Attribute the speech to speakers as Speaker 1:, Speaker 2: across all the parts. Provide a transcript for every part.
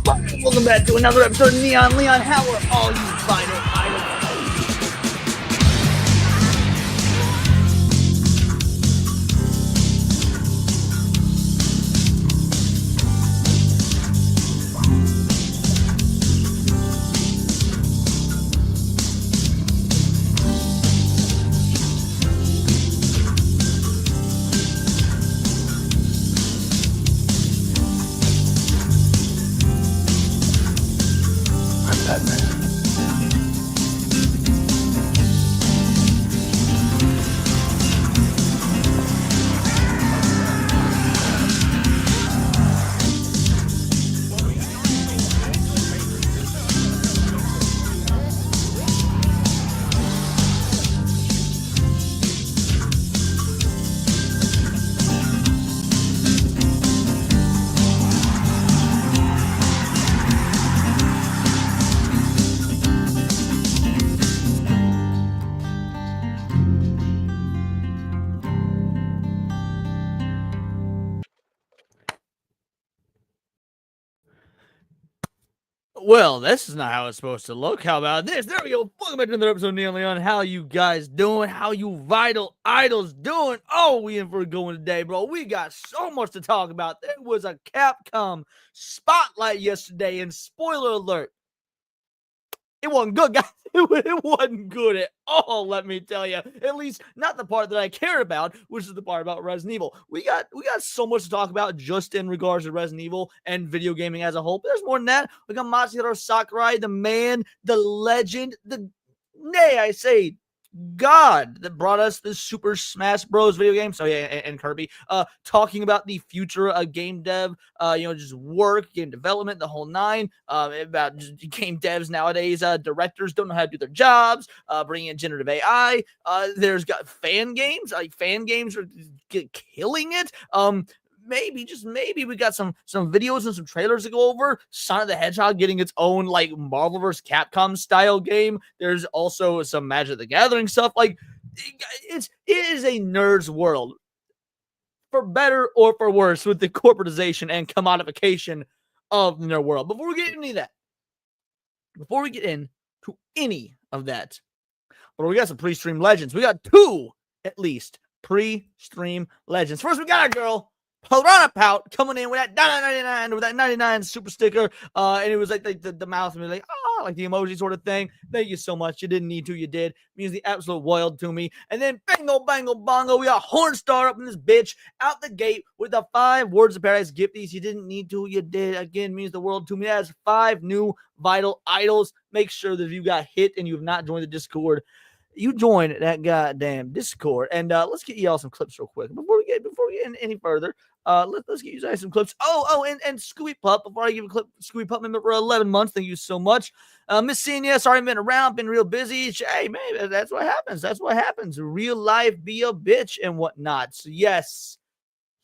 Speaker 1: Welcome back to another episode of NeonLeon. How are all you vital idols? Well, this is not how it's supposed to look. How about this? There we go. Welcome back to another episode of NeonLeon. How you guys doing? How you vital idols doing? Oh, we in for a good one today, bro. We got so much to talk about. There was a Capcom Spotlight yesterday, and spoiler alert, it wasn't good, guys. It wasn't good at all, let me tell you. At least not the part that I care about, which is the part about Resident Evil. We got so much to talk about just in regards to Resident Evil and video gaming as a whole. But there's more than that. We got Masahiro Sakurai, the man, the legend, I say, God that brought us the Super Smash Bros. Video game. So yeah, and Kirby, talking about the future of game dev, just work, game development, the whole nine, about just game devs nowadays. Directors don't know how to do their jobs, bringing in generative AI. There's got fan games, fan games are killing it. Maybe, just maybe, we got some videos and some trailers to go over. Sonic the Hedgehog getting its own like Marvel vs. Capcom style game. There's also some Magic the Gathering stuff. Like it is a nerd's world, for better or for worse, with the corporatization and commodification of the nerd world. Before we get into any of that, but we got some pre-stream legends. We got two at least pre-stream legends. First, we got our girl Piranha Pout coming in with that $9.99 with that 99 super sticker, and it was like the mouth and like like the emoji sort of thing. Thank you so much. You didn't need to, you did. Means the absolute world to me. And then bango bango bongo, we got Hornstar up in this bitch out the gate with the 5 Words of Paradise gifties. You didn't need to, you did. Again, means the world to me. That's 5 new vital idols. Make sure that if you got hit and you have not joined the Discord, you join that goddamn Discord. And let's get y'all some clips real quick before we get any further. Let's get you guys some clips. And Scooby Pup. Before I give a clip, Scooby Pup member for 11 months. Thank you so much. Miss seeing you. Sorry I've been around, been real busy. Hey man, that's what happens. That's what happens. Real life, be a bitch and whatnot. So yes,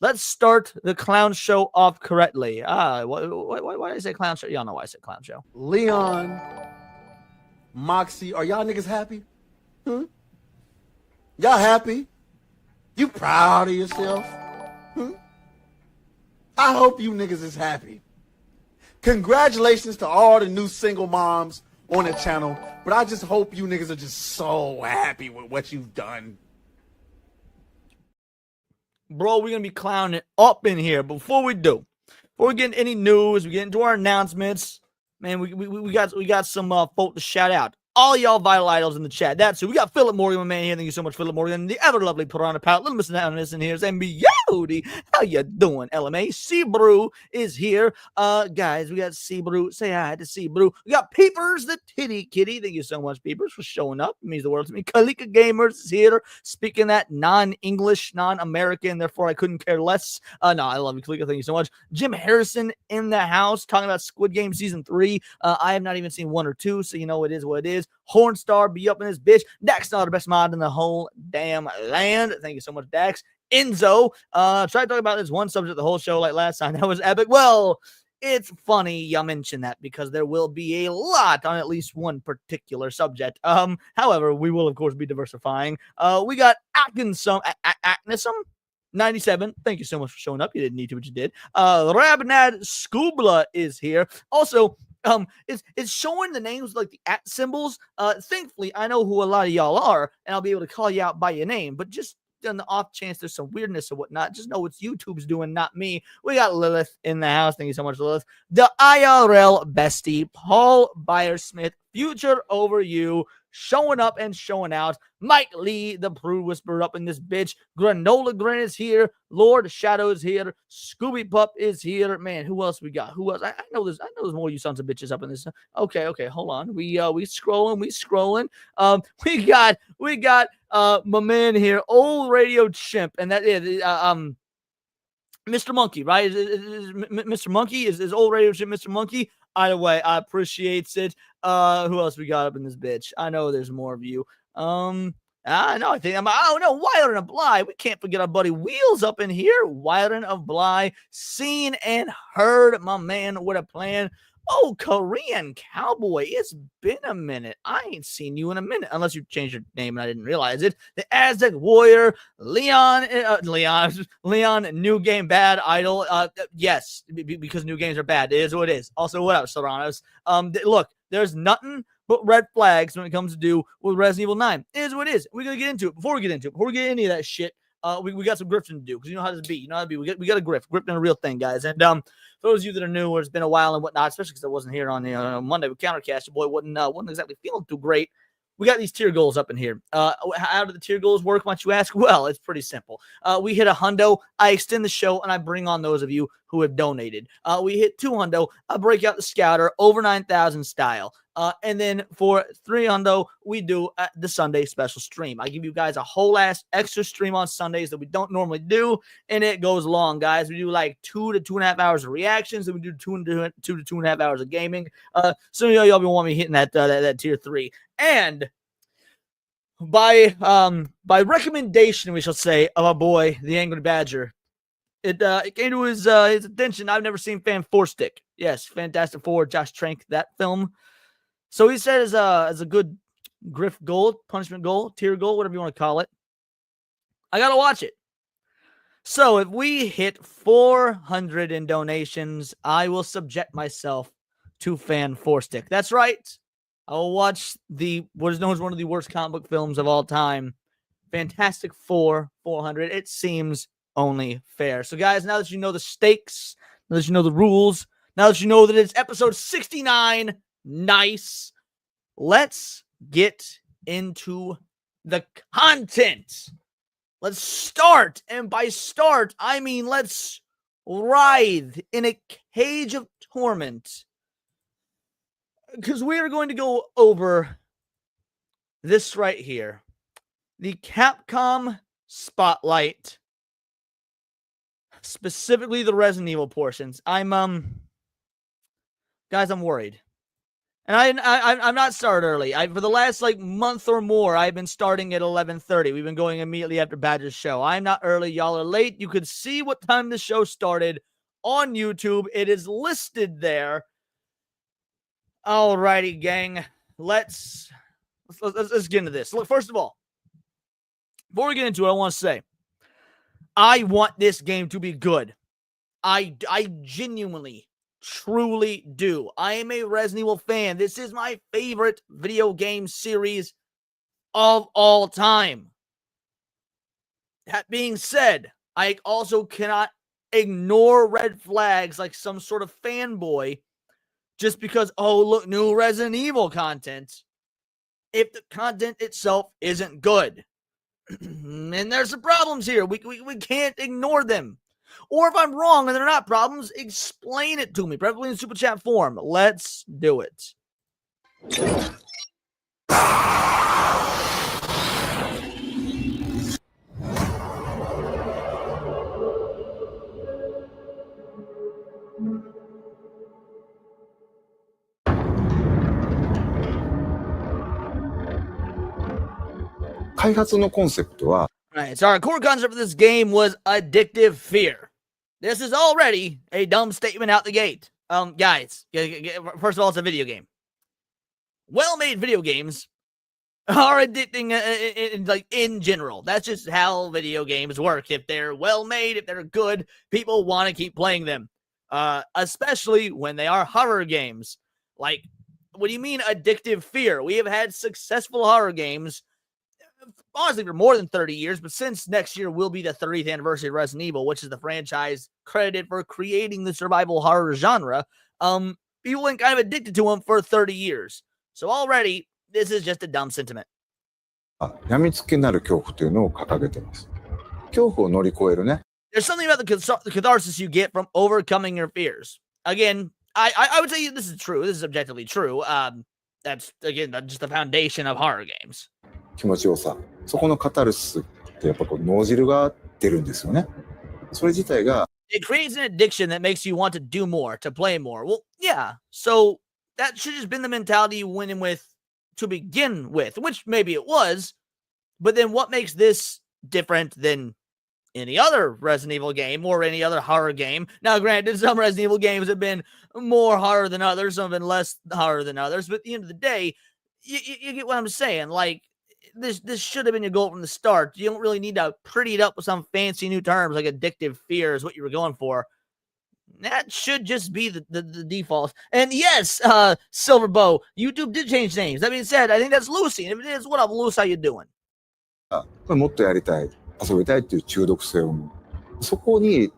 Speaker 1: let's start the clown show off correctly. Why did I say clown show? Y'all know why I said clown show.
Speaker 2: Leon, Moxie, are y'all niggas happy? Y'all happy? You proud of yourself? I hope you niggas is happy. Congratulations to all the new single moms on the channel, but I just hope you niggas are just so happy with what you've done.
Speaker 1: Bro, we're going to be clowning up in here. Before we get into any news, we get into our announcements, man, we got some folk to shout out. All y'all vital idols in the chat. That's who. We got Philip Morgan, my man here. Thank you so much, Philip Morgan. The ever lovely Piranha Pout. Little Mr. Down in here. And Beauty. How you doing, LMA? C-Brew is here. Guys, we got C-Brew. Say hi to C-Brew. We got Peepers, the titty kitty. Thank you so much, Peepers, for showing up. It means the world to me. Kalika Gamers is here. Speaking that non-English, non-American. Therefore, I couldn't care less. No, I love you, Kalika. Thank you so much. Jim Harrison in the house. Talking about Squid Game Season 3. I have not even seen 1 or 2, so you know it is what it is. Hornstar be up in this bitch. Dax, not the best mod in the whole damn land. Thank you so much, Dax. Enzo, tried to talk about this one subject the whole show like last time. That was epic. Well, it's funny you mention that because there will be a lot on at least one particular subject. However, we will of course be diversifying. We got Atkinson. 97, thank you so much for showing up. You didn't need to, but you did. Rabnad Skubla is here. Also, it's showing the names like the @ symbols. Thankfully, I know who a lot of y'all are, and I'll be able to call you out by your name. But just on the off chance there's some weirdness or whatnot, just know it's YouTube's doing, not me. We got Lilith in the house. Thank you so much, Lilith. The IRL bestie, Paul Byersmith, future over you, showing up and showing out. Mike Lee, the Prude Whisperer, up in this bitch. Granola Grin is here. Lord Shadow is here. Scooby Pup is here. Man, who else we got? Who else? I know there's more you sons of bitches up in this. Okay, hold on. We scrolling. We got my man here, Old Radio Chimp, and that is Mr. Monkey, right? Mr. Monkey is Old Radio Chimp, Mr. Monkey. Either way, I appreciate it. Who else we got up in this bitch? I know there's more of you. I know. I don't know. Wyron of Bly. We can't forget our buddy Wheels up in here. Wyron of Bly, seen and heard, my man. What a plan. Oh, Korean Cowboy. It's been a minute. I ain't seen you in a minute, unless you changed your name and I didn't realize it. The Aztec Warrior, Leon, New Game Bad Idol. Yes, because new games are bad. It is what it is. Also, what else, Serranos? Look, there's nothing but red flags when it comes to do with Resident Evil 9. It is what it is. We're going to get into it. Before we get into any of that shit, we got some grifting to do, because you know how this be. You know how to be. We got a grift. Grifting a real thing, guys. And for those of you that are new, or it's been a while and whatnot, especially because I wasn't here on the Monday with Countercast, your boy wasn't exactly feeling too great. We got these tier goals up in here. How do the tier goals work, why don't you ask? Well, it's pretty simple. We hit 100, I extend the show, and I bring on those of you who have donated. We hit 200, I break out the Scouter over 9,000 style. And then for 300, we do the Sunday special stream. I give you guys a whole ass extra stream on Sundays that we don't normally do, and it goes long, guys. We do like 2 to 2.5 hours of reactions, and we do 2 to 2.5 hours of gaming. So y'all be wanting me hitting that tier 3. And by recommendation, we shall say, of our boy, the Angry Badger, it came to his attention. I've never seen Fan 4 Stick. Yes, Fantastic Four, Josh Trank, that film. So he said as a good grift goal, punishment goal, tier goal, whatever you want to call it, I got to watch it. So if we hit 400 in donations, I will subject myself to Fan 4 Stick. That's right. I will watch what is known as one of the worst comic book films of all time, Fantastic Four 400. It seems only fair. So guys, now that you know the stakes, now that you know the rules, now that you know that it's episode 69, nice. Let's get into the content. Let's start. And by start, I mean let's writhe in a cage of torment. Because we are going to go over this right here. The Capcom Spotlight. Specifically the Resident Evil portions. Guys, I'm worried. And I'm not started early. For the last month or more, I've been starting at 11:30. We've been going immediately after Badger's show. I'm not early. Y'all are late. You could see what time the show started on YouTube. It is listed there. Alrighty, gang. Let's get into this. Look, first of all, before we get into it, I want to say, I want this game to be good. I genuinely, truly do. I am a Resident Evil fan. This is my favorite video game series of all time. That being said, I also cannot ignore red flags like some sort of fanboy just because, oh, look, new Resident Evil content, if the content itself isn't good. And there's some problems here. We can't ignore them. Or if I'm wrong and they're not problems, explain it to me, preferably in super chat form. Let's do it.
Speaker 3: 開発のコンセプトは
Speaker 1: Alright, so our core concept of this game was addictive fear. This is already a dumb statement out the gate. Guys, first of all, it's a video game. Well-made video games are addicting like in general. That's just how video games work. If they're well made, if they're good, people want to keep playing them. Especially when they are horror games. Like, what do you mean addictive fear? We have had successful horror games, honestly, for more than 30 years, but since next year will be the 30th anniversary of Resident Evil, which is the franchise credited for creating the survival horror genre, people have been kind of addicted to them for 30 years. So already, this is just a dumb sentiment.
Speaker 3: 病みつきになる恐怖というのを掲げてます。恐怖を乗り越えるね。
Speaker 1: There's something about the catharsis you get from overcoming your fears. Again, I would say this is true. This is objectively true. That's, again, just the foundation of horror games.
Speaker 3: 気持ちよさ。そこのカタルシスってやっぱこう脳汁が出るんですよね。それ自体が
Speaker 1: It creates an addiction that makes you want to do more, to play more. Well, yeah. So that should have just been the mentality you went in with to begin with, which maybe it was. But then what makes this different than any other Resident Evil game or any other horror game? Now, granted, some Resident Evil games have been more horror than others, some have been less horror than others. But at the end of the day, you get what I'm saying. Like, this should have been your goal from the start. You don't really need to pretty it up with some fancy new terms like addictive fear is what you were going for. That should just be the default. And yes, Silverbow, YouTube did change names. That being said, I think that's Lucy. And if it is, what up, Lucy? How you doing?
Speaker 3: これもっとやりたい、遊びたいっていう中毒性を生む。そこに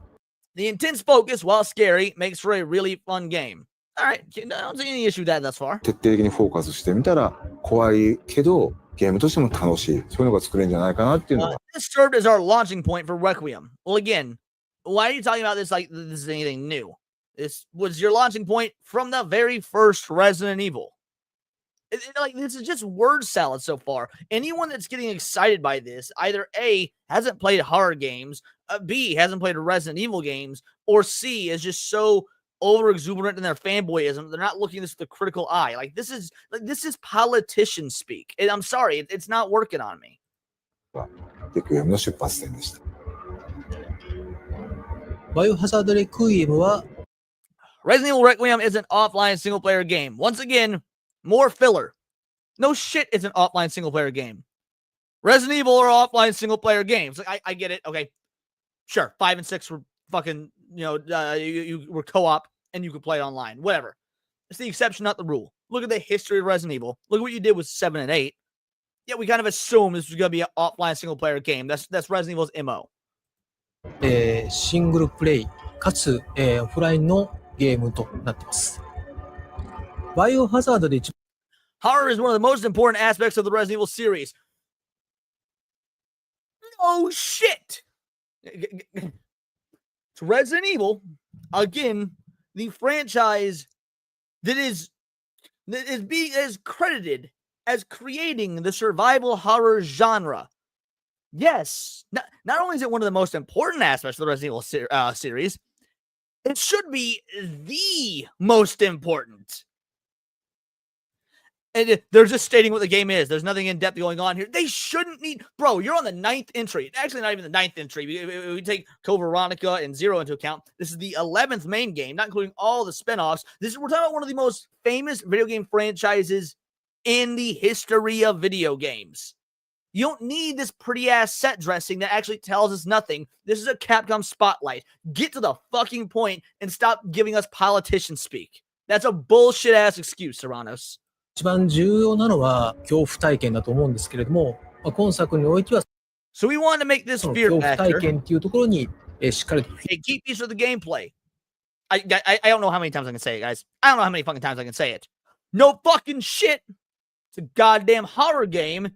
Speaker 1: The intense focus, while scary, makes for a really fun game. All right, I don't see any issue with that thus far.
Speaker 3: 徹底的にフォーカスしてみたら怖いけどゲームとしても楽しい、そういうのが作れるんじゃないかなっていうのが。
Speaker 1: This served as our launching point for Requiem. Well, again, why are you talking about this like this is anything new? This was your launching point from the very first Resident Evil. Like, this is just word salad so far. Anyone that's getting excited by this either A, hasn't played horror games, B, hasn't played Resident Evil games, or C, is just so over exuberant in their fanboyism. They're not looking at this with a critical eye. Like, this is politician speak. And I'm sorry, it's not working on me.
Speaker 3: レクイエムの出発点でした。
Speaker 4: バイオハザードレクイエムは
Speaker 1: Resident Evil Requiem is an offline single player game. Once again, more filler. No shit, it's an offline single player game. Resident Evil are offline single player games. Like, I get it. Okay, sure. 5 and 6 were fucking, you were co-op and you could play it online. Whatever. It's the exception, not the rule. Look at the history of Resident Evil. Look at what you did with 7 and 8. Yeah, we kind of assumed this was going to be an offline single player game. That's Resident Evil's MO.
Speaker 4: シングルプレイかつ、オフラインのゲームとなっています。バイオハザードで一
Speaker 1: Horror is one of the most important aspects of the Resident Evil series. Oh shit! It's Resident Evil, again, the franchise that is credited as creating the survival horror genre. Yes, not only is it one of the most important aspects of the Resident Evil series, it should be the most important. And they're just stating what the game is. There's nothing in depth going on here. They shouldn't need... Bro, you're on the 9th entry. Actually, not even the 9th entry. We take Code Veronica and Zero into account. This is the 11th main game, not including all the spinoffs. We're talking about one of the most famous video game franchises in the history of video games. You don't need this pretty-ass set dressing that actually tells us nothing. This is a Capcom Spotlight. Get to the fucking point and stop giving us politician speak. That's a bullshit-ass excuse, Serranos.
Speaker 4: 一番重要なのは恐怖体験だと思うんですけれども、今作においては
Speaker 1: So we wanted to make this
Speaker 4: その
Speaker 1: fear
Speaker 4: 恐怖
Speaker 1: factor
Speaker 4: 体験っていうところに、しっかりと
Speaker 1: a key piece of the gameplay. I don't know how many times I can say it, guys. I don't know how many fucking times I can say it. No fucking shit. It's a goddamn horror game.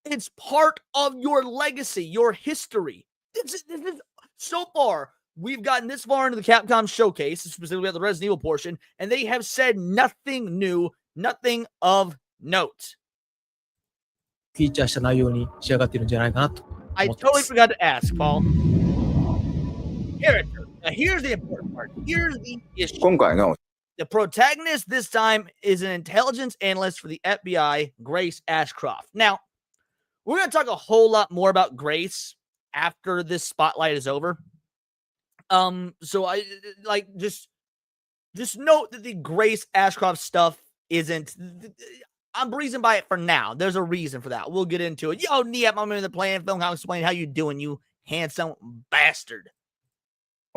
Speaker 1: It's part of your legacy, your history. This is so far. We've gotten this far into the Capcom showcase, specifically at the Resident Evil portion, and they have said nothing new, nothing of note.
Speaker 4: フィーチャーした内容に仕上がっているんじゃないかなと
Speaker 1: I
Speaker 4: 思ってま
Speaker 1: totally
Speaker 4: す。
Speaker 1: forgot to ask, Paul. Character. Now, here's the important part. Here's the issue.
Speaker 3: 今回の
Speaker 1: The protagonist this time is an intelligence analyst for the FBI, Grace Ashcroft. Now, we're going to talk a whole lot more about Grace after this spotlight is over. So I like just note that the Grace Ashcroft stuff isn't. I'm breezing by it for now. There's a reason for that. We'll get into it. Yo, Niep, I'm in the Plan Film Comics Explain. How you doing, you handsome bastard?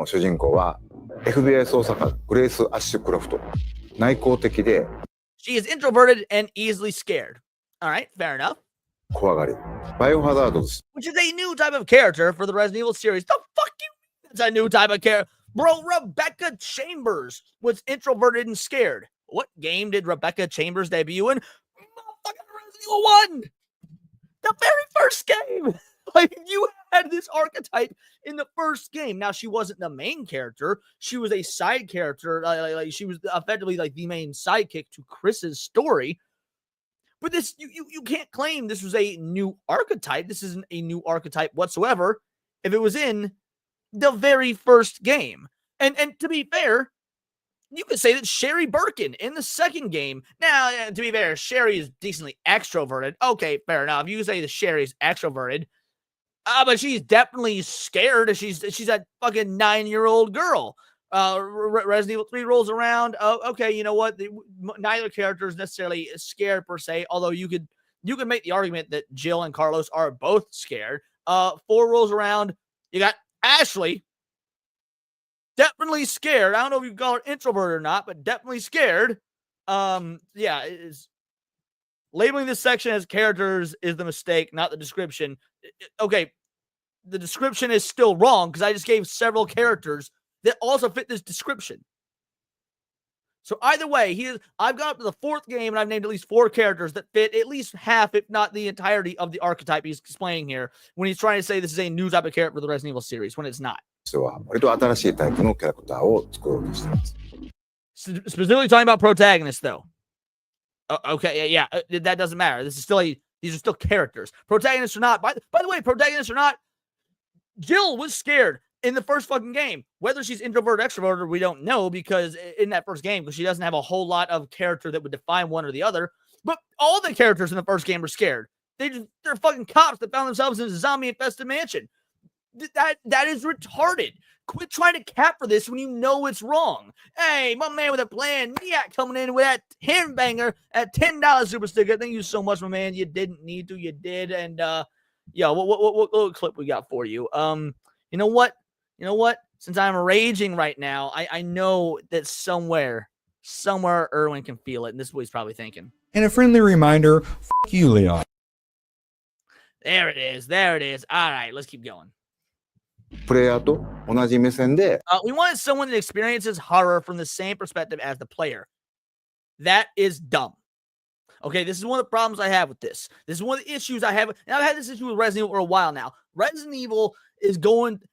Speaker 3: 主人公は FBI 捜査官グレース・アッシュクロフト。内向的で
Speaker 1: She is introverted and easily scared. All right, fair enough.
Speaker 3: 怖がり。バイオハザード
Speaker 1: Which is a new type of character for the Resident Evil series. The fuck you mean it's a new type of character? Bro, Rebecca Chambers was introverted and scared. What game did Rebecca Chambers debut in? Fucking Resident Evil 1! The very first game! Like, you had this archetype in the first game. Now, she wasn't the main character. She was a side character. Like she was effectively like the main sidekick to Chris's story. But this, you can't claim this was a new archetype. This isn't a new archetype whatsoever if it was in the very first game. And to be fair, you could say that Sherry Birkin in the second game. Now, to be fair, Sherry is decently extroverted. Okay, fair enough. You say that Sherry's extroverted. But she's definitely scared. She's a fucking 9-year-old girl. Resident Evil 3 rolls around. Oh, okay, you know what? Neither character is necessarily scared per se, although you could make the argument that Jill and Carlos are both scared. 4 rolls around. You got Ashley. Definitely scared. I don't know if you call her introverted or not, but definitely scared. Yeah, labeling this section as characters is the mistake, not the description. Okay, the description is still wrong because I just gave several characters that also fit this description. So either way, I've got up to the 4th game and I've named at least 4 characters that fit at least half, if not the entirety of the archetype he's explaining here when he's trying to say this is a new type of character for the Resident Evil series when it's not.
Speaker 3: 人は割と新しいタイプのキャラクターを作ろうとしています。
Speaker 1: Specifically talking about protagonists, though. Okay, yeah, that doesn't matter. These are still characters. Protagonists or not. By the way, protagonists or not, Jill was scared in the first fucking game. Whether she's introverted or extroverted, we don't know because in that first game, because she doesn't have a whole lot of character that would define one or the other. But all the characters in the first game are scared. They're fucking cops that found themselves in a zombie-infested mansion. That is retarded. Quit trying to cap for this when you know it's wrong. Hey, my man with a plan, Niak coming in with that handbanger at $10 super sticker. Thank you so much, my man. You didn't need to, you did. And yeah, what clip we got for you? You know what? Since I'm raging right now, I know that somewhere Erwin can feel it, and this is what he's probably thinking.
Speaker 5: And a friendly reminder, fuck you, Leon.
Speaker 1: There it is. All right, let's keep going.
Speaker 3: プレイヤーと同じ目線で
Speaker 1: We wanted someone that experiences horror from the same perspective as the player. That is dumb. Okay, this is one of the problems I have with this. This is one of the issues I have. And I've had this issue with Resident Evil for a while now. Resident Evil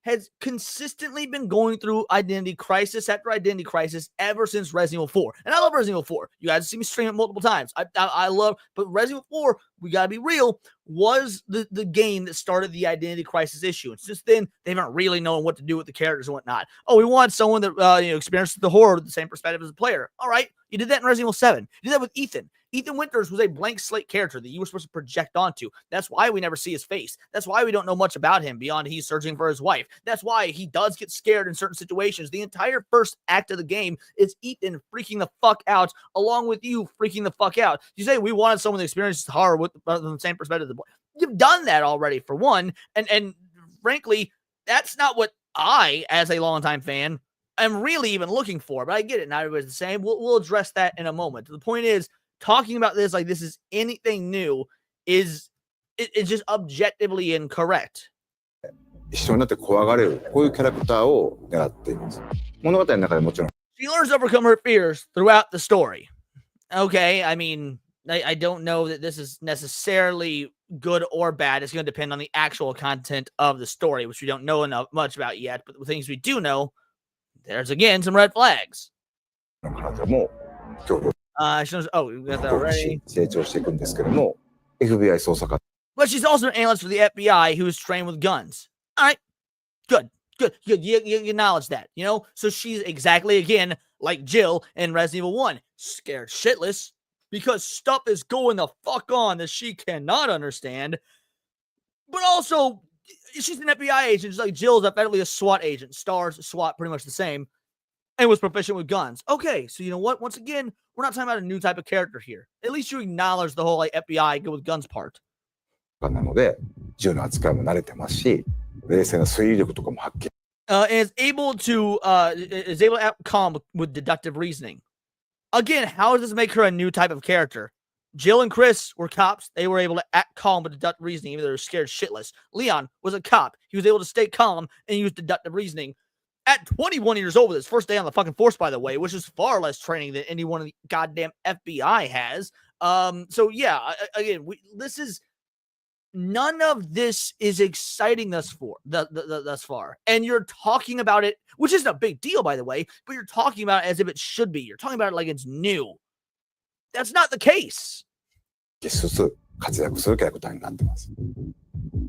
Speaker 1: has consistently been going through identity crisis after identity crisis ever since Resident Evil 4. And I love Resident Evil 4. You guys see me stream it multiple times. I love, but Resident Evil 4, we gotta be real, was the game that started the identity crisis issue. And since then, they haven't really known what to do with the characters and whatnot. Oh, we want someone that experiences the horror with the same perspective as a player. All right, you did that in Resident Evil 7. You did that with Ethan. Ethan Winters was a blank slate character that you were supposed to project onto. That's why we never see his face. That's why we don't know much about him beyond he's searching for his wife. That's why he does get scared in certain situations. The entire first act of the game is Ethan freaking the fuck out, along with you freaking the fuck out. You say we wanted someone that experiences horror with the same perspective. You've done that already, for one. And frankly, that's not what I, as a longtime fan, am really even looking for. But I get it. Not everybody's the same. We'll address that in a moment. The point is, talking about this like this is anything new is just objectively incorrect.
Speaker 3: 一緒になって怖がれるこういうキャラクターを狙っています。物語の中でもちろん
Speaker 1: She learns to overcome her fears throughout the story. Okay, I mean, I don't know that this is necessarily good or bad. It's going to depend on the actual content of the story, which we don't know much about yet. But the things we do know, there's again some red flags.
Speaker 3: 彼女も協力
Speaker 1: She knows, oh, we got that already.
Speaker 3: 成長していくんですけども FBI 捜査官
Speaker 1: But she's also an analyst for the FBI who is trained with guns. All right, good. You acknowledge that, you know? So she's exactly, again, like Jill in Resident Evil 1, scared shitless because stuff is going the fuck on that she cannot understand. But also, she's an FBI agent, just like Jill's effectively a SWAT agent. STARS, SWAT, pretty much the same. and was proficient with guns. Okay, so you know what? Once again, we're not talking about a new type of character here. At least you acknowledge the whole like FBI go with guns part.
Speaker 3: なので、銃の扱いも慣れてますし、冷静な推理力とかも発揮。
Speaker 1: And is able to outcome with deductive reasoning. Again, how does this make her a new type of character? Jill and Chris were cops. They were able to act calm with deductive reasoning, even though they were scared shitless. Leon was a cop. He was able to stay calm and use deductive reasoning. At 21 years old, with his first day on the fucking force, by the way, which is far less training than anyone in the goddamn FBI has. So yeah, again, this is none of this is exciting thus far. And you're talking about it, which isn't a big deal, by the way, but you're talking about it as if it should be. You're talking about it like it's new. That's not the case.
Speaker 3: 一つ活躍するキャラクターになってます。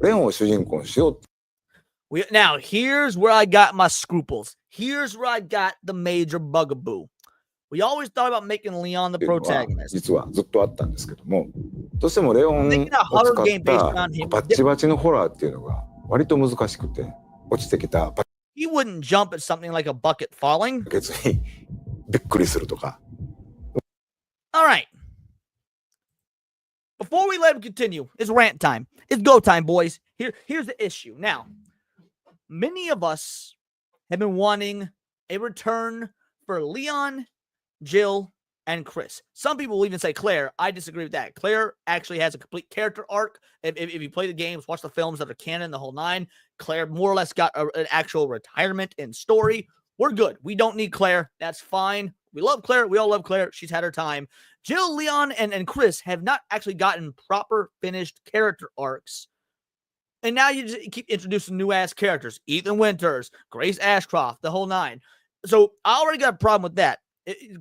Speaker 3: レオンを主人公にしよう。
Speaker 1: Now, here's where I got my scruples. Here's where I got the major bugaboo. We always thought about making Leon the protagonist.
Speaker 3: 実はずっとあったんですけども、どうしてもレオンを使ったバッチバチのホラーっていうのが割と難しくて、落ちてきた。
Speaker 1: He wouldn't jump at something like a bucket falling.
Speaker 3: 別にびっくりするとか。
Speaker 1: All right. Before we let him continue, it's rant time. It's go time, boys. Here's the issue. Now, many of us have been wanting a return for Leon, Jill, and Chris. Some people will even say Claire. I disagree with that. Claire actually has a complete character arc. If you play the games, watch the films that are canon, the whole nine, Claire more or less got an actual retirement and story. We're good. We don't need Claire. That's fine. We love Claire. We all love Claire. She's had her time. Jill, Leon, and Chris have not actually gotten proper finished character arcs. And now you just keep introducing new-ass characters. Ethan Winters, Grace Ashcroft, the whole nine. So I already got a problem with that.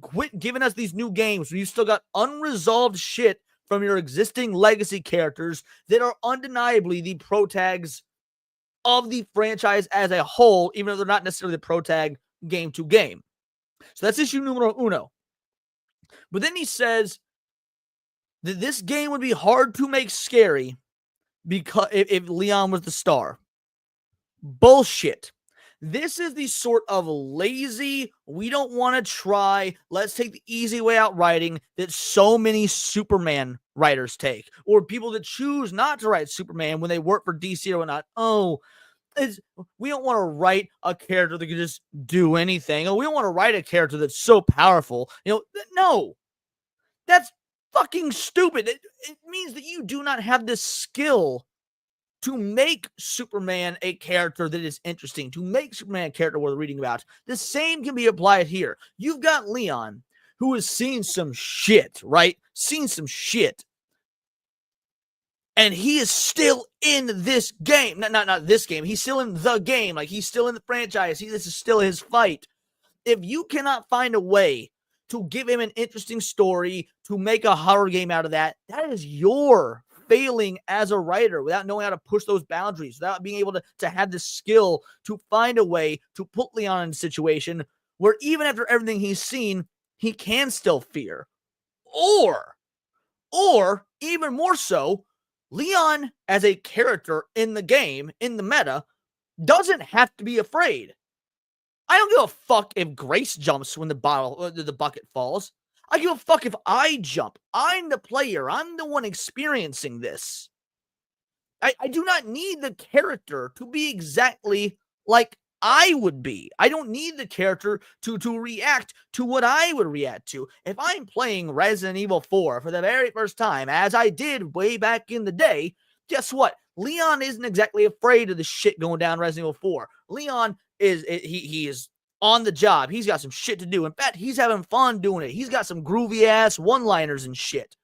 Speaker 1: Quit giving us these new games where you still got unresolved shit from your existing legacy characters that are undeniably the protags of the franchise as a whole, even though they're not necessarily the protag game to game. So that's issue numero uno. But then he says that this game would be hard to make scary because if Leon was the star. Bullshit. This is the sort of lazy, we don't want to try, let's take the easy way out writing that so many Superman writers take. Or people that choose not to write Superman when they work for DC or whatnot. Oh, we don't want to write a character that can just do anything. Or we don't want to write a character that's so powerful. No. That's fucking stupid. It means that you do not have the skill to make Superman a character that is interesting, to make Superman a character worth reading about. The same can be applied here. You've got Leon, who has seen some shit, right? Seen some shit. And he is still in this game. Not this game. He's still in the game. Like, he's still in the franchise. This is still his fight. If you cannot find a way to give him an interesting story, to make a horror game out of that, that is your failing as a writer without knowing how to push those boundaries, without being able to have the skill to find a way to put Leon in a situation where even after everything he's seen, he can still fear. Or even more so, Leon as a character in the game, in the meta, doesn't have to be afraid. I don't give a fuck if Grace jumps when the bucket falls. I give a fuck if I jump. I'm the player. I'm the one experiencing this. I do not need the character to be exactly like I would be. I don't need the character to react to what I would react to. If I'm playing Resident Evil 4 for the very first time, as I did way back in the day, guess what? Leon isn't exactly afraid of the shit going down Resident Evil 4. Leon he is on the job. He's got some shit to do. In fact, he's having fun doing it. He's got some groovy ass one-liners and shit.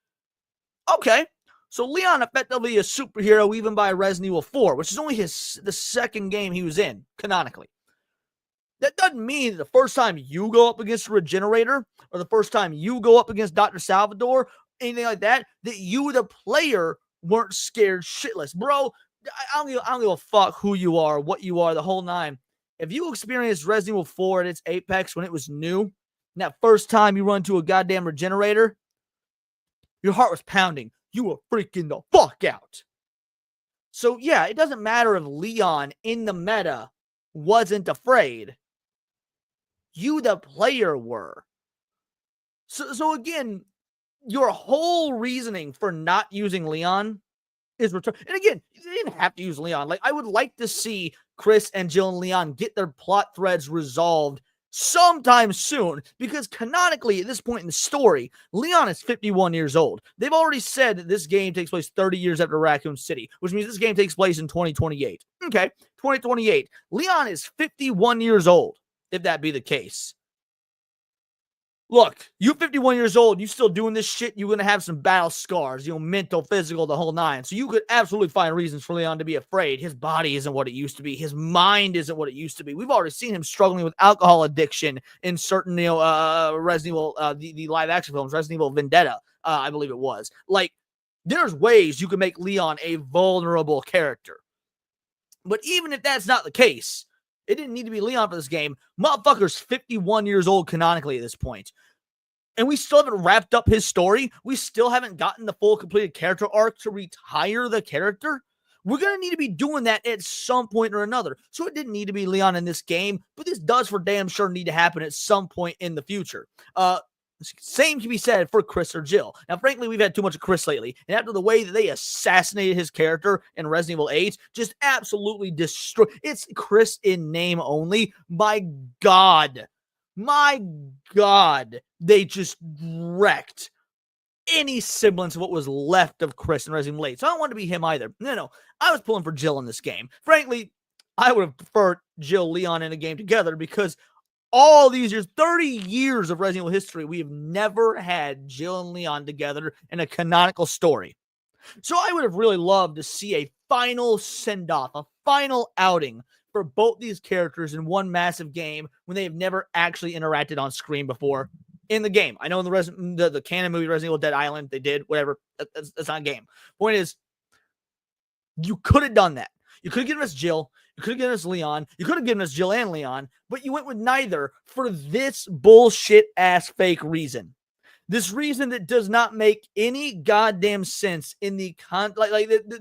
Speaker 1: Okay, so Leon effectively a superhero even by Resident Evil 4, which is only the second game he was in, canonically. That doesn't mean that the first time you go up against a Regenerator, or the first time you go up against Dr. Salvador, anything like that, that you, the player, weren't scared shitless. Bro, I don't give a fuck who you are, what you are, the whole nine. If you experienced Resident Evil 4 at its apex when it was new, and that first time you run into a goddamn Regenerator, your heart was pounding. You were freaking the fuck out. So yeah, it doesn't matter if Leon in the meta wasn't afraid. you, the player, were. So again, your whole reasoning for not using Leon is return. And again, you didn't have to use Leon. Like, I would like to see Chris and Jill and Leon get their plot threads resolved sometime soon, because canonically at this point in the story, Leon is 51 years old. They've already said that this game takes place 30 years after Raccoon City, which means this game takes place in 2028. Okay, 2028. Leon is 51 years old, if that be the case. Look, you 51 years old, you still doing this shit, you're going to have some battle scars, mental, physical, the whole nine. So you could absolutely find reasons for Leon to be afraid. His body isn't what it used to be. His mind isn't what it used to be. We've already seen him struggling with alcohol addiction in certain, Resident Evil, the live action films, Resident Evil Vendetta, I believe it was. Like, there's ways you can make Leon a vulnerable character. But even if that's not the case, it didn't need to be Leon for this game. Motherfucker's 51 years old canonically at this point. And we still haven't wrapped up his story. We still haven't gotten the full completed character arc to retire the character. We're going to need to be doing that at some point or another. So it didn't need to be Leon in this game, but this does for damn sure need to happen at some point in the future. Same can be said for Chris or Jill. Now, frankly, we've had too much of Chris lately. And after the way that they assassinated his character in Resident Evil 8, just absolutely destroyed. It's Chris in name only. My God, they just wrecked any semblance of what was left of Chris in Resident Evil 8. So I don't want to be him either. No. I was pulling for Jill in this game. Frankly, I would have preferred Jill, Leon in a game together, because all these years, 30 years of Resident Evil history, we have never had Jill and Leon together in a canonical story. So I would have really loved to see a final send-off, a final outing for both these characters in one massive game when they have never actually interacted on screen before in the game. I know in the canon movie Resident Evil Dead Island, they did, whatever. That's not a game. Point is, you could have done that. You could have given us Jill. You could have given us Leon. You could have given us Jill and Leon, but you went with neither for this bullshit-ass fake reason. This reason that does not make any goddamn sense in the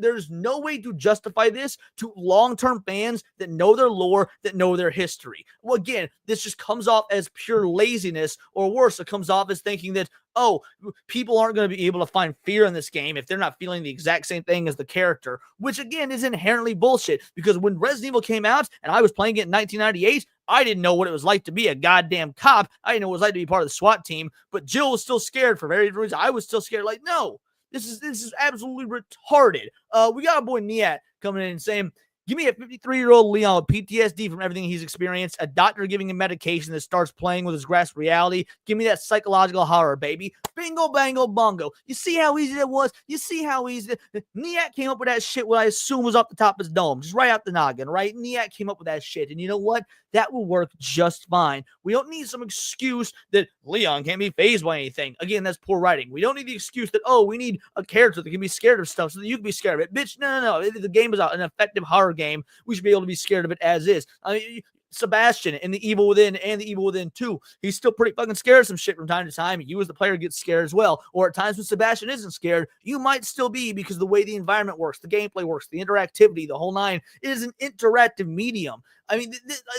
Speaker 1: there's no way to justify this to long-term fans that know their lore, that know their history. Well, again, this just comes off as pure laziness, or worse, it comes off as thinking that, oh, people aren't going to be able to find fear in this game if they're not feeling the exact same thing as the character, which again is inherently bullshit, because when Resident Evil came out and I was playing it in 1998, I didn't know what it was like to be a goddamn cop. I didn't know what it was like to be part of the SWAT team, but Jill was still scared for various reasons. I was still scared. Like, no, this is absolutely retarded. We got our boy Niat coming in and saying, give me a 53-year-old Leon with PTSD from everything he's experienced, a doctor giving him medication that starts playing with his grasp reality. Give me that psychological horror, baby. Bingo, bango, bongo. You see how easy that was? You see how easy? Niat came up with that shit, what I assume was off the top of his dome, just right out the noggin, right? Niat came up with that shit, and you know what? That will work just fine. We don't need some excuse that Leon can't be fazed by anything. Again, that's poor writing. We don't need the excuse that, oh, we need a character that can be scared of stuff so that you can be scared of it. Bitch, no. The game is an effective horror game. We should be able to be scared of it as is. I mean, Sebastian in the Evil Within and the Evil Within 2, he's still pretty fucking scared of some shit from time to time. You as the player get scared as well. Or at times when Sebastian isn't scared, you might still be, because of the way the environment works, the gameplay works, the interactivity, the whole nine. It is an interactive medium. I mean,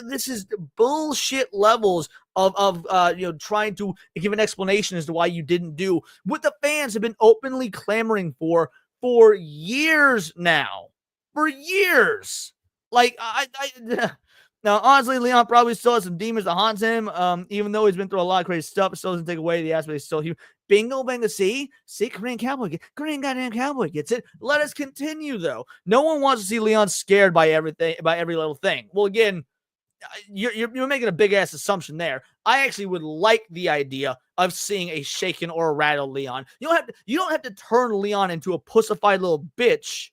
Speaker 1: this is bullshit levels of trying to give an explanation as to why you didn't do what the fans have been openly clamoring for years now. For years. Like, now, honestly, Leon probably still has some demons that haunt him, even though he's been through a lot of crazy stuff. It still doesn't take away the aspect he's still human. Bingo, bango, see, Korean Cowboy, Korean goddamn Cowboy gets it. Let us continue, though. No one wants to see Leon scared by everything, by every little thing. Well, again, you're making a big-ass assumption there. I actually would like the idea of seeing a shaken or a rattled Leon. You don't have to turn Leon into a pussified little bitch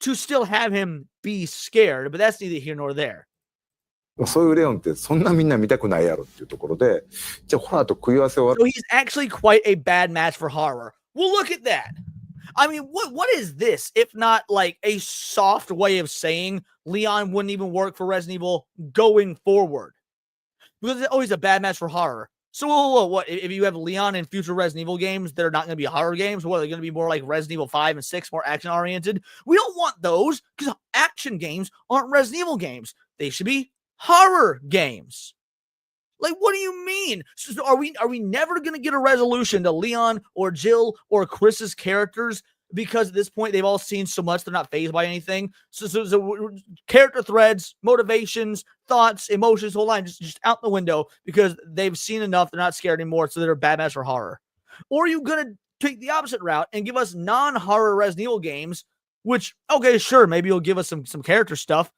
Speaker 1: to still have him be scared, but that's neither here nor there.
Speaker 3: そういうレオンってそんなみんな見たくないやろっていうところで、じゃあホラーと食い合わせは。
Speaker 1: So he's actually quite a bad match for horror. Well, look at that. I mean, what is this if not like a soft way of saying Leon wouldn't even work for Resident Evil going forward? Because it's always a bad match for horror. So what if you have Leon in future Resident Evil games that are not going to be horror games? What are they going to be more like Resident Evil 5 and 6, more action oriented? We don't want those, because action games aren't Resident Evil games. They should be horror games. Like, what do you mean? So are we never going to get a resolution to Leon or Jill or Chris's characters? Because at this point, they've all seen so much, they're not fazed by anything. So character threads, motivations, thoughts, emotions, whole line, just out the window because they've seen enough. They're not scared anymore, so they're a bad match for horror. Or are you going to take the opposite route and give us non-horror Resident Evil games, which, okay, sure, maybe you'll give us some character stuff,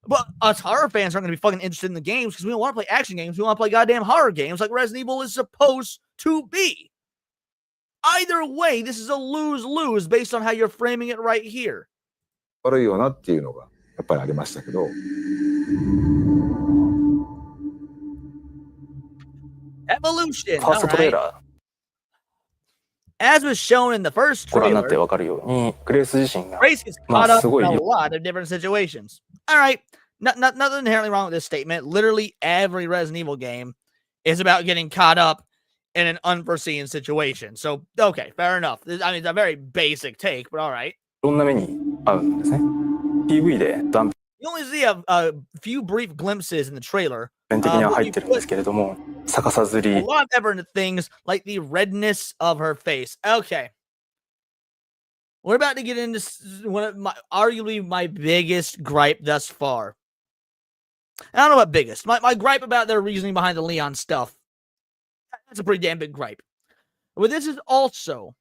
Speaker 1: but us horror fans aren't going to be fucking interested in the games because we don't want to play action games. We want to play goddamn horror games like Resident Evil is supposed to be. Either way, this is a lose-lose based on how you're framing it right here.
Speaker 3: 悪いよなっていうのがやっぱりありましたけど。
Speaker 1: Evolution.
Speaker 6: ファーストトレーラ
Speaker 1: As was shown in the first
Speaker 6: ーご覧になって
Speaker 1: trailer,
Speaker 6: わかるように、グレース自身が
Speaker 1: Grace gets
Speaker 6: ま
Speaker 1: caught
Speaker 6: あ
Speaker 1: up
Speaker 6: すご
Speaker 1: in
Speaker 6: い
Speaker 1: a lot of different situations. All right, nothing inherently wrong with this statement. Literally every Resident Evil game is about getting caught up in an unforeseen situation. So, okay, fair enough. I mean, it's a very basic take, but all right.
Speaker 6: いろんな目に遭うんですね。PV で断
Speaker 1: You only see a few brief glimpses in the trailer.
Speaker 6: 片的には入ってるんですけれども、逆さず
Speaker 1: A
Speaker 6: り、
Speaker 1: lot of effort into things like the redness of her face. Okay. We're about to get into one of arguably my biggest gripe thus far. I don't know what biggest. My gripe about their reasoning behind the Leon stuff. That's a pretty damn big gripe. But this is also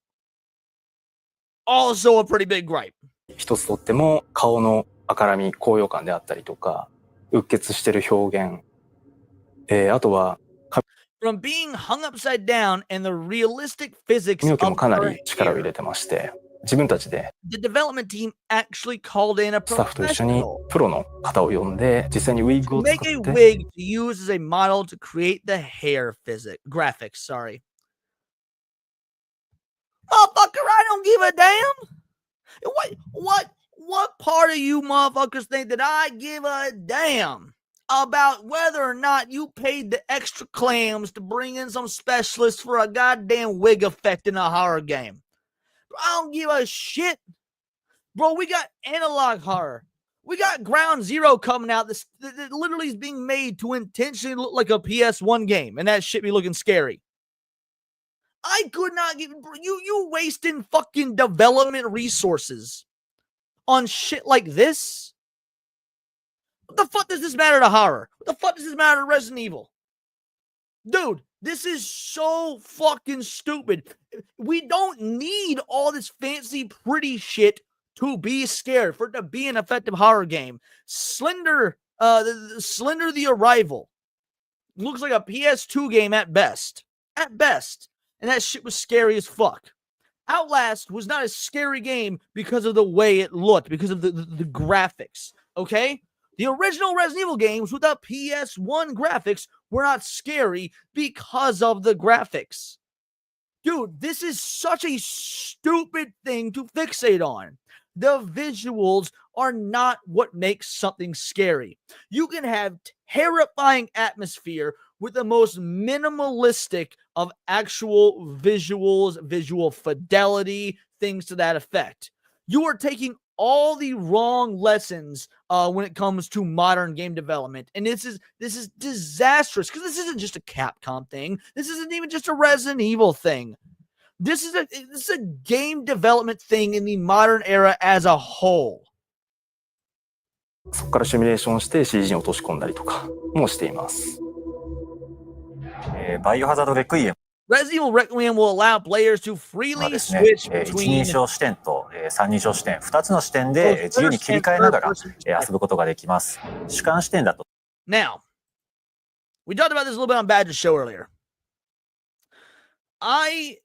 Speaker 1: a pretty big gripe.
Speaker 6: 一つとっても顔の赤らみ、高揚感であったりとか、うっ血してる表現、あとは
Speaker 1: From being hung upside down and the realistic physics
Speaker 6: 髪の毛も
Speaker 1: of
Speaker 6: かな
Speaker 1: her
Speaker 6: り力を入
Speaker 1: hair,
Speaker 6: れてまして、自分たちで
Speaker 1: the development team actually called in a
Speaker 6: スタッフと一緒に
Speaker 1: professional
Speaker 6: プロの方を呼んで、実際にウィッグ
Speaker 1: to
Speaker 6: を
Speaker 1: make
Speaker 6: 使
Speaker 1: a
Speaker 6: って、
Speaker 1: wig to use as a model to create the hair graphics. Sorry. Motherfucker, I don't give a damn. What part of you motherfuckers think that I give a damn about whether or not you paid the extra clams to bring in some specialist for a goddamn wig effect in a horror game? I don't give a shit. Bro, we got analog horror. We got Ground Zero coming out that literally is being made to intentionally look like a PS1 game, and that shit be looking scary. I could not give you wasting fucking development resources on shit like this. What the fuck does this matter to horror? What the fuck does this matter to Resident Evil? Dude, this is so fucking stupid. We don't need all this fancy, pretty shit to be scared, for it to be an effective horror game. Slender the Arrival looks like a PS2 game at best. At best. And that shit was scary as fuck. Outlast was not a scary game because of the way it looked, because of the graphics, okay? The original Resident Evil games with the PS1 graphics were not scary because of the graphics. Dude, this is such a stupid thing to fixate on. The visuals are not what makes something scary. You can have terrifying atmosphere with the most minimalistic of actual visuals, visual fidelity, things to that effect. You are taking all the wrong lessons when it comes to modern game development, and this is disastrous because this isn't just a Capcom thing. This isn't even just a Resident Evil thing. This is a game development thing in the modern era as a whole.
Speaker 6: そこからシミュレーションして CG に落とし込んだりとかもしています。バイオハザードレクイエム
Speaker 1: Resident Evil Requiem will allow players to
Speaker 6: は
Speaker 1: freely
Speaker 6: ですね、
Speaker 1: switch
Speaker 6: 一
Speaker 1: between
Speaker 6: 人称視点と三人称視点、2つの視点で自由に切り替えながら遊ぶことができます。主観視点だと
Speaker 1: Now, we talked about this a little bit on Badger's show earlier. I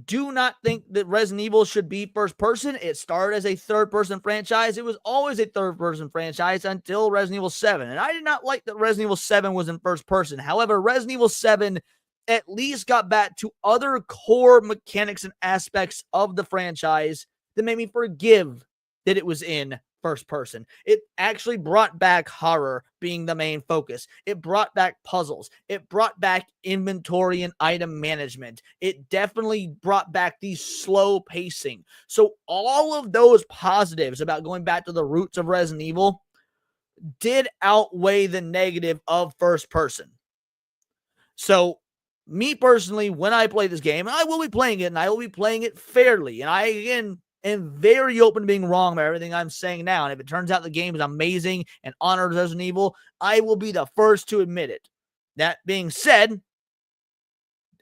Speaker 1: do not think that Resident Evil should be first person. It started as a third person franchise. It was always a third person franchise until Resident Evil 7. And I did not like that Resident Evil 7 was in first person. However, Resident Evil 7 at least got back to other core mechanics and aspects of the franchise that made me forgive that it was in first person. It actually brought back horror being the main focus. It brought back puzzles. It brought back inventory and item management. It definitely brought back the slow pacing. So all of those positives about going back to the roots of Resident Evil did outweigh the negative of first person. So, me personally, when I play this game, and I will be playing it, and I will be playing it fairly, and I, again, am very open to being wrong about everything I'm saying now, and if it turns out the game is amazing and honors Resident Evil, I will be the first to admit it. That being said,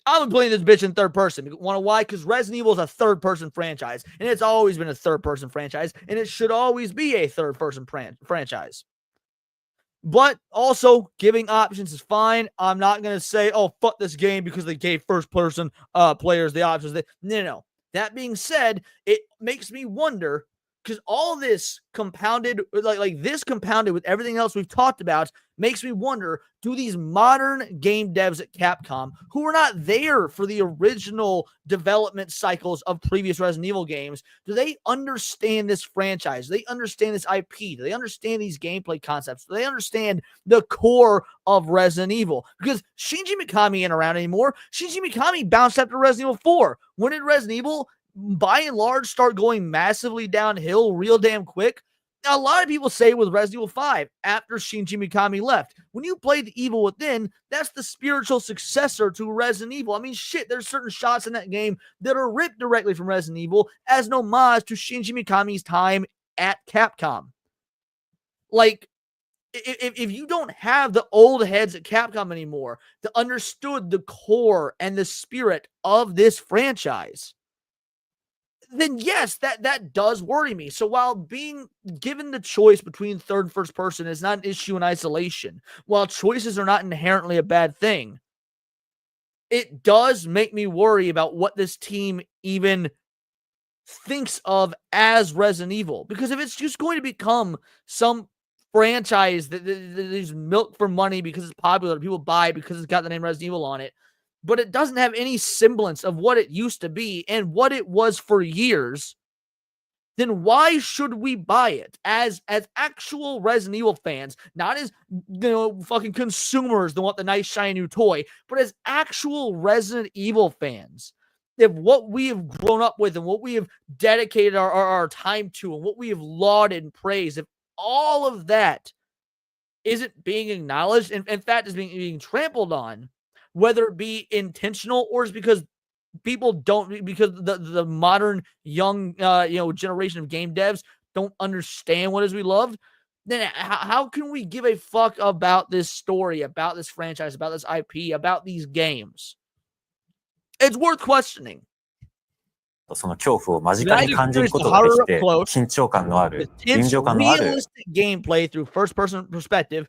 Speaker 1: I'm playing this bitch in third person. You want to why? Because Resident Evil is a third-person franchise, and it's always been a third-person franchise, and it should always be a third-person franchise. But also, giving options is fine. I'm not going to say, oh, fuck this game because they gave first-person players the options. No. That being said, it makes me wonder, because all this compounded, like this compounded with everything else we've talked about, makes me wonder, do these modern game devs at Capcom, who were not there for the original development cycles of previous Resident Evil games, do they understand this franchise? Do they understand this IP? Do they understand these gameplay concepts? Do they understand the core of Resident Evil? Because Shinji Mikami ain't around anymore. Shinji Mikami bounced after Resident Evil 4. When did Resident Evil, by and large, start going massively downhill real damn quick? Now, a lot of people say with Resident Evil 5, after Shinji Mikami left. When you play The Evil Within, that's the spiritual successor to Resident Evil. I mean, shit, there's certain shots in that game that are ripped directly from Resident Evil as an homage to Shinji Mikami's time at Capcom. Like, if you don't have the old heads at Capcom anymore that understood the core and the spirit of this franchise, then yes, that does worry me. So while being given the choice between third and first person is not an issue in isolation, while choices are not inherently a bad thing, it does make me worry about what this team even thinks of as Resident Evil. Because if it's just going to become some franchise that is milked for money because it's popular, people buy because it's got the name Resident Evil on it, but it doesn't have any semblance of what it used to be and what it was for years, then why should we buy it as actual Resident Evil fans, not as, fucking consumers that want the nice shiny new toy, but as actual Resident Evil fans? If what we have grown up with and what we have dedicated our time to and what we have lauded and praised, if all of that isn't being acknowledged, and in fact is being trampled on, whether it be intentional or it's because people don't, because the modern young generation of game devs don't understand what it is we loved, then how can we give a fuck about this story, about this franchise, about this IP, about these games? It's worth questioning.
Speaker 7: その恐怖を間近に感じることができて、緊張感のある、臨場感のある。
Speaker 1: Realistic gameplay through first-person perspective.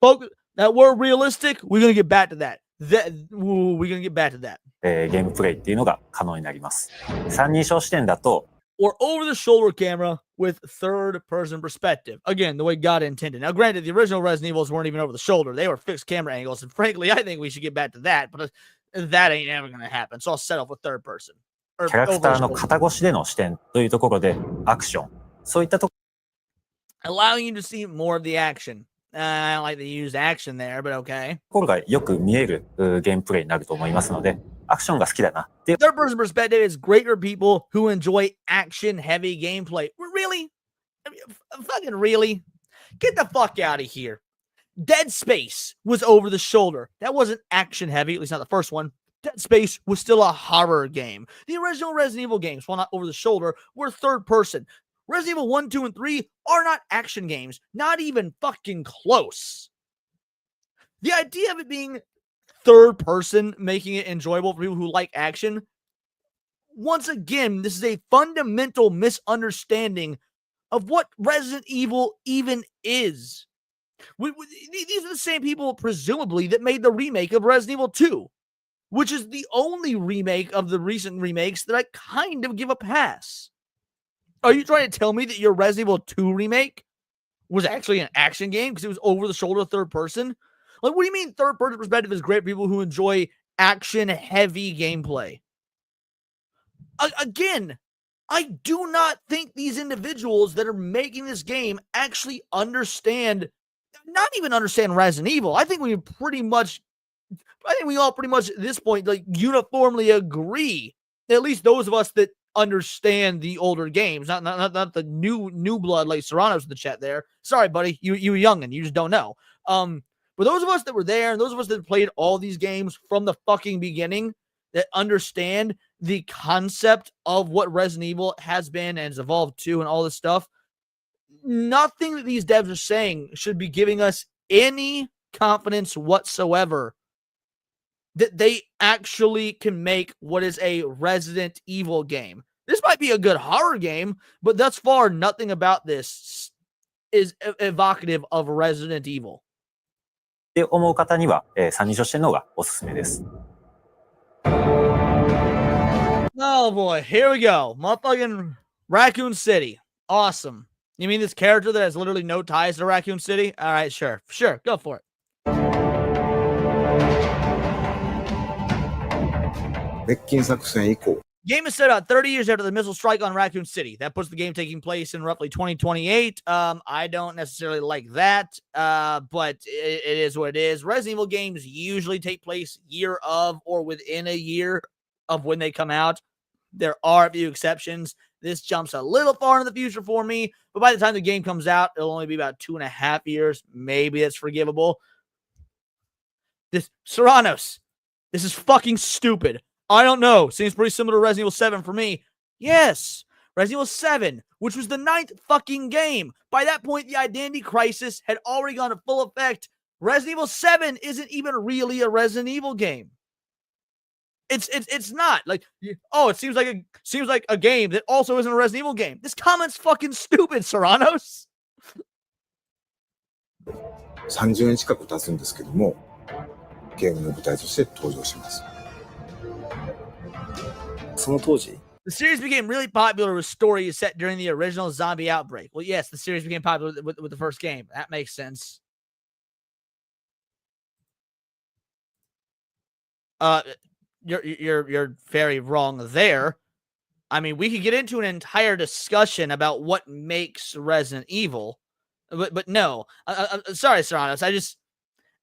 Speaker 1: Folks, that word realistic, we're going to get back to that. We're going to get back to that.
Speaker 7: ゲームプレイっていうのが可能になります。三人称視点だと、
Speaker 1: or over-the-shoulder camera with third-person perspective. Again, the way God intended. Now, granted, the original Resident Evils weren't even over the shoulder. They were fixed camera angles, and frankly, I think we should get back to that, but that ain't ever going to happen. So I'll settle for third-person.
Speaker 7: キャラクターの肩越しでの視点というところで、アクション。そういったところ。
Speaker 1: allowing you to see more of the action. I don't like the used action there, but okay.
Speaker 7: ところがよく見えるゲームプレイになると思いますので、アクションが好きだな。
Speaker 1: Third-person perspective is great for people who enjoy action-heavy gameplay. Really? I mean, fucking really? Get the fuck out of here. Dead Space was over the shoulder. That wasn't action-heavy, at least not the first one. Dead Space was still a horror game. The original Resident Evil games, while not over the shoulder, were third person. Resident Evil 1, 2, and 3 are not action games. Not even fucking close. The idea of it being third person, making it enjoyable for people who like action, once again, this is a fundamental misunderstanding of what Resident Evil even is. These are the same people, presumably, that made the remake of Resident Evil 2. Which is the only remake of the recent remakes that I kind of give a pass. Are you trying to tell me that your Resident Evil 2 remake was actually an action game because it was over the shoulder third person? Like, what do you mean third person perspective is great for people who enjoy action heavy gameplay? Again, I do not think these individuals that are making this game actually understand, not even understand Resident Evil. I think we all pretty much at this point, like, uniformly agree, at least those of us that understand the older games, not the new blood like Serrano's in the chat there. Sorry, buddy, you youngin', you just don't know. For those of us that were there and those of us that played all these games from the fucking beginning, that understand the concept of what Resident Evil has been and has evolved to and all this stuff, nothing that these devs are saying should be giving us any confidence whatsoever that they actually can make what is a Resident Evil game. This might be a good horror game, but thus far, nothing about this is evocative of Resident Evil.
Speaker 7: って思う方には、参入してるのがおすすめです。
Speaker 1: Oh boy, here we go. Motherfucking Raccoon City. Awesome. You mean this character that has literally no ties to Raccoon City? All right, sure. Sure, go for it. Game is set about 30 years after the missile strike on Raccoon City. That puts the game taking place in roughly 2028. I don't necessarily like that, but it is what it is. Resident Evil games usually take place year of or within a year of when they come out. There are a few exceptions. This jumps a little far into the future for me, but by the time the game comes out, it'll only be about 2.5 years. Maybe that's forgivable. This Serranos, this is fucking stupid. I don't know. Seems pretty similar to Resident Evil 7 for me. Yes, Resident Evil 7, which was the 9th fucking game. By that point, the identity crisis had already gone to full effect. Resident Evil 7 isn't even really a Resident Evil game. It's not like, oh, it seems like a game that also isn't a Resident Evil game. This comment's fucking stupid, Serranos.
Speaker 3: 30年近く経つんですけども、ゲームの舞台として登場します。
Speaker 6: その当時
Speaker 1: The series became really popular with stories set during the original zombie outbreak. Well, yes, the series became popular with the first game. That makes sense. You're very wrong there. I mean, we could get into an entire discussion about what makes Resident Evil, but no. Sorry, Serranos.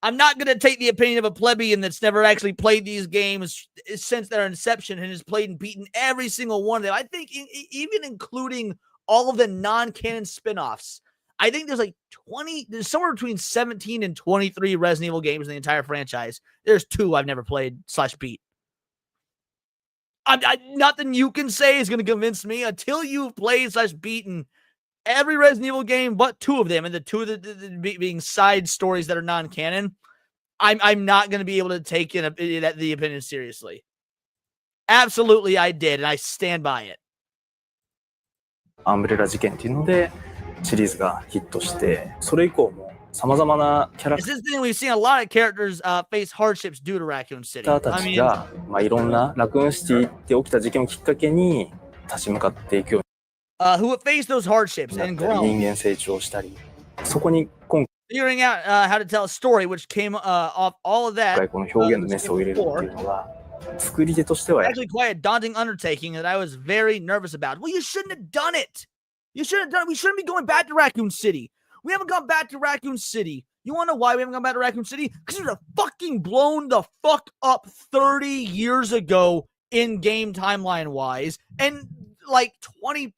Speaker 1: I'm not going to take the opinion of a plebeian that's never actually played these games since their inception and has played and beaten every single one of them. I think even including all of the non-canon spin-offs, I think there's somewhere between 17 and 23 Resident Evil games in the entire franchise. There's 2 I've never played / beat. Nothing you can say is going to convince me until you've played / beaten every Resident Evil game but 2 of them, and the 2 that being side stories that are non-canon. I'm not going to be able to take the opinion seriously. Absolutely, I did, and I stand by it.
Speaker 6: アンブレラ事件っていうのでシリーズがヒットして、それ以降も様々なキャラク
Speaker 1: Since then, we've seen a lot of characters face hardships due to Raccoon City.
Speaker 6: ターたちが、いろんなラクーンシティで起きた事件をきっかけに立ち向かっていくように
Speaker 1: who have faced those hardships and grown.
Speaker 6: 人間成長したり、そこに今
Speaker 1: Figuring out how to tell a story, which came off all of that.
Speaker 6: 回この表現のメスを入れるっていうのは、作り手としては
Speaker 1: Actually, quite a daunting undertaking that I was very nervous about. Well, you shouldn't have done it. You shouldn't have done it. We shouldn't be going back to Raccoon City. We haven't gone back to Raccoon City. You want to know why we haven't gone back to Raccoon City? Because we were fucking blown the fuck up 30 years ago in game timeline wise, and like 25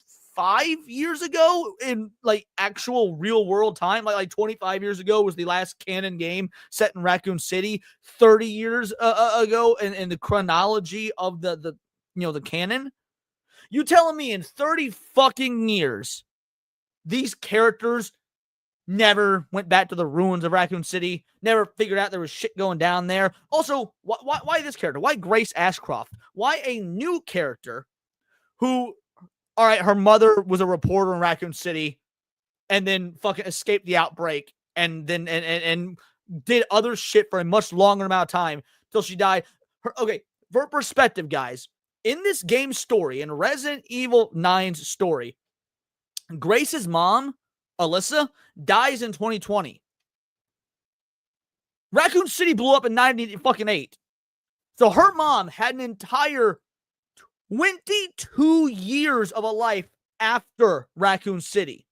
Speaker 1: years ago in like actual real world time. Like 25 years ago was the last canon game set in Raccoon City. 30 years ago in the chronology of the canon. You telling me in 30 fucking years these characters never went back to the ruins of Raccoon City, never figured out there was shit going down there? Also, why this character? Why Grace Ashcroft? Why a new character who, all right, her mother was a reporter in Raccoon City and then fucking escaped the outbreak and then and did other shit for a much longer amount of time till she died. For perspective, guys, in this game story, in Resident Evil 9's story, Grace's mom, Alyssa, dies in 2020. Raccoon City blew up in 98. So her mom had an entire 22 years of a life after Raccoon City.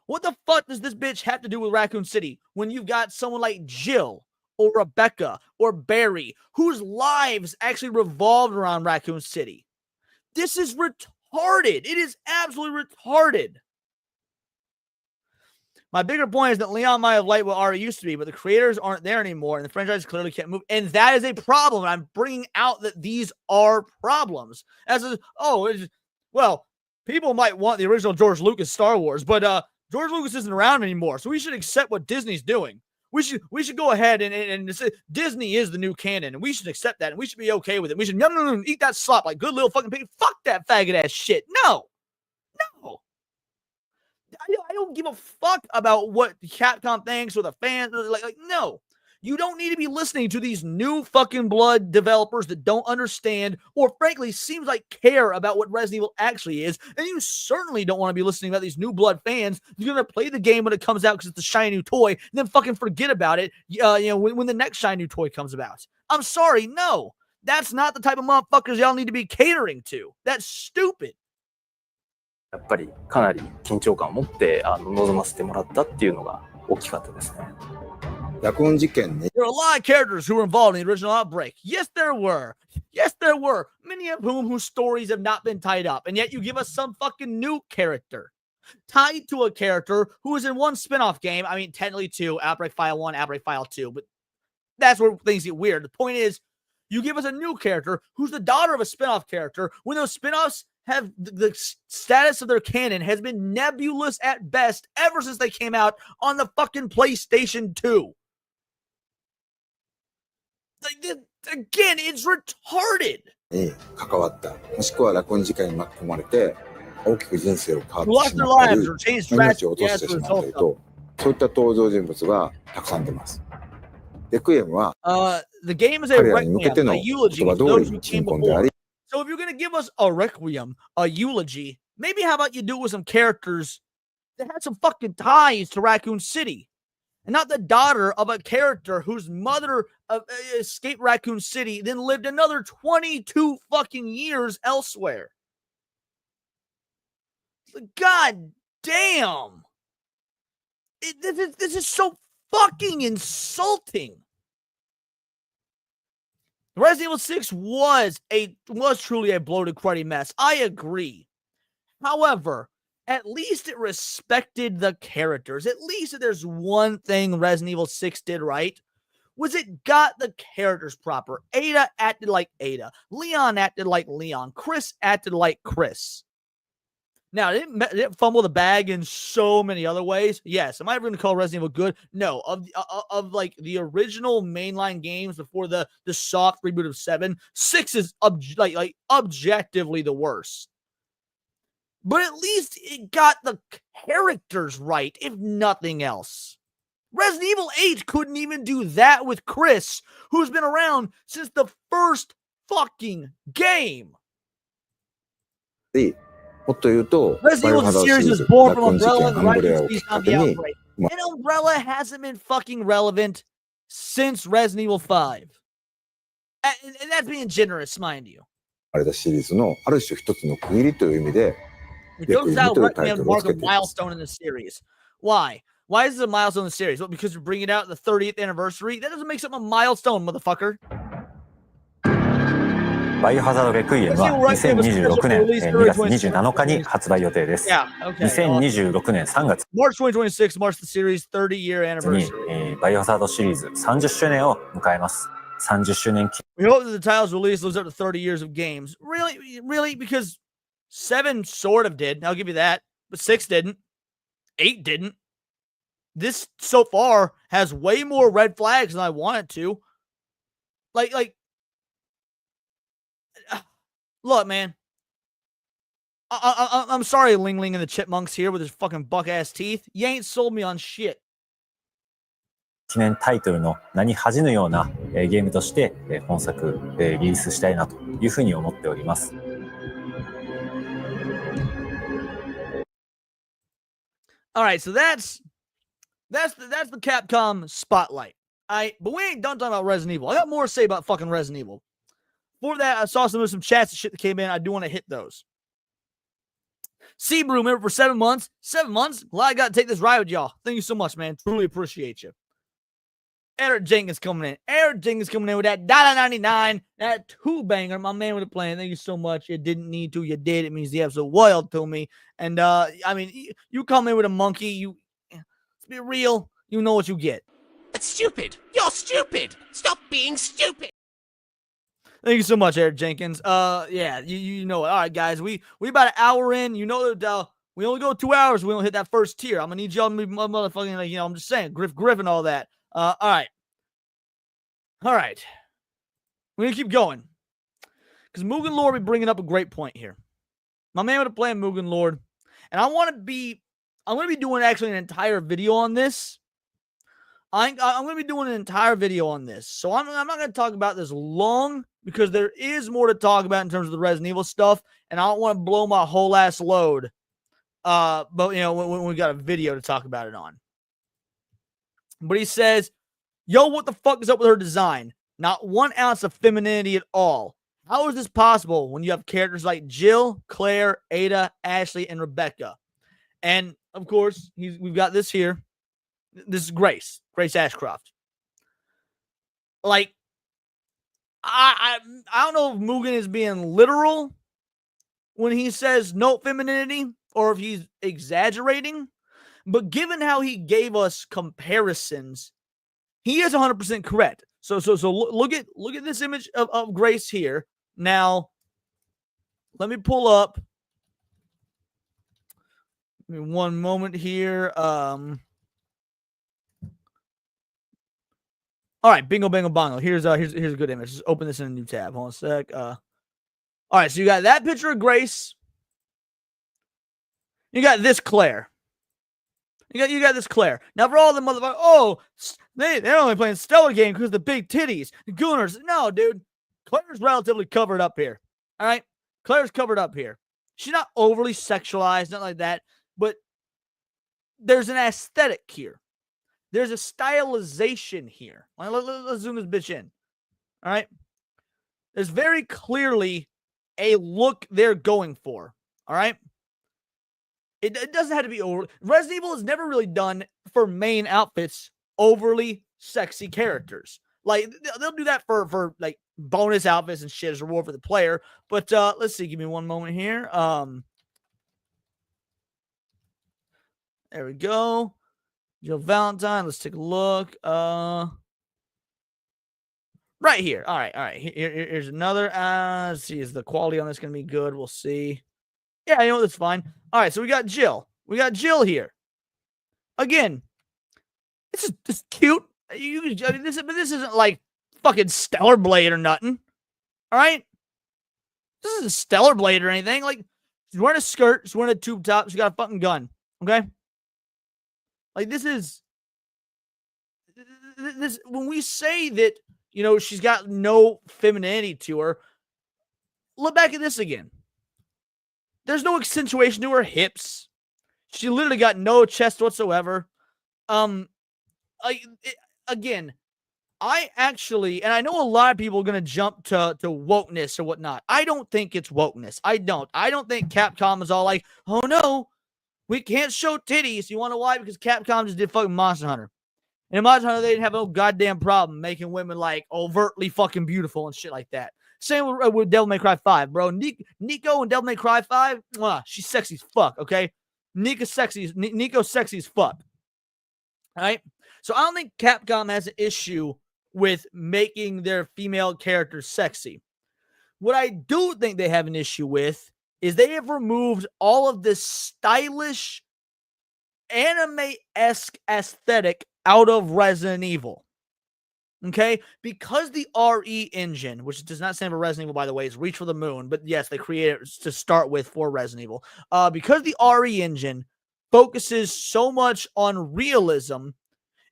Speaker 1: What the fuck does this bitch have to do with Raccoon City when you've got someone like Jill or Rebecca or Barry whose lives actually revolved around Raccoon City? This is retarded. It is absolutely retarded. My bigger point is that Leon might have liked what Ari used to be, but the creators aren't there anymore, and the franchise clearly can't move. And that is a problem. And I'm bringing out that these are problems. Well, people might want the original George Lucas Star Wars, but George Lucas isn't around anymore, so we should accept what Disney's doing. We should go ahead and say Disney is the new canon, and we should accept that, and we should be okay with it. We should no, eat that slop like good little fucking pig. Fuck that faggot ass shit. No. I don't give a fuck about what Capcom thinks or the fans. No. You don't need to be listening to these new fucking blood developers that don't understand or frankly seems like care about what Resident Evil actually is. And you certainly don't want to be listening about these new blood fans. You're going to play the game when it comes out because it's a shiny new toy and then fucking forget about it when the next shiny new toy comes about. I'm sorry. No, that's not the type of motherfuckers y'all need to be catering to. That's stupid.
Speaker 6: やっぱりかなり緊張感を持って臨ませてもらったっていうのが大きかったですね。
Speaker 3: There are
Speaker 1: a lot of characters who were involved in the original Outbreak. Yes, there were. Many of whose stories have not been tied up. And yet you give us some fucking new character tied to a character who was in one spin-off game. I mean, technically two, Outbreak File 1, Outbreak File 2. But that's where things get weird. The point is, you give us a new character who's the daughter of a spin-off character when those spin-offs have the status of their canon has been nebulous at best ever since they came out on the fucking PlayStation 2. Again, it's retarded.
Speaker 3: 関わった、もしくはラコン事件に巻き込まれて大きく人生を変わってしまったり、命を落としてしまったりと、そういった登場人物がたくさん出ます。レクイエムは彼らに向けての言葉通りの鎮魂であり。
Speaker 1: So if you're going to give us a requiem, a eulogy, maybe how about you do it with some characters that had some fucking ties to Raccoon City and not the daughter of a character whose mother escaped Raccoon City, then lived another 22 fucking years elsewhere. God damn. This is so fucking insulting. Resident Evil 6 was truly a bloated, cruddy mess. I agree. However, at least it respected the characters. At least if there's one thing Resident Evil 6 did right, was it got the characters proper. Ada acted like Ada. Leon acted like Leon. Chris acted like Chris. Now, did it fumble the bag in so many other ways? Yes. Am I ever going to call Resident Evil good? No. Of like the original mainline games before the soft reboot of 7, 6 is objectively the worst. But at least it got the characters right, if nothing else. Resident Evil 8 couldn't even do that with Chris, who's been around since the first fucking game.
Speaker 3: Resident
Speaker 1: Evil series was born from Umbrella and Raccoon City's on the Outbreak. And Umbrella hasn't been fucking relevant since Resident Evil 5. And that's being generous, mind you.
Speaker 3: シリーズのある種一つの区切りという意味で、
Speaker 1: It goes out recommend mark a milestone in the series. Why? Why is it a milestone in the series? Well, because you're bringing it out the 30th anniversary? That doesn't make something a milestone, motherfucker.
Speaker 7: バイオハザードレクイエムは2026年2月27日に発売予定です。2026年3月
Speaker 1: March 2026 marks the series 30-year anniversary.
Speaker 7: にバイオハザードシリーズ30周年を迎えます。30周年記
Speaker 1: We hope that the title's release lives up to 30 years of games. Really? Because 7 sort of did. I'll give you that. But 6 didn't. 8 didn't. This so far has way more red flags than I want it to. Look, man. I'm sorry, Ling Ling and the Chipmunks here with his fucking buck-ass teeth. You ain't sold me on shit.
Speaker 7: 記念タイトルの名に恥じぬようなゲームとして本作リリースしたいなというふうに思っております。
Speaker 1: All right, so that's the Capcom Spotlight. But we ain't done talking about Resident Evil. I got more to say about fucking Resident Evil. Before that, I saw some chats and shit that came in. I do want to hit those. Seabrew, remember for 7 months? 7 months? Glad I got to take this ride with y'all. Thank you so much, man. Truly appreciate you. Eric Jenkins coming in. Eric Jenkins coming in with that $1.99. That 2-banger. My man with the plan. Thank you so much. You didn't need to. You did. It means the episode wild to me. And, I mean, you come in with a monkey. Let's be real, you know what you get.
Speaker 8: It's stupid. You're stupid. Stop being stupid.
Speaker 1: Thank you so much, Eric Jenkins. Yeah, you know it. All right, guys, we about an hour in. You know that we only go 2 hours. We don't hit that first tier. I'm gonna need y'all to be motherfucking, like, I'm just saying, Griff and all that. All right. We're gonna keep going because Mugen Lord be bringing up a great point here. My man would have played Mugen Lord, and I'm gonna be doing actually an entire video on this. I'm going to be doing an entire video on this. So I'm not going to talk about this long because there is more to talk about in terms of the Resident Evil stuff. And I don't want to blow my whole ass load. But, when we got a video to talk about it on. But he says, yo, what the fuck is up with her design? Not 1 ounce of femininity at all. How is this possible when you have characters like Jill, Claire, Ada, Ashley, and Rebecca? And, of course, we've got this here. This is Grace Ashcroft. Like, I don't know if Mugen is being literal when he says no femininity or if he's exaggerating, but given how he gave us comparisons, he is 100% correct. So look at this image of Grace here. Now, let me pull up. Give me one moment here. All right, bingo, bango, bongo. Here's a good image. Just open this in a new tab. Hold on a sec. All right, so you got that picture of Grace. You got this Claire. You got this Claire. Now for all the motherfuckers, they're only playing Stellar Game because of the big titties. The Gooners. No, dude. Claire's relatively covered up here. All right? Claire's covered up here. She's not overly sexualized, not like that, but there's an aesthetic here. There's a stylization here. Let's zoom this bitch in. All right? There's very clearly a look they're going for. All right? It doesn't have to be over. Resident Evil has never really done, for main outfits, overly sexy characters. Like, they'll do that for like, bonus outfits and shit as a reward for the player. But, let's see. Give me one moment here. There we go. Jill Valentine. Let's take a look. Right here. All right. Here's another. Let's see. Is the quality on this going to be good? We'll see. Yeah, that's fine. All right, so we got Jill. We got Jill here. Again, it's just cute. This isn't like fucking Stellar Blade or nothing. All right? This isn't Stellar Blade or anything. Like, she's wearing a skirt. She's wearing a tube top. She's got a fucking gun. Okay? Like, this when we say that, she's got no femininity to her, look back at this again. There's no accentuation to her hips. She literally got no chest whatsoever. Again, I actually, and I know a lot of people are going to jump to wokeness or whatnot. I don't think it's wokeness. I don't think Capcom is all like, oh no, we can't show titties. You want to know why? Because Capcom just did fucking Monster Hunter. And in Monster Hunter, they didn't have no goddamn problem making women like overtly fucking beautiful and shit like that. Same with Devil May Cry 5, bro. Nico and Devil May Cry 5, she's sexy as fuck, okay? Nico's sexy as fuck. All right? So I don't think Capcom has an issue with making their female characters sexy. What I do think they have an issue with is they have removed all of this stylish, anime-esque aesthetic out of Resident Evil. Okay, because the RE engine, which does not stand for Resident Evil, by the way, is Reach for the Moon, but yes, they created it to start with for Resident Evil. Because the RE engine focuses so much on realism,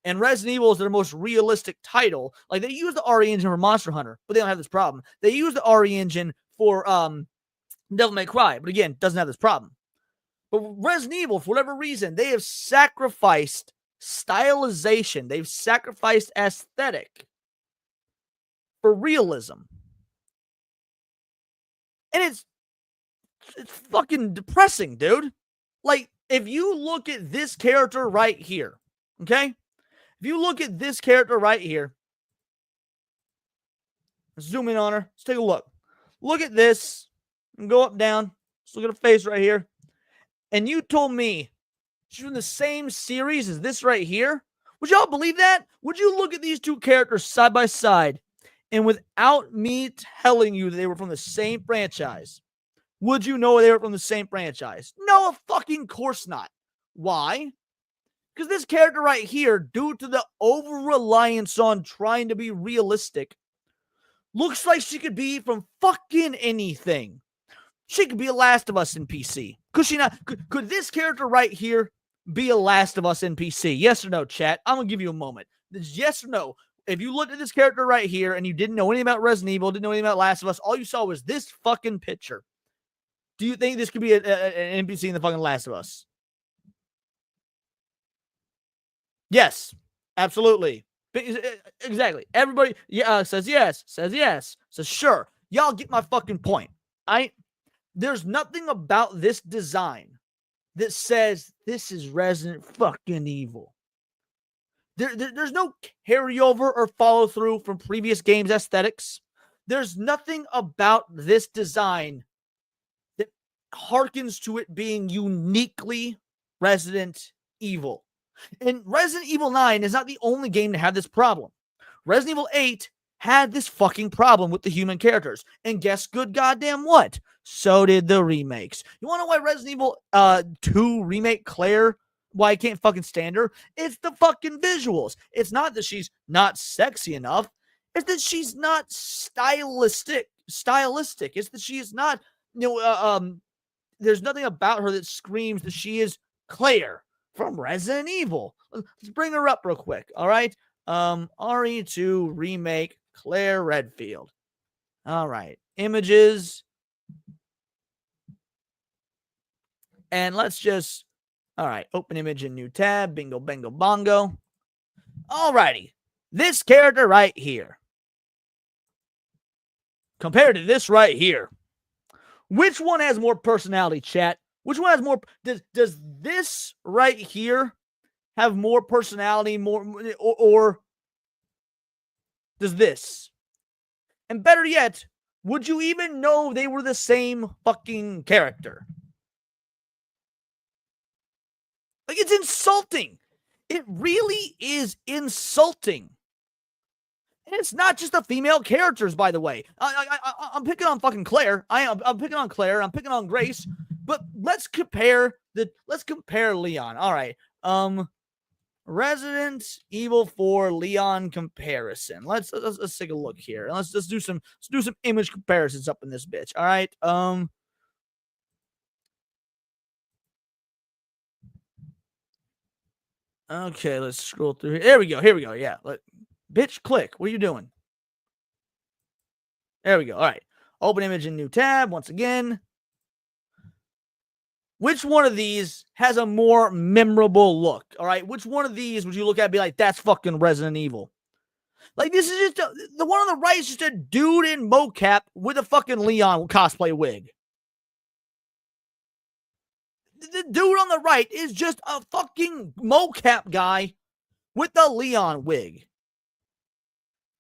Speaker 1: and Resident Evil is their most realistic title. Like, they use the RE engine for Monster Hunter, but they don't have this problem. They use the RE engine for Devil May Cry, but again, doesn't have this problem. But Resident Evil, for whatever reason, they have sacrificed stylization. They've sacrificed aesthetic for realism. And it's fucking depressing, dude. Like, if you look at this character right here, okay? If you look at this character right here, zoom in on her. Let's take a look. Look at this. And go up, down. Let's look at her face right here. And you told me She's from the same series as this right here. Would y'all believe that? Would you look at these two characters side by side, and without me telling you that they were from the same franchise, would you know they were from the same franchise? No, of fucking course not. Why? Because this character right here, due to the over-reliance on trying to be realistic, looks like she could be from fucking anything. She could be a Last of Us NPC. Could she not? Could this character right here be a Last of Us NPC? Yes or no, chat? I'm going to give you a moment. Yes or no? If you looked at this character right here and you didn't know anything about Resident Evil, didn't know anything about Last of Us, all you saw was this fucking picture. Do you think this could be an NPC in the fucking Last of Us? Yes, absolutely. Exactly. Everybody says yes, says sure. Y'all get my fucking point. There's nothing about this design that says this is Resident fucking Evil. There's no carryover or follow through from previous games' aesthetics. There's nothing about this design that harkens to it being uniquely Resident Evil. And Resident Evil 9 is not the only game to have this problem. Resident Evil 8 had this fucking problem with the human characters. And guess good goddamn what? So did the remakes. You want to know why Resident Evil 2 remake Claire, why I can't fucking stand her? It's the fucking visuals. It's not that she's not sexy enough. It's that she's not stylistic. It's that she is not, there's nothing about her that screams that she is Claire from Resident Evil. Let's bring her up real quick, all right? RE2 remake Claire Redfield. All right, images. And let's just, all right, open image in new tab, bingo, bango, bongo. All righty, this character right here, compared to this right here, which one has more personality, chat? Which one has more? Does this right here have more personality, or does this? And better yet, would you even know they were the same fucking character? Like, it's insulting. It really is insulting. And it's not just the female characters, by the way. I'm picking on fucking Claire. I'm picking on Claire. I'm picking on Grace. But let's compare Leon. All right. Resident Evil 4 Leon comparison. Let's take a look here. Let's do some image comparisons up in this bitch. All right. Okay, let's scroll through here. Here we go. Yeah. Bitch, click. What are you doing? There we go. All right. Open image in new tab once again. Which one of these has a more memorable look? All right. Which one of these would you look at and be like, that's fucking Resident Evil? Like, this is just the one on the right is just a dude in mocap with a fucking Leon cosplay wig. The dude on the right is just a fucking mocap guy with a Leon wig.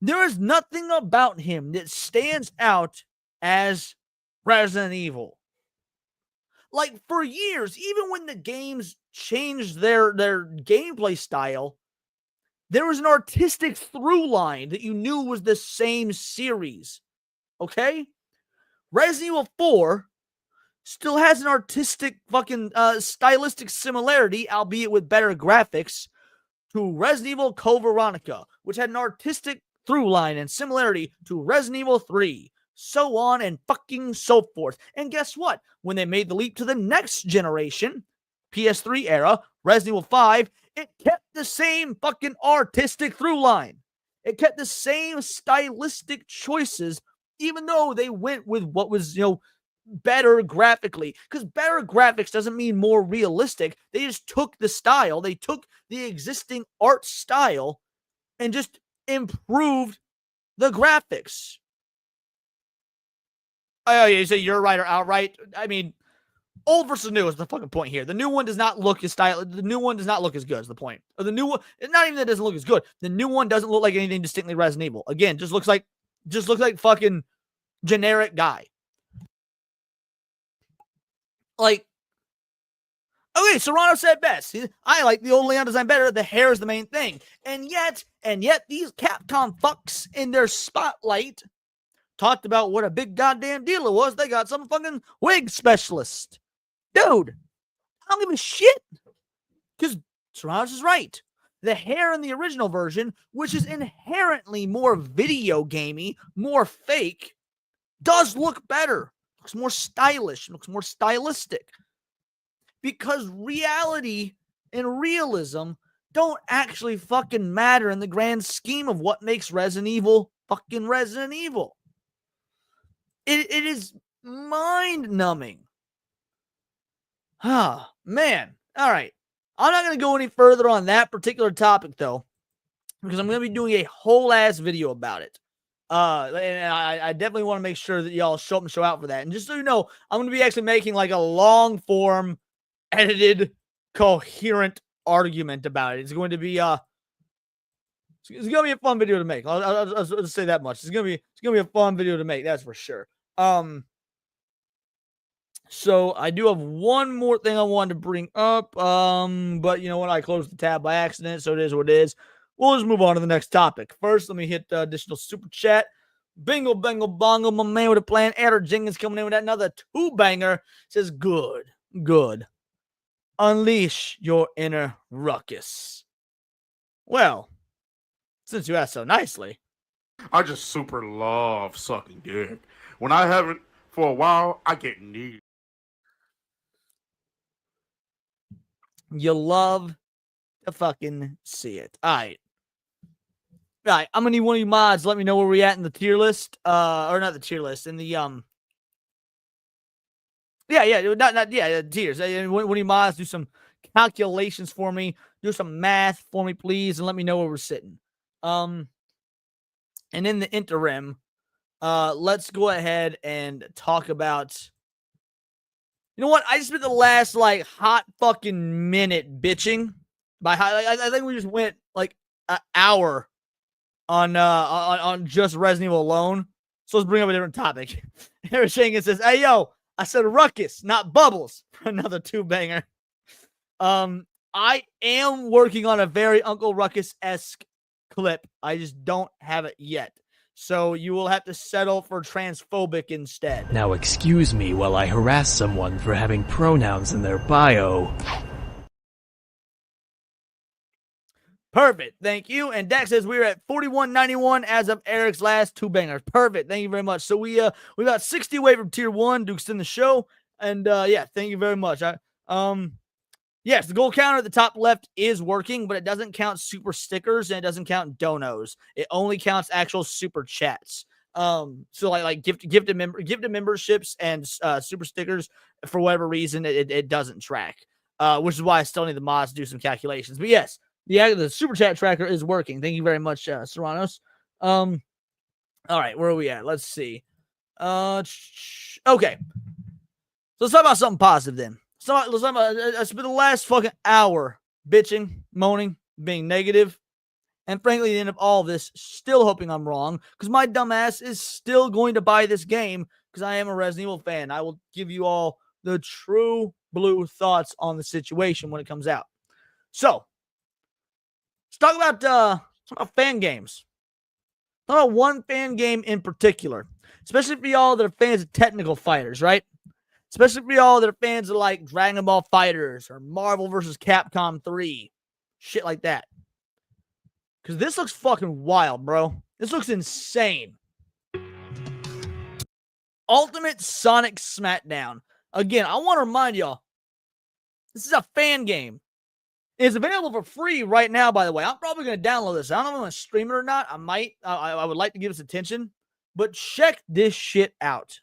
Speaker 1: There is nothing about him that stands out as Resident Evil. Like, for years, even when the games changed their gameplay style, there was an artistic through line that you knew was the same series. Okay? Resident Evil 4 still has an artistic fucking stylistic similarity, albeit with better graphics, to Resident Evil Code Veronica, which had an artistic through line and similarity to Resident Evil 3. So on and fucking so forth. And guess what? When they made the leap to the next generation, PS3 era, Resident Evil 5, it kept the same fucking artistic through line. It kept the same stylistic choices, even though they went with what was, better graphically. Because better graphics doesn't mean more realistic. They just took the style. They took the existing art style and just improved the graphics. Oh, yeah, you say you're right or outright. I mean, old versus new is the fucking point here. The new one does not look as stylish. The new one does not look as good is the point. Or the new one, not even that it doesn't look as good. The new one doesn't look like anything distinctly Resident Evil. Again, just looks like fucking generic guy. Like, Okay, Serrano said best. I like the old Leon design better. The hair is the main thing. And yet, these Capcom fucks in their Spotlight talked about what a big goddamn deal it was. They got some fucking wig specialist. Dude, I don't give a shit. Because Serrano's is right. The hair in the original version, which is inherently more video gamey, more fake, does look better. Looks more stylish. Looks more stylistic. Because reality and realism don't actually fucking matter in the grand scheme of what makes Resident Evil fucking Resident Evil. It is mind-numbing. Ah, man. All right. I'm not going to go any further on that particular topic, though, because I'm going to be doing a whole-ass video about it. And I definitely want to make sure that y'all show up and show out for that. And just so you know, I'm going to be actually making like a long-form, edited, coherent argument about it. It's going to be a fun video to make. I'll just say that much. It's gonna be a fun video to make. That's for sure. So I do have one more thing I wanted to bring up. But you know what? I closed the tab by accident, so it is what it is. We'll just move on to the next topic. First, let me hit the additional super chat. Bingo, bango, bongo, my man with a plan. Adder Jenkins coming in with another 2-banger. Says, good. Unleash your inner ruckus. Well, since you asked so nicely.
Speaker 2: I just super love sucking dick. When I haven't for a while, I get needy.
Speaker 1: You love to fucking see it. All right. I'm gonna need one of you mods. Let me know where we at in the tier list. Or not the tier list. In the tiers. One of you mods, do some calculations for me. Do some math for me, please, and let me know where we're sitting. And in the interim, let's go ahead and talk about. You know what? I just spent the last like hot fucking minute bitching. I think we just went like an hour on just Resident Evil alone. So let's bring up a different topic. Eric Shankin says, "Hey yo, I said ruckus, not bubbles." For another 2-banger. I am working on a very Uncle Ruckus-esque clip. I just don't have it yet. So you will have to settle for transphobic instead.
Speaker 9: Now excuse me while I harass someone for having pronouns in their bio.
Speaker 1: Perfect. Thank you. And Dak says we're at 41.91 as of Eric's last 2-bangers. Perfect. Thank you very much. So we got 60 away from tier 1 to extend the show. And thank you very much. Yes, the gold counter at the top left is working, but it doesn't count super stickers and it doesn't count donos. It only counts actual super chats. So like gifted memberships and super stickers, for whatever reason, it doesn't track. Which is why I still need the mods to do some calculations. But yes, the super chat tracker is working. Thank you very much, Serranos. All right, where are we at? Let's see. Okay. So let's talk about something positive then. I spent the last fucking hour bitching, moaning, being negative, and frankly, at the end of all of this, still hoping I'm wrong, because my dumbass is still going to buy this game, because I am a Resident Evil fan. I will give you all the true blue thoughts on the situation when it comes out. So, let's talk about fan games. Talk about one fan game in particular, especially for y'all that are fans of technical fighters, right? Especially for y'all that are fans of like Dragon Ball FighterZ or Marvel vs. Capcom 3. Shit like that. Because this looks fucking wild, bro. This looks insane. Ultimate Sonic Smackdown. Again, I want to remind y'all, this is a fan game. It's available for free right now, by the way. I'm probably going to download this. I don't know if I'm going to stream it or not. I might. I would like to give us attention. But check this shit out.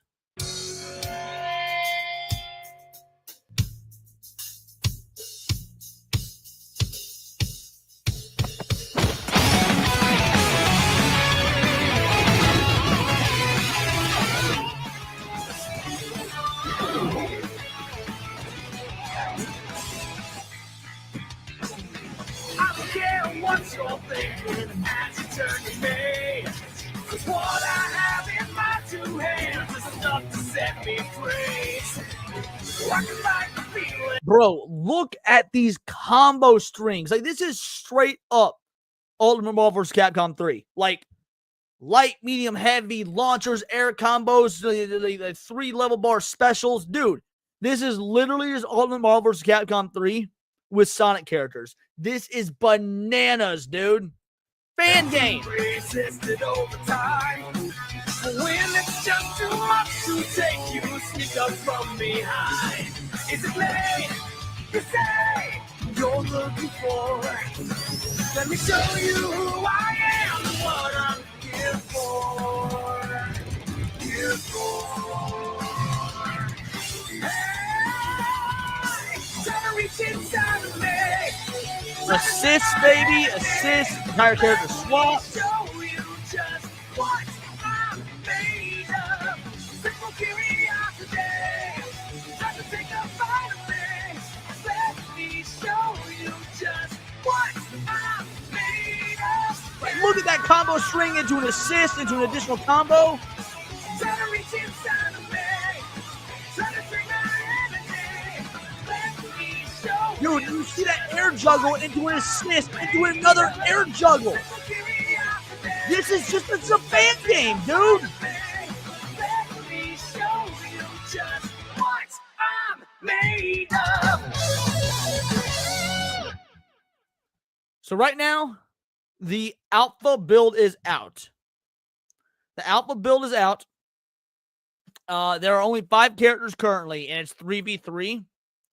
Speaker 8: What's your thinking as you turn to me? 'Cause what I have in my 2 hands is enough to set me free. I can fight
Speaker 1: Bro, look at these combo strings. Like, this is straight up Ultimate Marvel vs. Capcom 3. Like, light, medium, heavy, launchers, air combos, the 3 level bar specials. Dude, this is literally just Ultimate Marvel vs. Capcom 3 with Sonic characters. This is bananas, dude. Fan game.
Speaker 8: Resisted over time. When it's just too much to take, you sneak up from behind. Is it late to say you're looking for? Let me show you who I am and what I'm here for. Here for. Hey, try to reach inside of me.
Speaker 1: Assist, baby. Assist. Entire character swap.
Speaker 8: Show you just what I'm made of. Simple curiosity. Try to take a bite of me. Let me show you just what I'm made of.
Speaker 1: Like, look at that combo string into an assist, into an additional combo.
Speaker 8: Try to reach inside of me. Try to drink my energy. Let me show
Speaker 1: Dude, you see that air juggle into an assist, into another air juggle. This is just, it's a fan game, dude.
Speaker 8: Let me show you just what I'm made of.
Speaker 1: So right now, the alpha build is out. The alpha build is out. There are only 5 characters currently, and it's 3v3.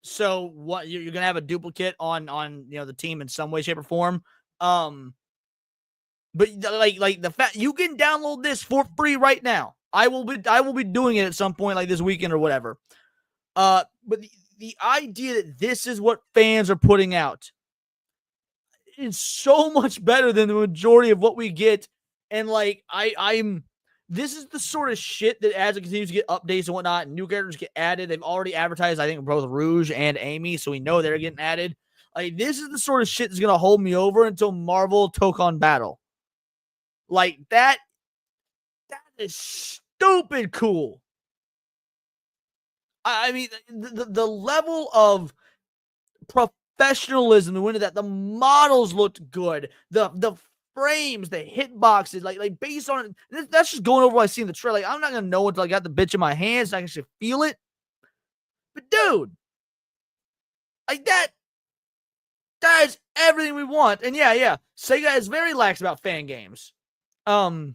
Speaker 1: So what you're gonna have a duplicate on the team in some way, shape, or form. But like the fact you can download this for free right now. I will be doing it at some point, like this weekend or whatever. But the idea that this is what fans are putting out is so much better than the majority of what we get. And like this is the sort of shit that as it continues to get updates and whatnot, new characters get added. They've already advertised, I think, both Rouge and Amy, so we know they're getting added. Like, this is the sort of shit that's gonna hold me over until Marvel Tokon Battle. Like, that is stupid cool. I mean, the level of professionalism that went into that. The models looked good. The frames, the hitboxes, like based on it, that's just going over what I see in the trailer. Like, I'm not gonna know until I got the bitch in my hands. I can actually feel it. But dude, like that is everything we want. And yeah, Sega is very lax about fan games. Yeah,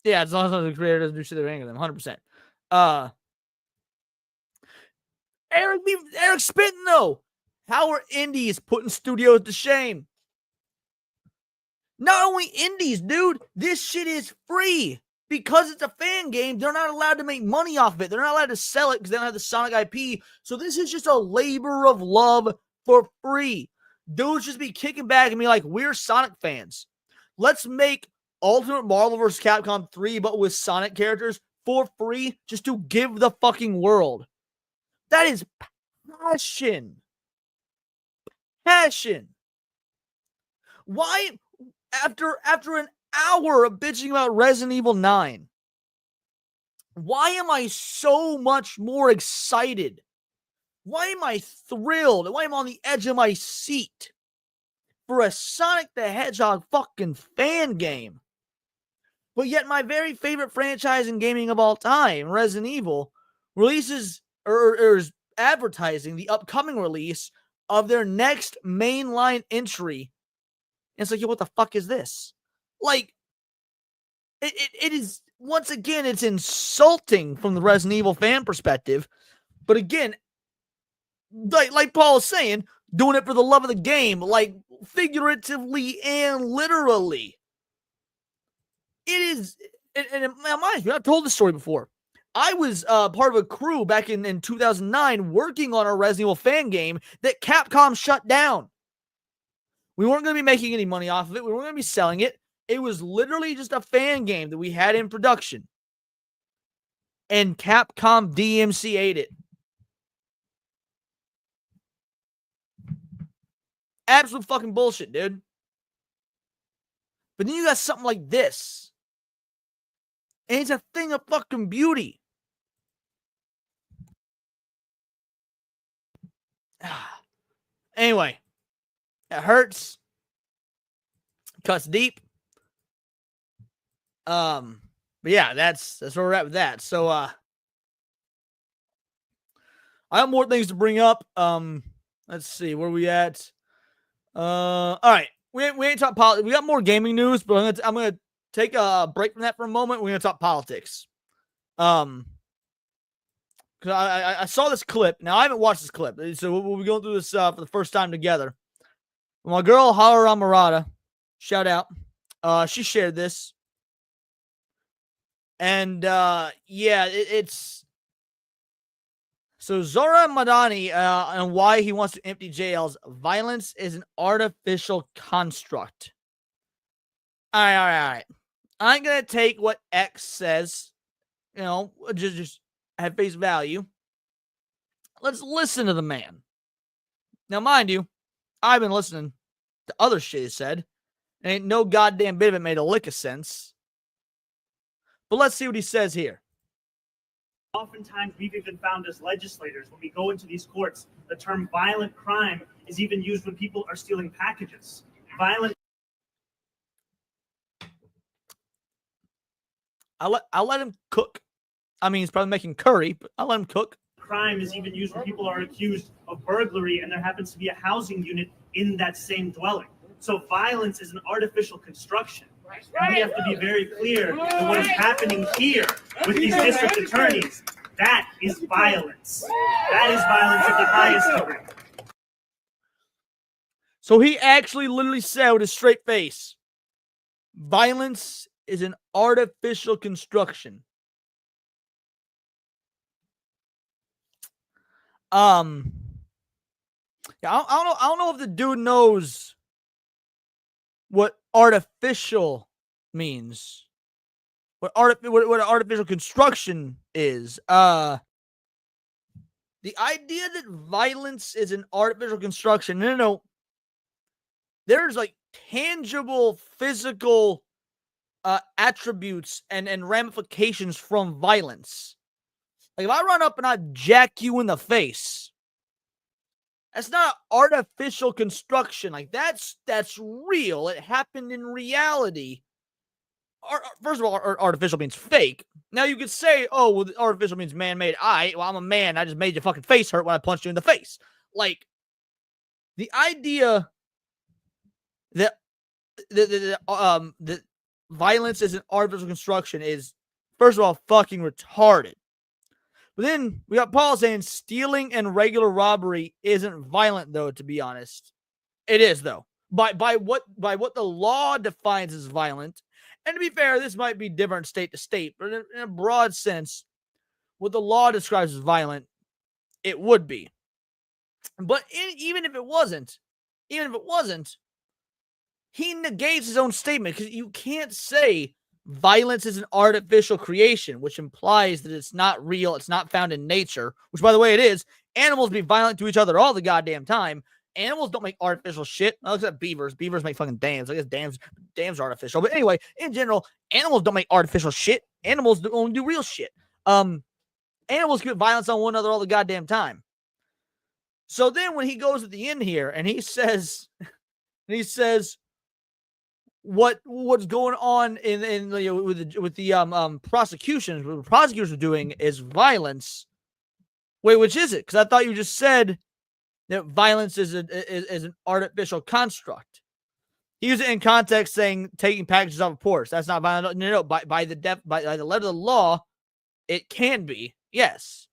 Speaker 1: as long as the creator doesn't do shit, they're angry them 100%. Eric spitting though. How are indies putting studios to shame? Not only indies, dude, this shit is free. Because it's a fan game, they're not allowed to make money off of it. They're not allowed to sell it because they don't have the Sonic IP. So this is just a labor of love for free. Dudes just be kicking back and be like, we're Sonic fans. Let's make Ultimate Marvel vs. Capcom 3, but with Sonic characters for free, just to give the fucking world. That is passion. Passion. Why, after an hour of bitching about Resident Evil 9, why am I so much more excited? Why am I thrilled? Why am I on the edge of my seat for a Sonic the Hedgehog fucking fan game? But yet my very favorite franchise in gaming of all time, Resident Evil, releases or is advertising the upcoming release of their next mainline entry. And it's like, yo, what the fuck is this? Like, it is, once again, it's insulting from the Resident Evil fan perspective. But again, like Paul is saying, doing it for the love of the game, like figuratively and literally. It is, and it reminds me, I've told this story before. I was part of a crew back in 2009 working on a Resident Evil fan game that Capcom shut down. We weren't going to be making any money off of it. We weren't going to be selling it. It was literally just a fan game that we had in production. And Capcom DMCA'd it. Absolute fucking bullshit, dude. But then you got something like this. And it's a thing of fucking beauty. Anyway, it hurts. Cuts deep. But yeah, that's where we're at with that. So I have more things to bring up. Let's see where we at. All right, we ain't talk politics. We got more gaming news, but I'm gonna take a break from that for a moment. We're gonna talk politics. Because I saw this clip. Now I haven't watched this clip, so we'll be going through this for the first time together. My girl Haru Murata, shout out. She shared this. And yeah, it's so Zora Madani and why he wants to empty jails. Violence is an artificial construct. All right. I ain't gonna take what X says, just at face value. Let's listen to the man. Now, mind you, I've been listening to other shit he said. Ain't no goddamn bit of it made a lick of sense. But let's see what he says here.
Speaker 10: Oftentimes, we've even found as legislators, when we go into these courts, the term violent crime is even used when people are stealing packages. Violent.
Speaker 1: I'll let him cook. I mean, he's probably making curry, but I'll let him cook.
Speaker 10: Crime is even used when people are accused of burglary and there happens to be a housing unit in that same dwelling. So violence is an artificial construction. And we have to be very clear that what is happening here with these district attorneys, that is violence. That is violence of the highest degree.
Speaker 1: So he actually literally said with a straight face, violence is an artificial construction. Yeah, I don't know if the dude knows what artificial means. What artificial construction is. The idea that violence is an artificial construction. No. There's like tangible physical attributes and ramifications from violence. Like if I run up and I jack you in the face, that's not artificial construction. Like that's real. It happened in reality. First of all, artificial means fake. Now you could say, oh, well, artificial means man-made. Well, I'm a man. I just made your fucking face hurt when I punched you in the face. Like the idea that that violence is an artificial construction is, first of all, fucking retarded. But then we got Paul saying stealing and regular robbery isn't violent, though, to be honest. It is, though. By what the law defines as violent. And to be fair, this might be different state to state, but in a broad sense, what the law describes as violent, it would be. But even if it wasn't, he negates his own statement because you can't say violence is an artificial creation, which implies that it's not real, it's not found in nature, which, by the way, it is. Animals be violent to each other all the goddamn time. Animals don't make artificial shit. Well, except beavers. Beavers make fucking dams. I guess dams are artificial. But anyway, in general, animals don't make artificial shit. Animals only do real shit. Animals commit violence on one another all the goddamn time. So then when he goes at the end here and he says what's going on with the prosecutions, what the prosecutors are doing is violence. Wait, which is it? Because I thought you just said that violence is an artificial construct. He used it in context saying taking packages off of porch. That's not violent. No. By the letter of the law, it can be. Yes.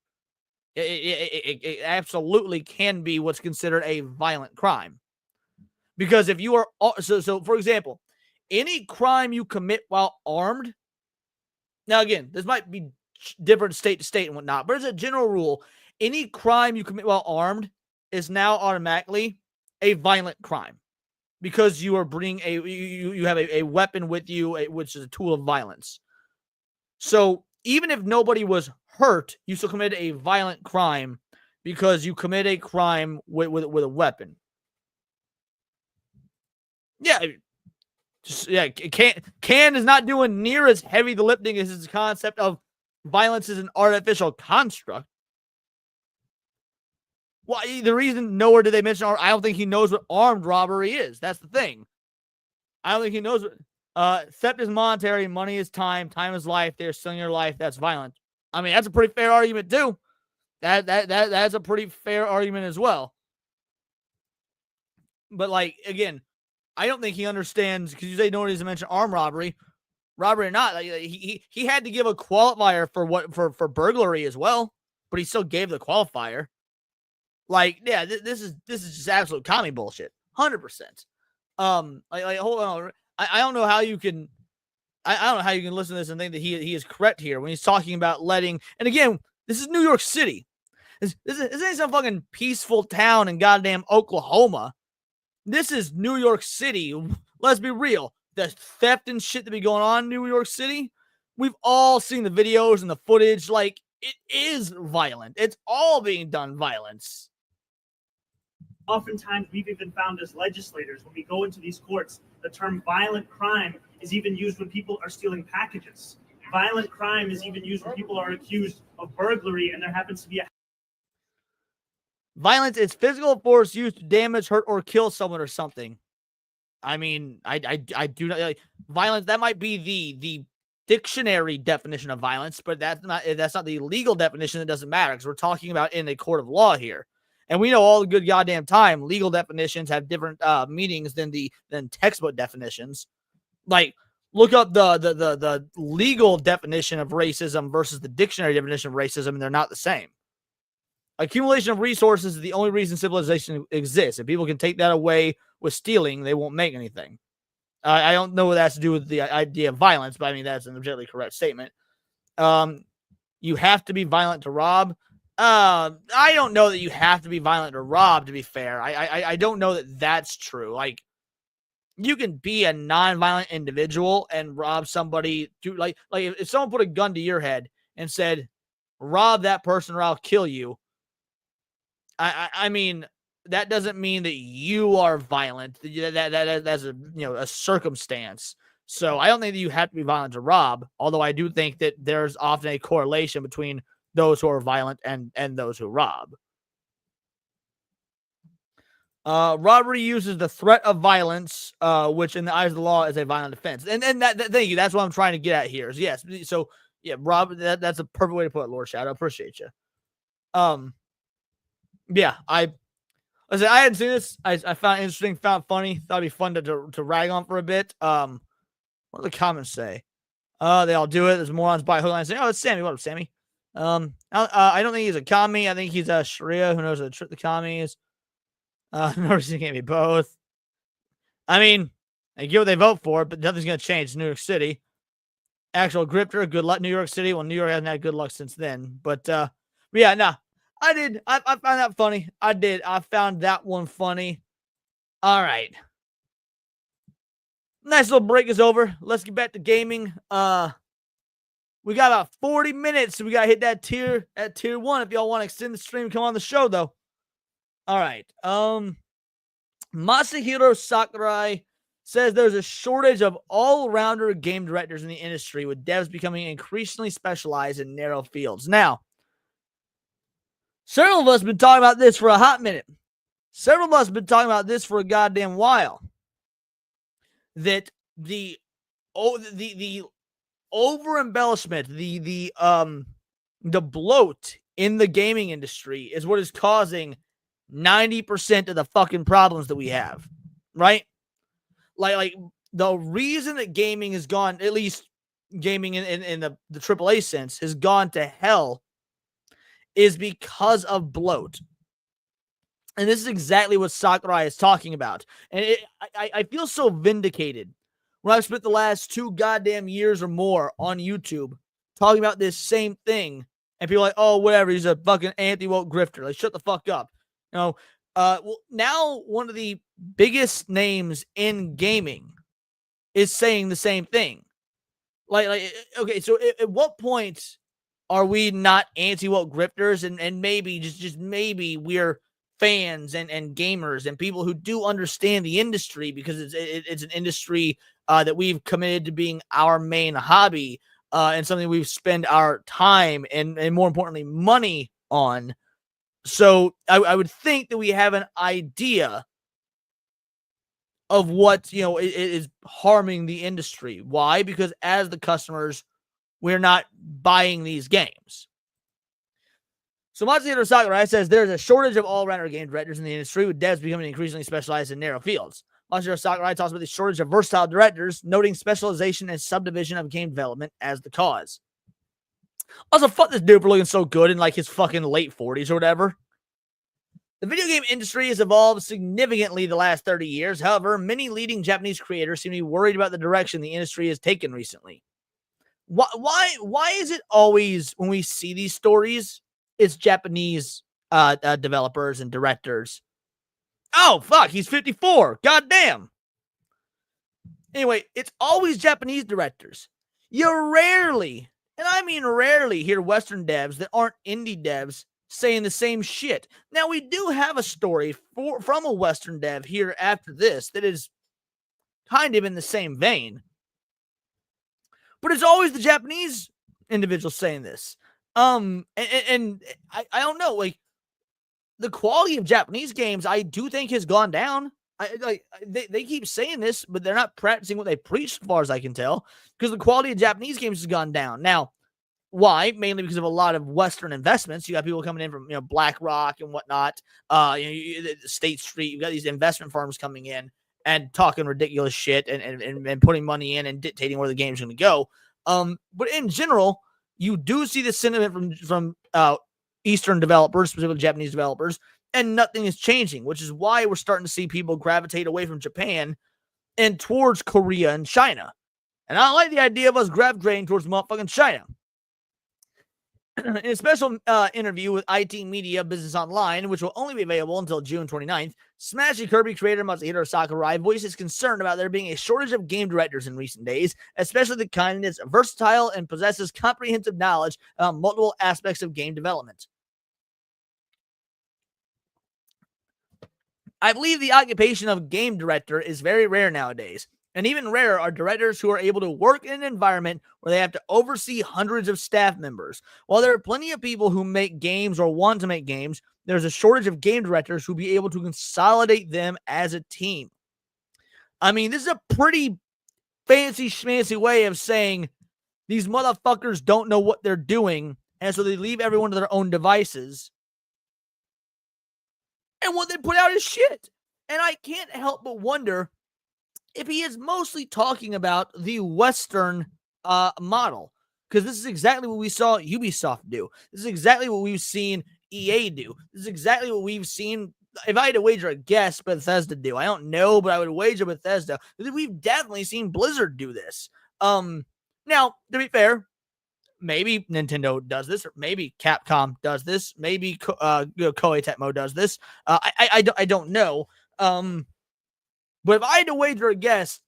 Speaker 1: It absolutely can be what's considered a violent crime. Because if you are so for example, any crime you commit while armed. Now again, this might be different state to state and whatnot, but as a general rule, any crime you commit while armed is now automatically a violent crime because you are bringing you have a weapon with you, which is a tool of violence. So even if nobody was hurt, you still committed a violent crime because you commit a crime with a weapon. Yeah. Can is not doing near as heavy the lifting as his concept of violence is an artificial construct. Well, the reason nowhere did they mention, I don't think he knows what armed robbery is. That's the thing. I don't think he knows what, theft is monetary, money is time, time is life. They're stealing your life. That's violent. I mean, that's a pretty fair argument too. That's a pretty fair argument as well. But like, again, I don't think he understands, because you say nobody doesn't mention armed robbery or not. Like, he had to give a qualifier for burglary as well, but he still gave the qualifier. Like, yeah, this is just absolute commie bullshit, 100%. Like hold on, I don't know how you can, I don't know how you can listen to this and think that he is correct here when he's talking about letting. And again, this is New York City. This ain't some fucking peaceful town in goddamn Oklahoma. This is New York City. Let's be real. The theft and shit that be going on in New York City, we've all seen the videos and the footage. Like, it is violent. It's all being done violence.
Speaker 10: Oftentimes, we've even found as legislators, when we go into these courts, the term violent crime is even used when people are stealing packages. Violent crime is even used when people are accused of burglary and there happens to be a...
Speaker 1: Violence is physical force used to damage, hurt, or kill someone or something. I mean, I do not like violence. That might be the dictionary definition of violence, but that's not the legal definition. That doesn't matter, because we're talking about in a court of law here. And we know all the good goddamn time legal definitions have different meanings than textbook definitions. Like, look up the legal definition of racism versus the dictionary definition of racism, and they're not the same. Accumulation of resources is the only reason civilization exists. If people can take that away with stealing, they won't make anything. I don't know what that has to do with the idea of violence, but I mean, that's an objectively correct statement. You have to be violent to rob. I don't know that you have to be violent to rob, to be fair. I don't know that that's true. Like, you can be a non-violent individual and rob somebody. Like if someone put a gun to your head and said, rob that person or I'll kill you. I mean, that doesn't mean that you are violent. That's a circumstance. So I don't think that you have to be violent to rob, although I do think that there's often a correlation between those who are violent and those who rob. Robbery uses the threat of violence, which in the eyes of the law is a violent offense. And that thank you. That's what I'm trying to get at here. Is yes. So yeah, Rob, that's a perfect way to put it, Lord Shadow. I appreciate you. Yeah, I hadn't seen this. I found it interesting, found it funny. Thought it'd be fun to rag on for a bit. What do the comments say? They all do it. There's morons by hook line saying, "Oh, it's Sammy. What up, Sammy?" I don't think he's a commie. I think he's a Sharia who knows what the commie is. No reason can't be both. I mean, I get what they vote for, but nothing's gonna change. New York City. Actual grifter, good luck, New York City. Well, New York hasn't had good luck since then. But yeah, nah. I did. I found that funny. I did. I found that one funny. All right. Nice little break is over. Let's get back to gaming. We got about 40 minutes, so we gotta hit that tier 1 if y'all want to extend the stream, come on the show though. All right. Masahiro Sakurai says there's a shortage of all-rounder game directors in the industry, with devs becoming increasingly specialized in narrow fields. Now, several of us have been talking about this for a hot minute. Several of us have been talking about this for a goddamn while. That the over-embellishment, the bloat in the gaming industry is what is causing 90% of the fucking problems that we have, right? Like the reason that gaming has gone, at least gaming in the AAA sense, has gone to hell is because of bloat. And this is exactly what Sakurai is talking about. And I feel so vindicated when I've spent the last 2 goddamn years or more on YouTube talking about this same thing. And people are like, oh, whatever, he's a fucking anti-woke grifter. Like, shut the fuck up. You know, well, now one of the biggest names in gaming is saying the same thing. Like okay, so at what point are we not anti-woke grifters? And maybe, just maybe we're fans and gamers and people who do understand the industry, because it's an industry that we've committed to being our main hobby and something we've spent our time and more importantly, money on. So I would think that we have an idea of what, is harming the industry. Why? Because as the customers, we're not buying these games. So Masahiro Sakurai says there's a shortage of all-rounder game directors in the industry, with devs becoming increasingly specialized in narrow fields. Masahiro Sakurai talks about the shortage of versatile directors, noting specialization and subdivision of game development as the cause. Also, fuck this dude for looking so good in like his fucking late 40s or whatever. The video game industry has evolved significantly the last 30 years. However, many leading Japanese creators seem to be worried about the direction the industry has taken recently. Why is it always when we see these stories, it's Japanese developers and directors? Oh, fuck, he's 54. Goddamn. Anyway, it's always Japanese directors. You rarely, and I mean rarely, hear Western devs that aren't indie devs saying the same shit. Now, we do have a story from a Western dev here after this that is kind of in the same vein. But it's always the Japanese individuals saying this. And I don't know, like, the quality of Japanese games, I do think has gone down. They keep saying this, but they're not practicing what they preach, as far as I can tell, because the quality of Japanese games has gone down. Now, why? Mainly because of a lot of Western investments. You got people coming in from, BlackRock and whatnot. State Street. You got these investment firms coming in and talking ridiculous shit and putting money in and dictating where the game's going to go. But in general, you do see the sentiment from Eastern developers, specifically Japanese developers, and nothing is changing, which is why we're starting to see people gravitate away from Japan and towards Korea and China. And I don't like the idea of us gravitating towards motherfucking China. In a special interview with IT Media Business Online, which will only be available until June 29th, Smashy Kirby creator Masahiro Sakurai voices concern about there being a shortage of game directors in recent days, especially the kind that's versatile and possesses comprehensive knowledge about multiple aspects of game development. I believe the occupation of game director is very rare nowadays. And even rarer are directors who are able to work in an environment where they have to oversee hundreds of staff members. While there are plenty of people who make games or want to make games, there's a shortage of game directors who will be able to consolidate them as a team. I mean, this is a pretty fancy schmancy way of saying these motherfuckers don't know what they're doing, and so they leave everyone to their own devices. And what they put out is shit. And I can't help but wonder if he is mostly talking about the Western model, because this is exactly what we saw Ubisoft do. This is exactly what we've seen EA do. This is exactly what we've seen, if I had to wager a guess, Bethesda do. I don't know, but I would wager Bethesda. We've definitely seen Blizzard do this. Now, to be fair, maybe Nintendo does this, or maybe Capcom does this, maybe Koei Tecmo does this. I don't know. But if I had to wager a guess,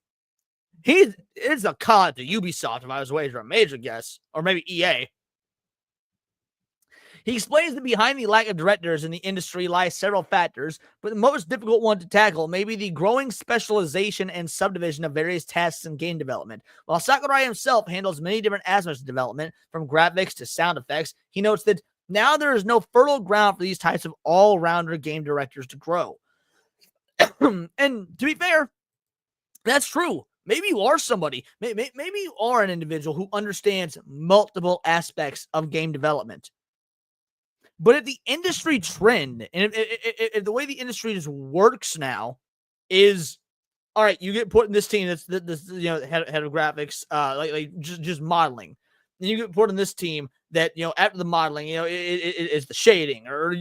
Speaker 1: it's a con to Ubisoft if I was to wager a major guess, or maybe EA. He explains that behind the lack of directors in the industry lies several factors, but the most difficult one to tackle may be the growing specialization and subdivision of various tasks in game development. While Sakurai himself handles many different aspects of development, from graphics to sound effects, he notes that now there is no fertile ground for these types of all-rounder game directors to grow. And to be fair, that's true. Maybe you are somebody. Maybe you are an individual who understands multiple aspects of game development. But if the industry trend, and if the way the industry just works now is, all right, you get put in this team that's this head of graphics, just modeling. Then you get put in this team that, after the modeling, it's the shading, or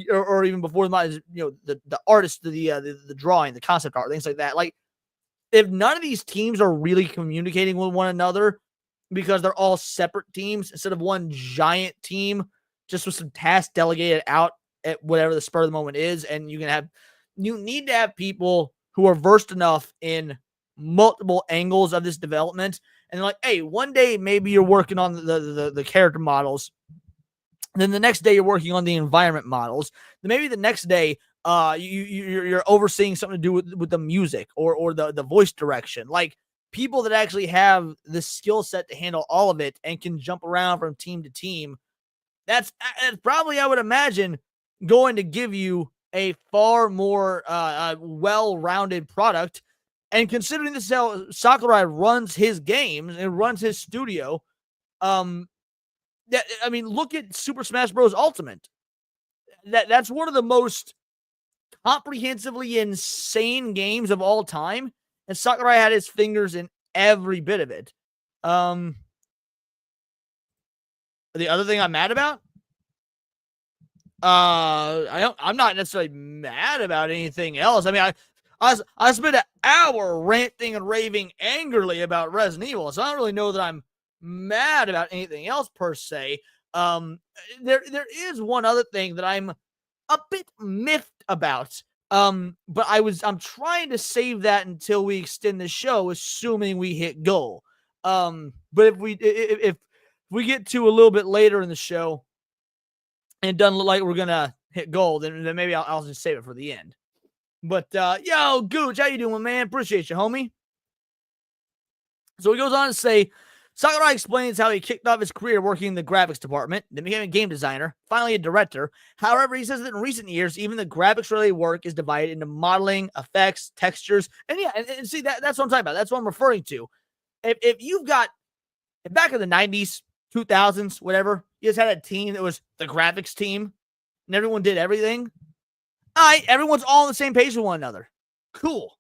Speaker 1: even before the modeling, the artist, the drawing, the concept art, things like that. Like, if none of these teams are really communicating with one another because they're all separate teams instead of one giant team, just with some tasks delegated out at whatever the spur of the moment is, and you need to have people who are versed enough in multiple angles of this development. And like, hey, one day maybe you're working on the character models. Then the next day you're working on the environment models. Then maybe the next day you're overseeing something to do with the music or the voice direction. Like, people that actually have the skill set to handle all of it and can jump around from team to team. That's probably, I would imagine, going to give you a far more well-rounded product. And considering this is how Sakurai runs his games and runs his studio, look at Super Smash Bros. Ultimate. That's one of the most comprehensively insane games of all time, and Sakurai had his fingers in every bit of it. The other thing I'm mad about, I'm not necessarily mad about anything else. I mean, I spent an hour ranting and raving angrily about Resident Evil, so I don't really know that I'm mad about anything else per se. There is one other thing that I'm a bit miffed about. But I'm trying to save that until we extend the show, assuming we hit goal. But if we get to a little bit later in the show and it doesn't look like we're gonna hit goal, then maybe I'll just save it for the end. But yo, Gooch, how you doing, man? Appreciate you, homie. So he goes on to say, Sakurai explains how he kicked off his career working in the graphics department, then became a game designer, finally a director. However, he says that in recent years, even the graphics-related work is divided into modeling, effects, textures, and yeah, and see, that's what I'm talking about. That's what I'm referring to. If you've got, back in the 90s, 2000s, whatever, you just had a team that was the graphics team, and everyone did everything. All right, everyone's all on the same page with one another. Cool.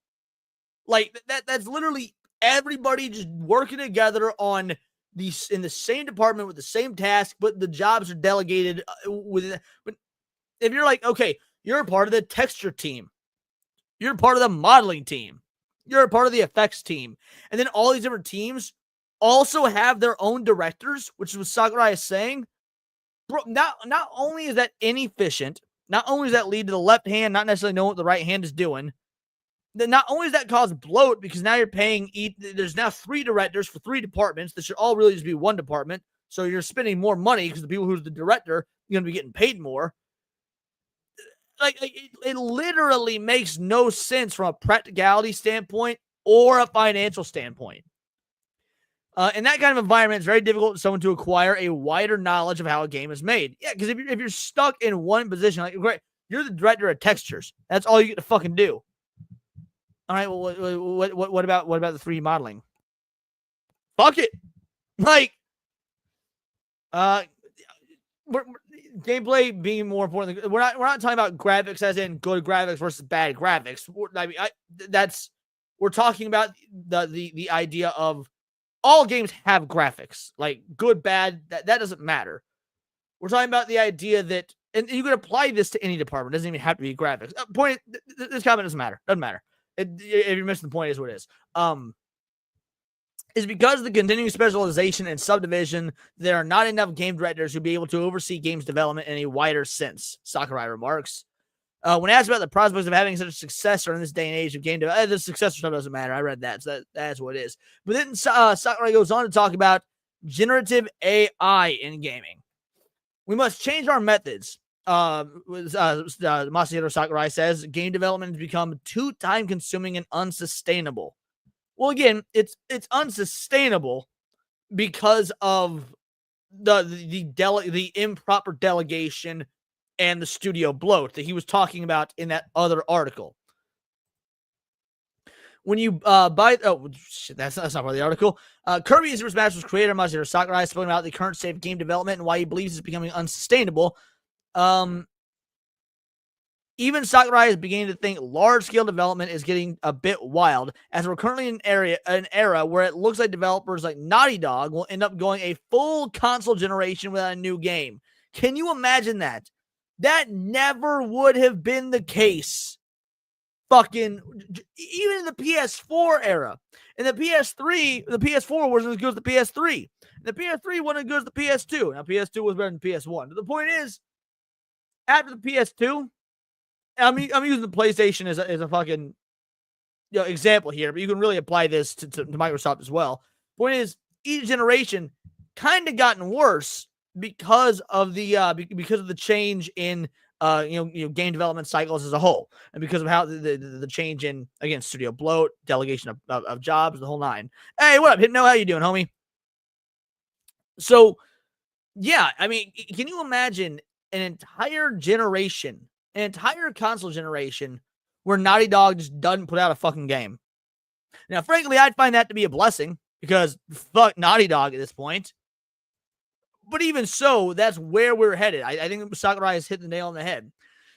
Speaker 1: Like, that's literally everybody just working together on in the same department with the same task, but the jobs are delegated within. But if you're like, okay, you're a part of the texture team, you're a part of the modeling team, you're a part of the effects team, and then all these different teams also have their own directors, which is what Sakurai is saying. Bro, not only is that inefficient, not only does that lead to the left hand not necessarily knowing what the right hand is doing, then not only does that cause bloat, because now you're paying, there's now 3 directors for 3 departments that should all really just be one department. So you're spending more money because the people who's the director are going to be getting paid more. Like it literally makes no sense from a practicality standpoint or a financial standpoint. In that kind of environment, it's very difficult for someone to acquire a wider knowledge of how a game is made. Yeah, because if you're stuck in one position, like, great, you're the director of textures. That's all you get to fucking do. All right, well, what about the 3D modeling? Fuck it. Like, gameplay being more important. We're not talking about graphics as in good graphics versus bad graphics. We're talking about the idea of all games have graphics, like good, bad. That doesn't matter. We're talking about the idea that, and you can apply this to any department. It doesn't even have to be graphics. This comment doesn't matter. Doesn't matter. If you're missing the point, is what it is. Is because of the continuing specialization and subdivision, there are not enough game directors who be able to oversee games development in a wider sense, Sakurai remarks. When asked about the prospects of having such a successor in this day and age of game development, the successor stuff doesn't matter. I read that, so that's what it is. But then Sakurai goes on to talk about generative AI in gaming. We must change our methods. Masahiro Sakurai says game development has become too time consuming and unsustainable. Well, again, it's unsustainable because of the improper delegation and the studio bloat that he was talking about in that other article. When you that's not part of the article. Kirby Super Smash Bros. Creator Masahiro Sakurai spoke about the current state of game development and why he believes it's becoming unsustainable. Even Sakurai is beginning to think large-scale development is getting a bit wild, as we're currently in an era where it looks like developers like Naughty Dog will end up going a full console generation without a new game. Can you imagine that? That never would have been the case. Fucking, even in the PS4 era. In the PS3, the PS4 wasn't as good as the PS3. The PS3 wasn't as good as the PS2. Now, PS2 was better than PS1. But the point is, after the PS2, I'm using the PlayStation as a fucking example here, but you can really apply this to Microsoft as well. Point is, each generation kind of gotten worse because of the change in game development cycles as a whole, and because of how the change in, again, studio bloat, delegation of jobs, the whole nine. Hey, what up, Hypno? How you doing, homie? So, yeah, I mean, can you imagine an entire generation, an entire console generation where Naughty Dog just doesn't put out a fucking game. Now, frankly, I'd find that to be a blessing because fuck Naughty Dog at this point. But even so, that's where we're headed. I think Sakurai has hit the nail on the head.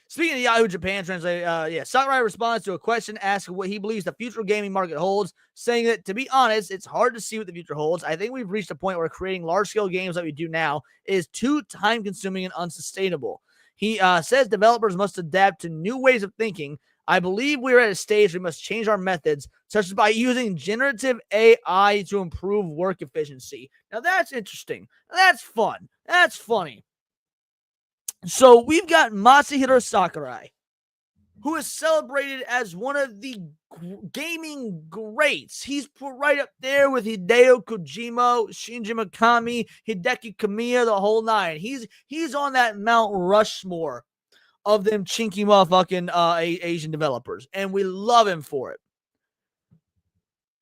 Speaker 1: Speaking of Yahoo Japan Translate, Sakurai responds to a question asking what he believes the future gaming market holds, saying that, to be honest, it's hard to see what the future holds. I think we've reached a point where creating large-scale games like we do now is too time-consuming and unsustainable. He says developers must adapt to new ways of thinking. I believe we're at a stage where we must change our methods, such as by using generative AI to improve work efficiency. Now, that's interesting. That's fun. That's funny. So we've got Masahiro Sakurai, who is celebrated as one of the gaming greats. He's put right up there with Hideo Kojima, Shinji Mikami, Hideki Kamiya, the whole nine. He's on that Mount Rushmore of them chinky motherfucking Asian developers, and we love him for it.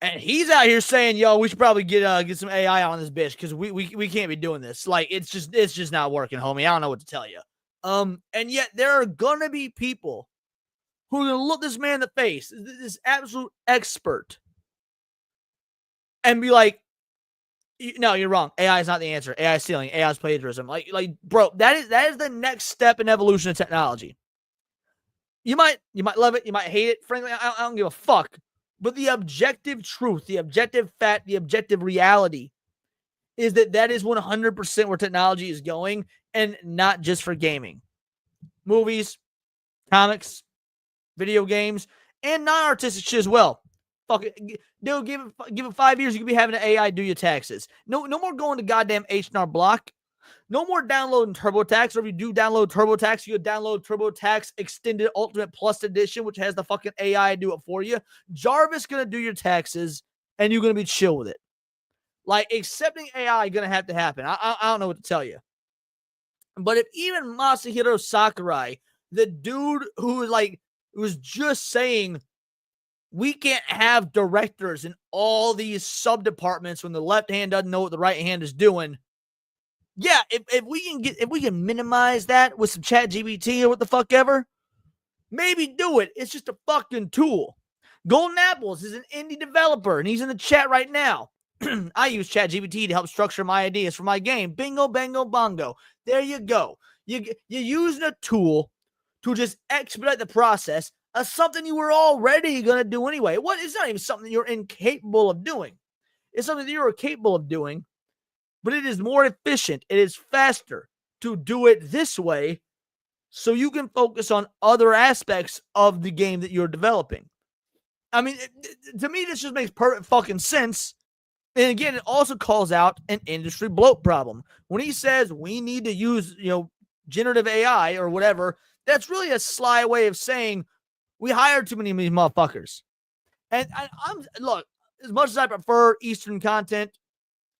Speaker 1: And he's out here saying, "Yo, we should probably get some AI on this bitch because we can't be doing this. Like, it's just not working, homie. I don't know what to tell you." And yet there are gonna be people who are gonna look this man in the face, this absolute expert, and be like, "No, you're wrong. AI is not the answer. AI is stealing. AI is plagiarism." Like, bro, that is the next step in evolution of technology. You might love it, you might hate it. Frankly, I don't give a fuck. But the objective truth, the objective fact, the objective reality is that is 100% where technology is going, and not just for gaming. Movies, comics, video games, and non-artistic shit as well. Fuck it. Dude, give it 5 years, you could be having an AI do your taxes. No more going to goddamn H&R Block. No more downloading TurboTax, or if you do download TurboTax, you download TurboTax Extended Ultimate Plus Edition, which has the fucking AI do it for you. Jarvis gonna do your taxes, and you're gonna be chill with it. Like, accepting AI gonna have to happen. I don't know what to tell you. But if even Masahiro Sakurai, the dude who was just saying we can't have directors in all these sub-departments when the left hand doesn't know what the right hand is doing. Yeah, if we can minimize that with some ChatGPT or what the fuck ever, maybe do it. It's just a fucking tool. Golden Apples is an indie developer, and he's in the chat right now. I use ChatGPT to help structure my ideas for my game. Bingo, bango, bongo. There you go. You're using a tool to just expedite the process of something you were already going to do anyway. It's not even something you're incapable of doing. It's something that you're capable of doing, but it is more efficient. It is faster to do it this way so you can focus on other aspects of the game that you're developing. I mean, to me, this just makes perfect fucking sense. And again, it also calls out an industry bloat problem. When he says we need to use, generative AI or whatever, that's really a sly way of saying we hired too many of these motherfuckers. And look, as much as I prefer Eastern content,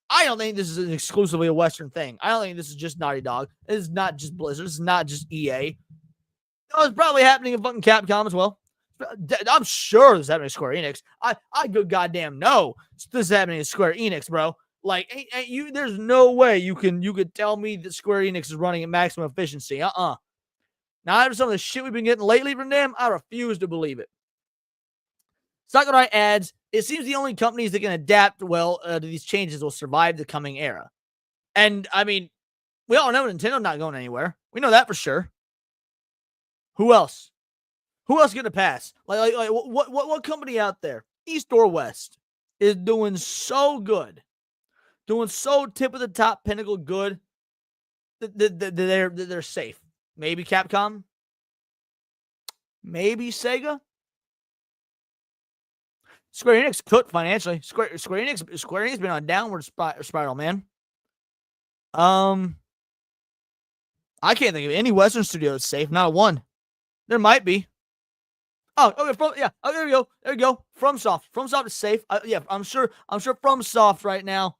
Speaker 1: I don't think this is exclusively a Western thing. I don't think this is just Naughty Dog. This is not just Blizzard. This is not just EA. No, it's probably happening in fucking Capcom as well. I'm sure this is happening in Square Enix. I good goddamn know this is happening in Square Enix, bro. Like, there's no way you could tell me that Square Enix is running at maximum efficiency. Now, after some of the shit we've been getting lately from them, I refuse to believe it. Sakurai adds, it seems the only companies that can adapt well to these changes will survive the coming era. And, I mean, we all know Nintendo's not going anywhere. We know that for sure. Who else? Who else going to pass? Like what company out there, East or West, is doing so good, doing so tip of the top pinnacle good that they're safe? Maybe Capcom, maybe Sega. Square Enix cooked financially. Square Enix been on a downward spiral, man. I can't think of any Western studio that's safe. Not one. There might be. Oh, okay. Oh, there we go. There you go. FromSoft. FromSoft is safe. I'm sure FromSoft right now,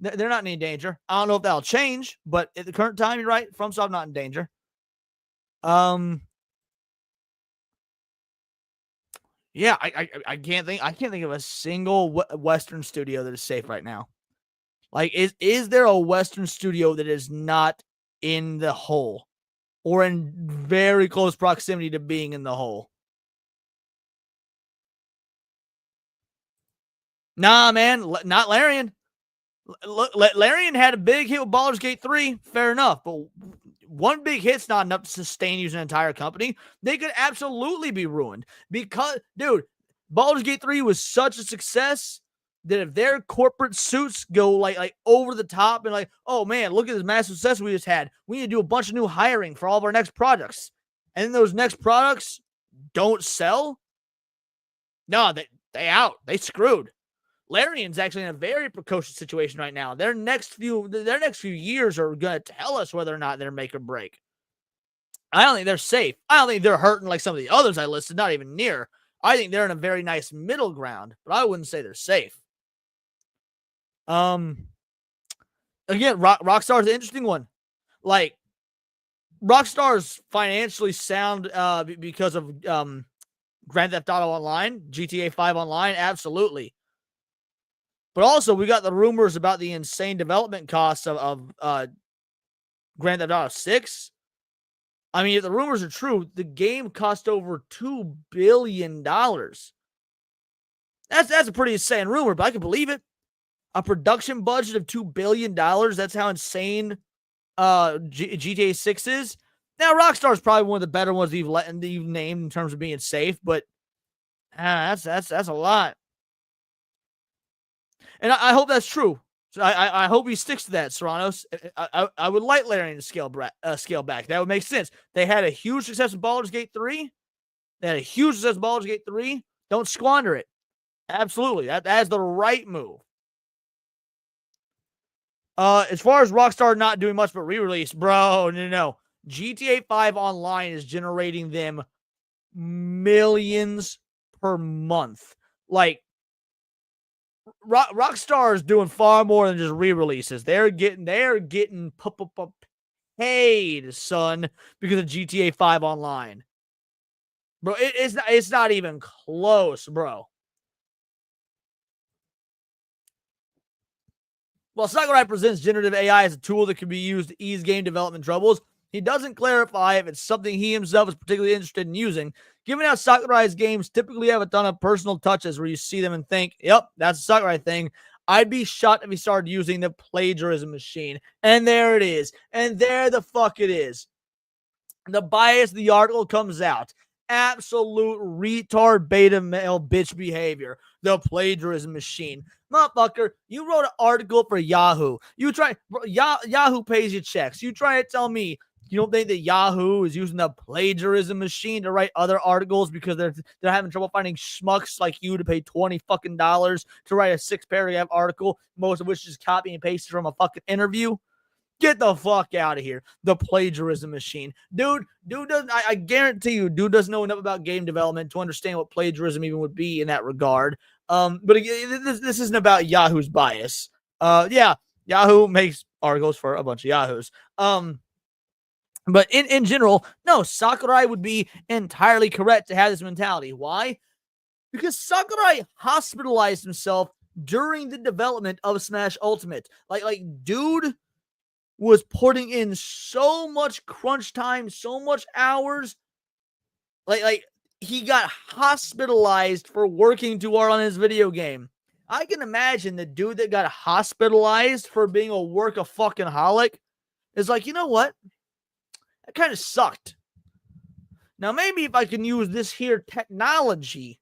Speaker 1: they're not in any danger. I don't know if that'll change, but at the current time, you're right. FromSoft not in danger. Yeah, I can't think of a single Western studio that is safe right now. Like, is there a Western studio that is not in the hole? or in very close proximity to being in the hole. Nah, man, not Larian. Look, Larian had a big hit with Baldur's Gate 3. Fair enough, but one big hit's not enough to sustain you as an entire company. They could absolutely be ruined because, dude, Baldur's Gate 3 was such a success that if their corporate suits go like over the top and like, oh man, look at this massive success we just had. We need to do a bunch of new hiring for all of our next projects. And then those next products don't sell. No, they out. They screwed. Larian's actually in a very precocious situation right now. Their next few years are going to tell us whether or not they're make or break. I don't think they're safe. I don't think they're hurting like some of the others I listed, not even near. I think they're in a very nice middle ground, but I wouldn't say they're safe. Again, Rockstar's an interesting one. Like, Rockstar's financially sound because of Grand Theft Auto Online, GTA 5 Online, absolutely. But also, we got the rumors about the insane development costs of Grand Theft Auto 6. I mean, if the rumors are true, the game cost over $2 billion. That's a pretty insane rumor, but I can believe it. A production budget of $2 billion. That's how insane GTA 6 is. Now, Rockstar is probably one of the better ones you've named in terms of being safe, but that's a lot. And I hope that's true. So I hope he sticks to that, Serranos. I would like Larian to scale back. That would make sense. They had a huge success with Baldur's Gate 3. Don't squander it. Absolutely. That is the right move. As far as Rockstar not doing much but re-release, bro, no. GTA 5 Online is generating them millions per month. Like, Rockstar is doing far more than just re-releases. They're getting paid, son, because of GTA 5 Online. Bro, it's not even close, bro. While Sakurai presents generative AI as a tool that can be used to ease game development troubles, he doesn't clarify if it's something he himself is particularly interested in using. Given how Sakurai's games typically have a ton of personal touches where you see them and think, yep, that's a Sakurai thing, I'd be shocked if he started using the plagiarism machine. And there it is. And there the fuck it is. The bias of the article comes out. Absolute retard beta male bitch behavior. The plagiarism machine. Motherfucker, you wrote an article for Yahoo. Yahoo pays you checks. You try to tell me you don't think that Yahoo is using the plagiarism machine to write other articles because they're having trouble finding schmucks like you to pay $20 fucking to write a 6-paragraph article, most of which is copy and pasted from a fucking interview? Get the fuck out of here. The plagiarism machine. Dude doesn't, I guarantee you, dude doesn't know enough about game development to understand what plagiarism even would be in that regard. But again, this isn't about Yahoo's bias. Yeah, Yahoo makes articles for a bunch of Yahoos. But in general, no, Sakurai would be entirely correct to have this mentality. Why? Because Sakurai hospitalized himself during the development of Smash Ultimate. Like dude was putting in so much crunch time, so much hours. Like he got hospitalized for working too hard on his video game. I can imagine the dude that got hospitalized for being a workaholic is like, you know what? That kind of sucked. Now, maybe if I can use this here technology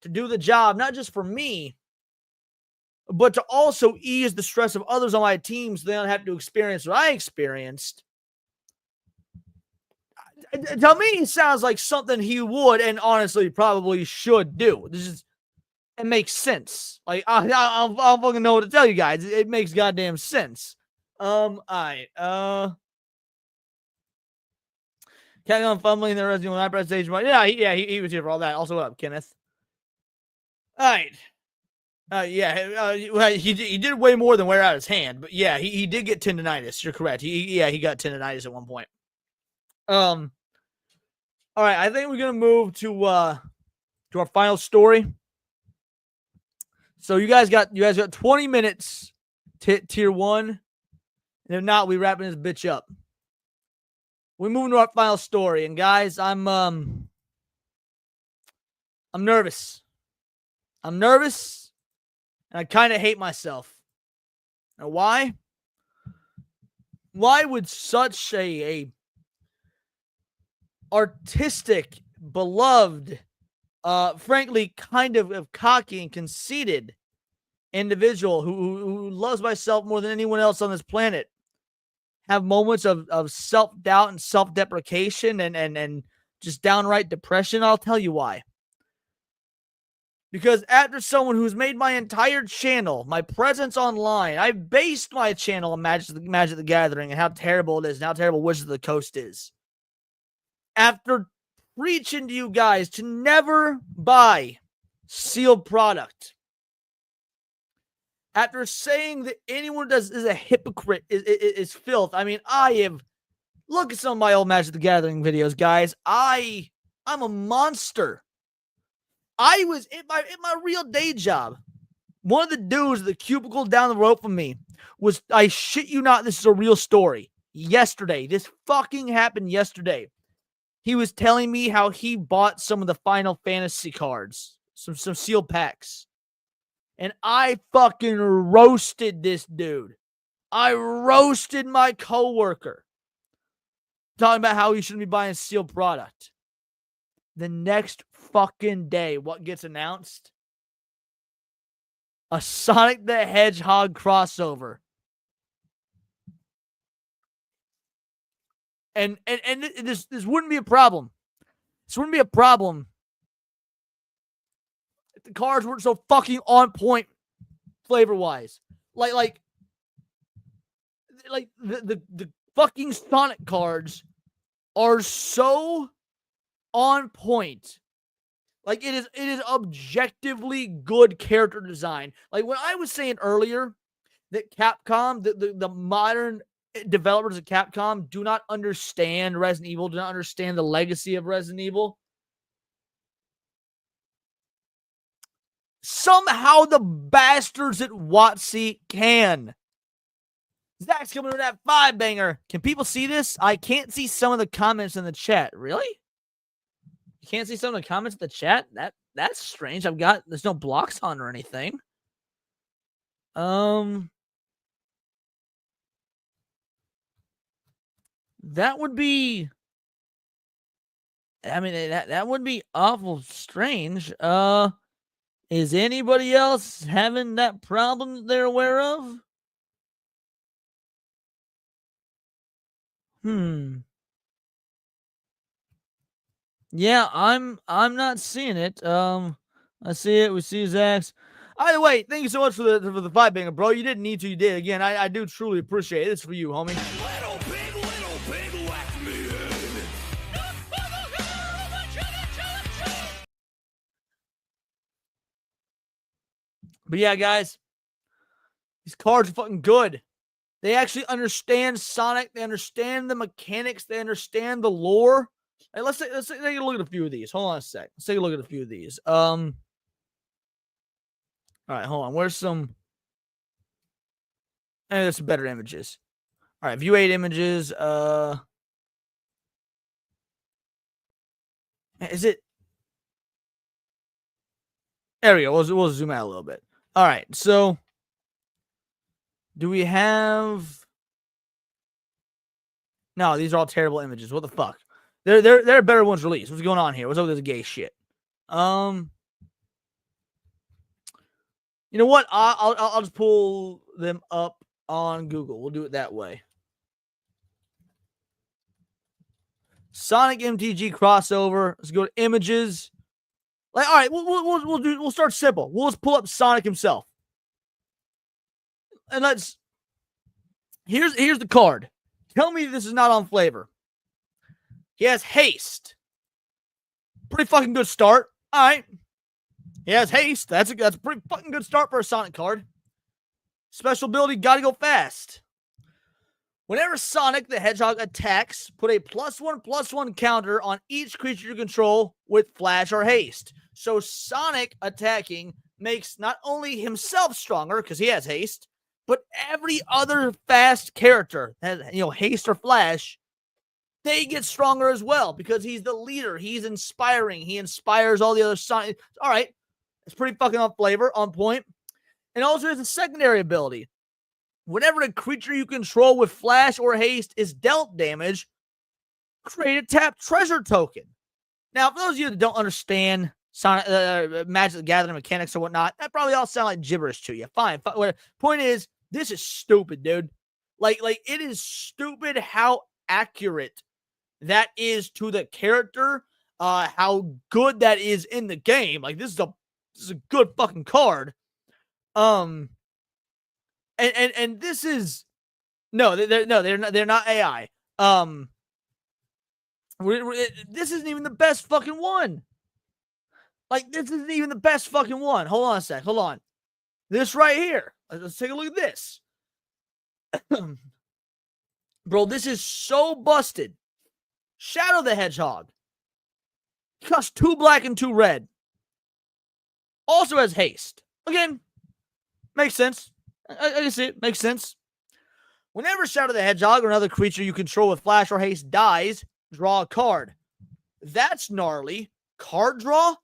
Speaker 1: to do the job, not just for me, but to also ease the stress of others on my team so they don't have to experience what I experienced. To me, it sounds like something he would and honestly probably should do. It makes sense. Like, I don't fucking know what to tell you guys. It makes goddamn sense. All right. Capcom fumbling the Resident Evil presentation. He was here for all that. Also, what up, Kenneth? All right. He did way more than wear out his hand, but yeah, he did get tendonitis. You're correct. He got tendonitis at one point. All right, I think we're gonna move to our final story. So you guys got 20 minutes tier 1, and if not, we wrapping this bitch up. we move into our final story, and guys, I'm nervous. I'm nervous, and I kind of hate myself. Now, why? Why would such a artistic, beloved, frankly, kind of cocky and conceited individual who loves myself more than anyone else on this planet have moments of self-doubt and self-deprecation and just downright depression? I'll tell you why. Because after someone who's made my entire channel, my presence online, I based my channel on Magic the Gathering and how terrible it is and how terrible Wizards of the Coast is. After preaching to you guys to never buy sealed product, after saying that anyone does is a hypocrite, is filth. I mean, look at some of my old Magic the Gathering videos, guys. I'm a monster. I was in my real day job. One of the dudes, the cubicle down the road from me, was, I shit you not, this is a real story. Yesterday, this fucking happened yesterday. He was telling me how he bought some of the Final Fantasy cards, some sealed packs. And I fucking roasted this dude. I roasted my coworker. Talking about how he shouldn't be buying sealed product. The next fucking day, what gets announced? A Sonic the Hedgehog crossover. And this wouldn't be a problem. This wouldn't be a problem if the cards weren't so fucking on point flavor-wise. Like the fucking Sonic cards are so on point. Like, it is objectively good character design. Like, when I was saying earlier that Capcom, the modern developers of Capcom do not understand Resident Evil, do not understand the legacy of Resident Evil. Somehow the bastards at WotC can. Zach's coming with that 5-banger. Can people see this? I can't see some of the comments in the chat. Really? You can't see some of the comments in the chat? That's strange. There's no blocks on or anything. That would be, I mean, that would be awful strange. Is anybody else having that problem that they're aware of? Yeah, I'm not seeing it. I see it. We see Zach's. Either way, thank you so much for the 5-banger, bro. You didn't need to. You did. Again, I do truly appreciate it. It's for you, homie. But yeah, guys, these cards are fucking good. They actually understand Sonic. They understand the mechanics. They understand the lore. Hey, let's take a look at a few of these. Hold on a sec. Let's take a look at a few of these. All right, hold on. Where's some? There's some better images. All right, view 8 images. Is it? There we go. We'll zoom out a little bit. All right, so do we have? No, these are all terrible images. What the fuck? There are better ones released. What's going on here? What's up with this gay shit? You know what? I'll just pull them up on Google. We'll do it that way. Sonic MTG crossover. Let's go to images. Like, all right, we'll start simple. We'll just pull up Sonic himself, and here's the card. Tell me this is not on flavor. He has haste. Pretty fucking good start. All right. He has haste. That's a pretty fucking good start for a Sonic card. Special ability, gotta go fast. Whenever Sonic the Hedgehog attacks, put a +1/+1 counter on each creature you control with flash or haste. So Sonic attacking makes not only himself stronger because he has haste, but every other fast character that has, haste or flash they get stronger as well because he's the leader. He's inspiring. He inspires all the other Sonic. All right. It's pretty fucking on flavor, on point. And also has a secondary ability. Whenever a creature you control with flash or haste is dealt damage, create a tapped treasure token. Now, for those of you that don't understand Sonic, Magic the Gathering mechanics or whatnot, that probably all sound like gibberish to you. Fine. Point is, this is stupid, dude. Like it is stupid how accurate that is to the character, how good that is in the game. Like this is a good fucking card. And this is they're not AI. This isn't even the best fucking one. Like this isn't even the best fucking one. Hold on a sec. Hold on. This right here. Let's take a look at this. Bro, this is so busted. Shadow the Hedgehog. Costs 2 black and 2 red. Also has haste. Again, makes sense. I can see it. Makes sense. Whenever Shadow the Hedgehog or another creature you control with flash or haste dies, draw a card. That's gnarly. Card draw?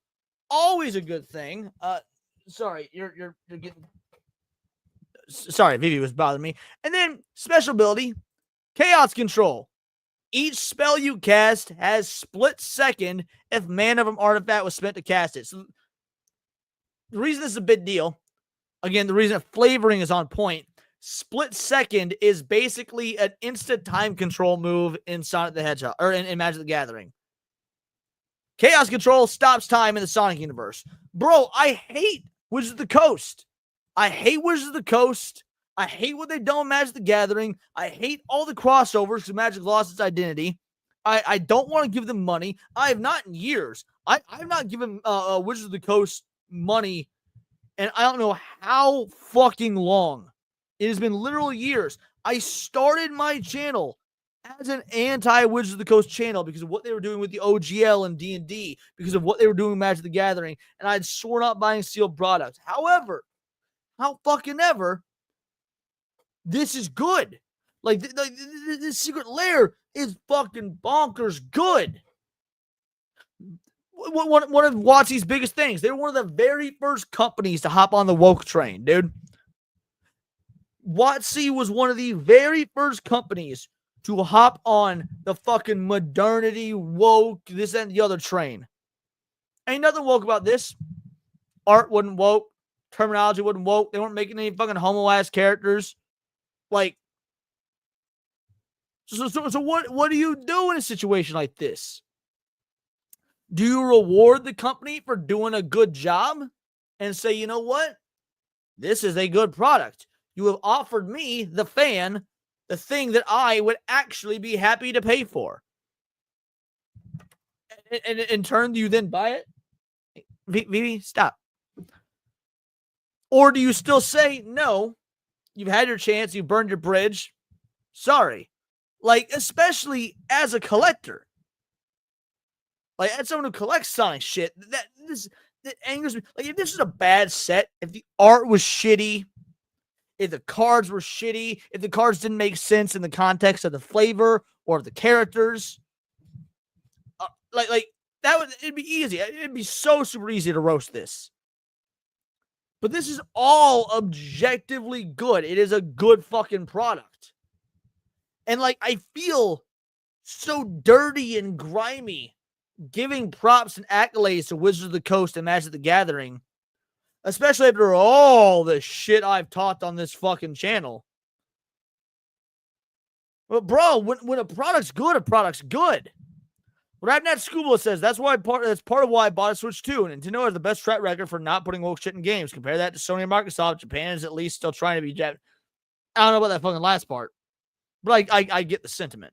Speaker 1: Always a good thing. Sorry, you're getting... Sorry, Vivi was bothering me. And then, special ability, Chaos Control. Each spell you cast has split second if mana from artifact was spent to cast it. So, the reason this is a big deal, again, the reason flavoring is on point, split second is basically an instant time control move in Sonic the Hedgehog, or in Magic the Gathering. Chaos Control stops time in the Sonic universe. Bro, I hate Wizards of the Coast. I hate Wizards of the Coast. I hate what they've done with Magic the Gathering. I hate all the crossovers because Magic lost its identity. I don't want to give them money. I have not in years. I've not given Wizards of the Coast money, and I don't know how fucking long. It has been literal years. I started my channel as an anti-Wizards of the Coast channel because of what they were doing with the OGL and D&D, because of what they were doing with Magic the Gathering, and I'd sworn out buying sealed products. However, how fucking ever, this is good. Like, this Secret Lair is fucking bonkers good. One of WotC's biggest things. They were one of the very first companies to hop on the woke train, dude. WotC was one of the very first companies to hop on the fucking modernity, woke, this and the other train. Ain't nothing woke about this. Art wasn't woke. Terminology wasn't woke. They weren't making any fucking homo-ass characters. Like, so what do you do in a situation like this? Do you reward the company for doing a good job and say, you know what? This is a good product. You have offered me, the fan, the thing that I would actually be happy to pay for. And in turn, do you then buy it? Vivi, stop. Or do you still say, no, you've had your chance, you've burned your bridge. Sorry. Like, especially as a collector. Like, as someone who collects Sonic shit, that angers me. Like, if this is a bad set, if the art was shitty, if the cards were shitty, if the cards didn't make sense in the context of the flavor or of the characters, it'd be easy. It'd be so super easy to roast this. But this is all objectively good. It is a good fucking product. And like, I feel so dirty and grimy giving props and accolades to Wizards of the Coast and Magic the Gathering, especially after all the shit I've talked on this fucking channel. But bro, when a product's good, a product's good. What Nat Scuba says, that's part of why I bought a Switch 2. Nintendo has the best track record for not putting woke shit in games. Compare that to Sony and Microsoft. Japan is at least still trying to be I don't know about that fucking last part, but I get the sentiment.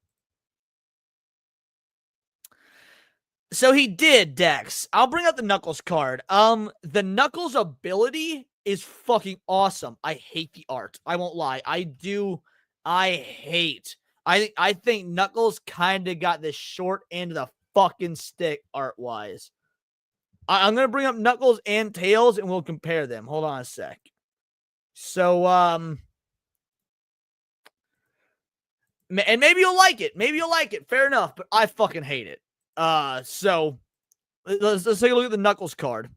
Speaker 1: So he did, Dex. I'll bring up the Knuckles card. The Knuckles ability is fucking awesome. I hate the art. I won't lie. I think Knuckles kind of got the short end of the fucking stick art-wise. I'm going to bring up Knuckles and Tails, and we'll compare them. Hold on a sec. So, And maybe you'll like it. Maybe you'll like it. Fair enough, but I fucking hate it. So let's take a look at the Knuckles card.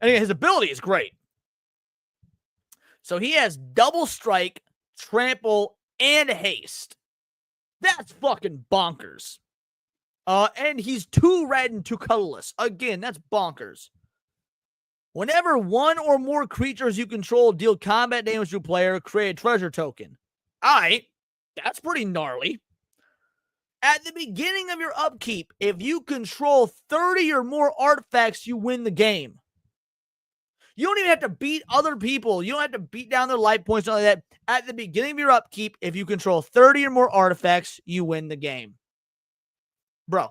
Speaker 1: And again, his ability is great. So he has double strike, trample, and haste. That's fucking bonkers. And he's 2 red and 2 colorless. Again, that's bonkers. Whenever one or more creatures you control deal combat damage to a player, create a treasure token. Alright, that's pretty gnarly. At the beginning of your upkeep, if you control 30 or more artifacts, you win the game. You don't even have to beat other people. You don't have to beat down their life points or like that. At the beginning of your upkeep, if you control 30 or more artifacts, you win the game. Bro,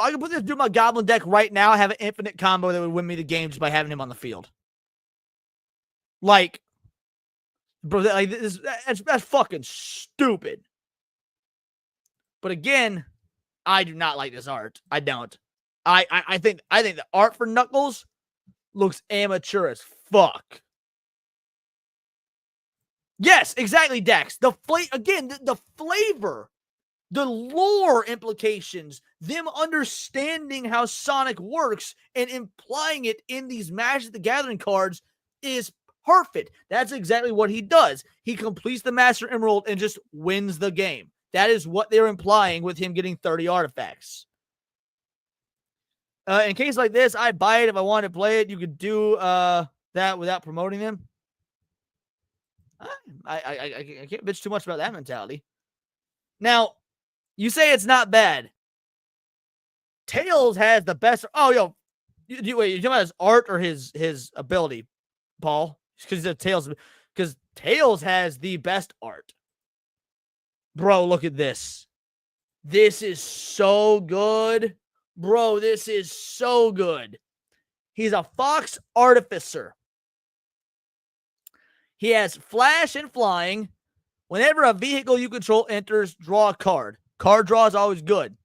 Speaker 1: I can put this dude in my Goblin deck right now, have an infinite combo that would win me the game just by having him on the field. Like, bro, that's fucking stupid. But again, I do not like this art. I don't. I think the art for Knuckles looks amateur as fuck. Yes, exactly, Dex. The flavor, the lore implications, them understanding how Sonic works and implying it in these Magic the Gathering cards is perfect. That's exactly what he does. He completes the Master Emerald and just wins the game. That is what they're implying with him getting 30 artifacts. In case like this, I'd buy it if I wanted to play it. You could do that without promoting them. I can't bitch too much about that mentality. Now, you say it's not bad. Tails has the best. Oh, yo, wait, you're talking about his art or his ability, Paul? Because Tails, because Tails has the best art. Bro, look at this. This is so good. Bro, this is so good. He's a Fox Artificer. He has Flash and Flying. Whenever a vehicle you control enters, draw a card. Card draw is always good.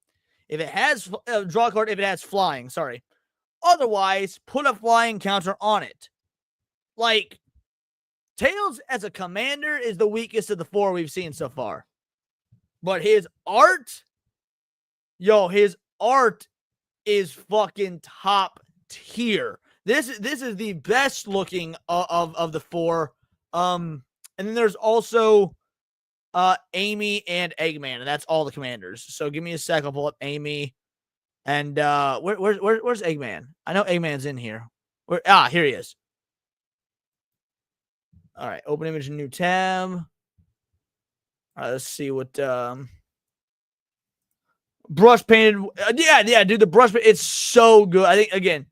Speaker 1: If it has draw a card, if it has Flying, sorry. Otherwise, put a Flying counter on it. Like, Tails as a commander is the weakest of the 4 we've seen so far. But his art, his art is fucking top tier. This is the best looking of the 4. And then there's also Amy and Eggman, and that's all the commanders. So give me a sec. I'll pull up Amy. And where's Eggman? I know Eggman's in here. Here he is. All right, open image, new tab. All right, let's see what brush painted. Yeah, dude, the brush. It's so good. I think again.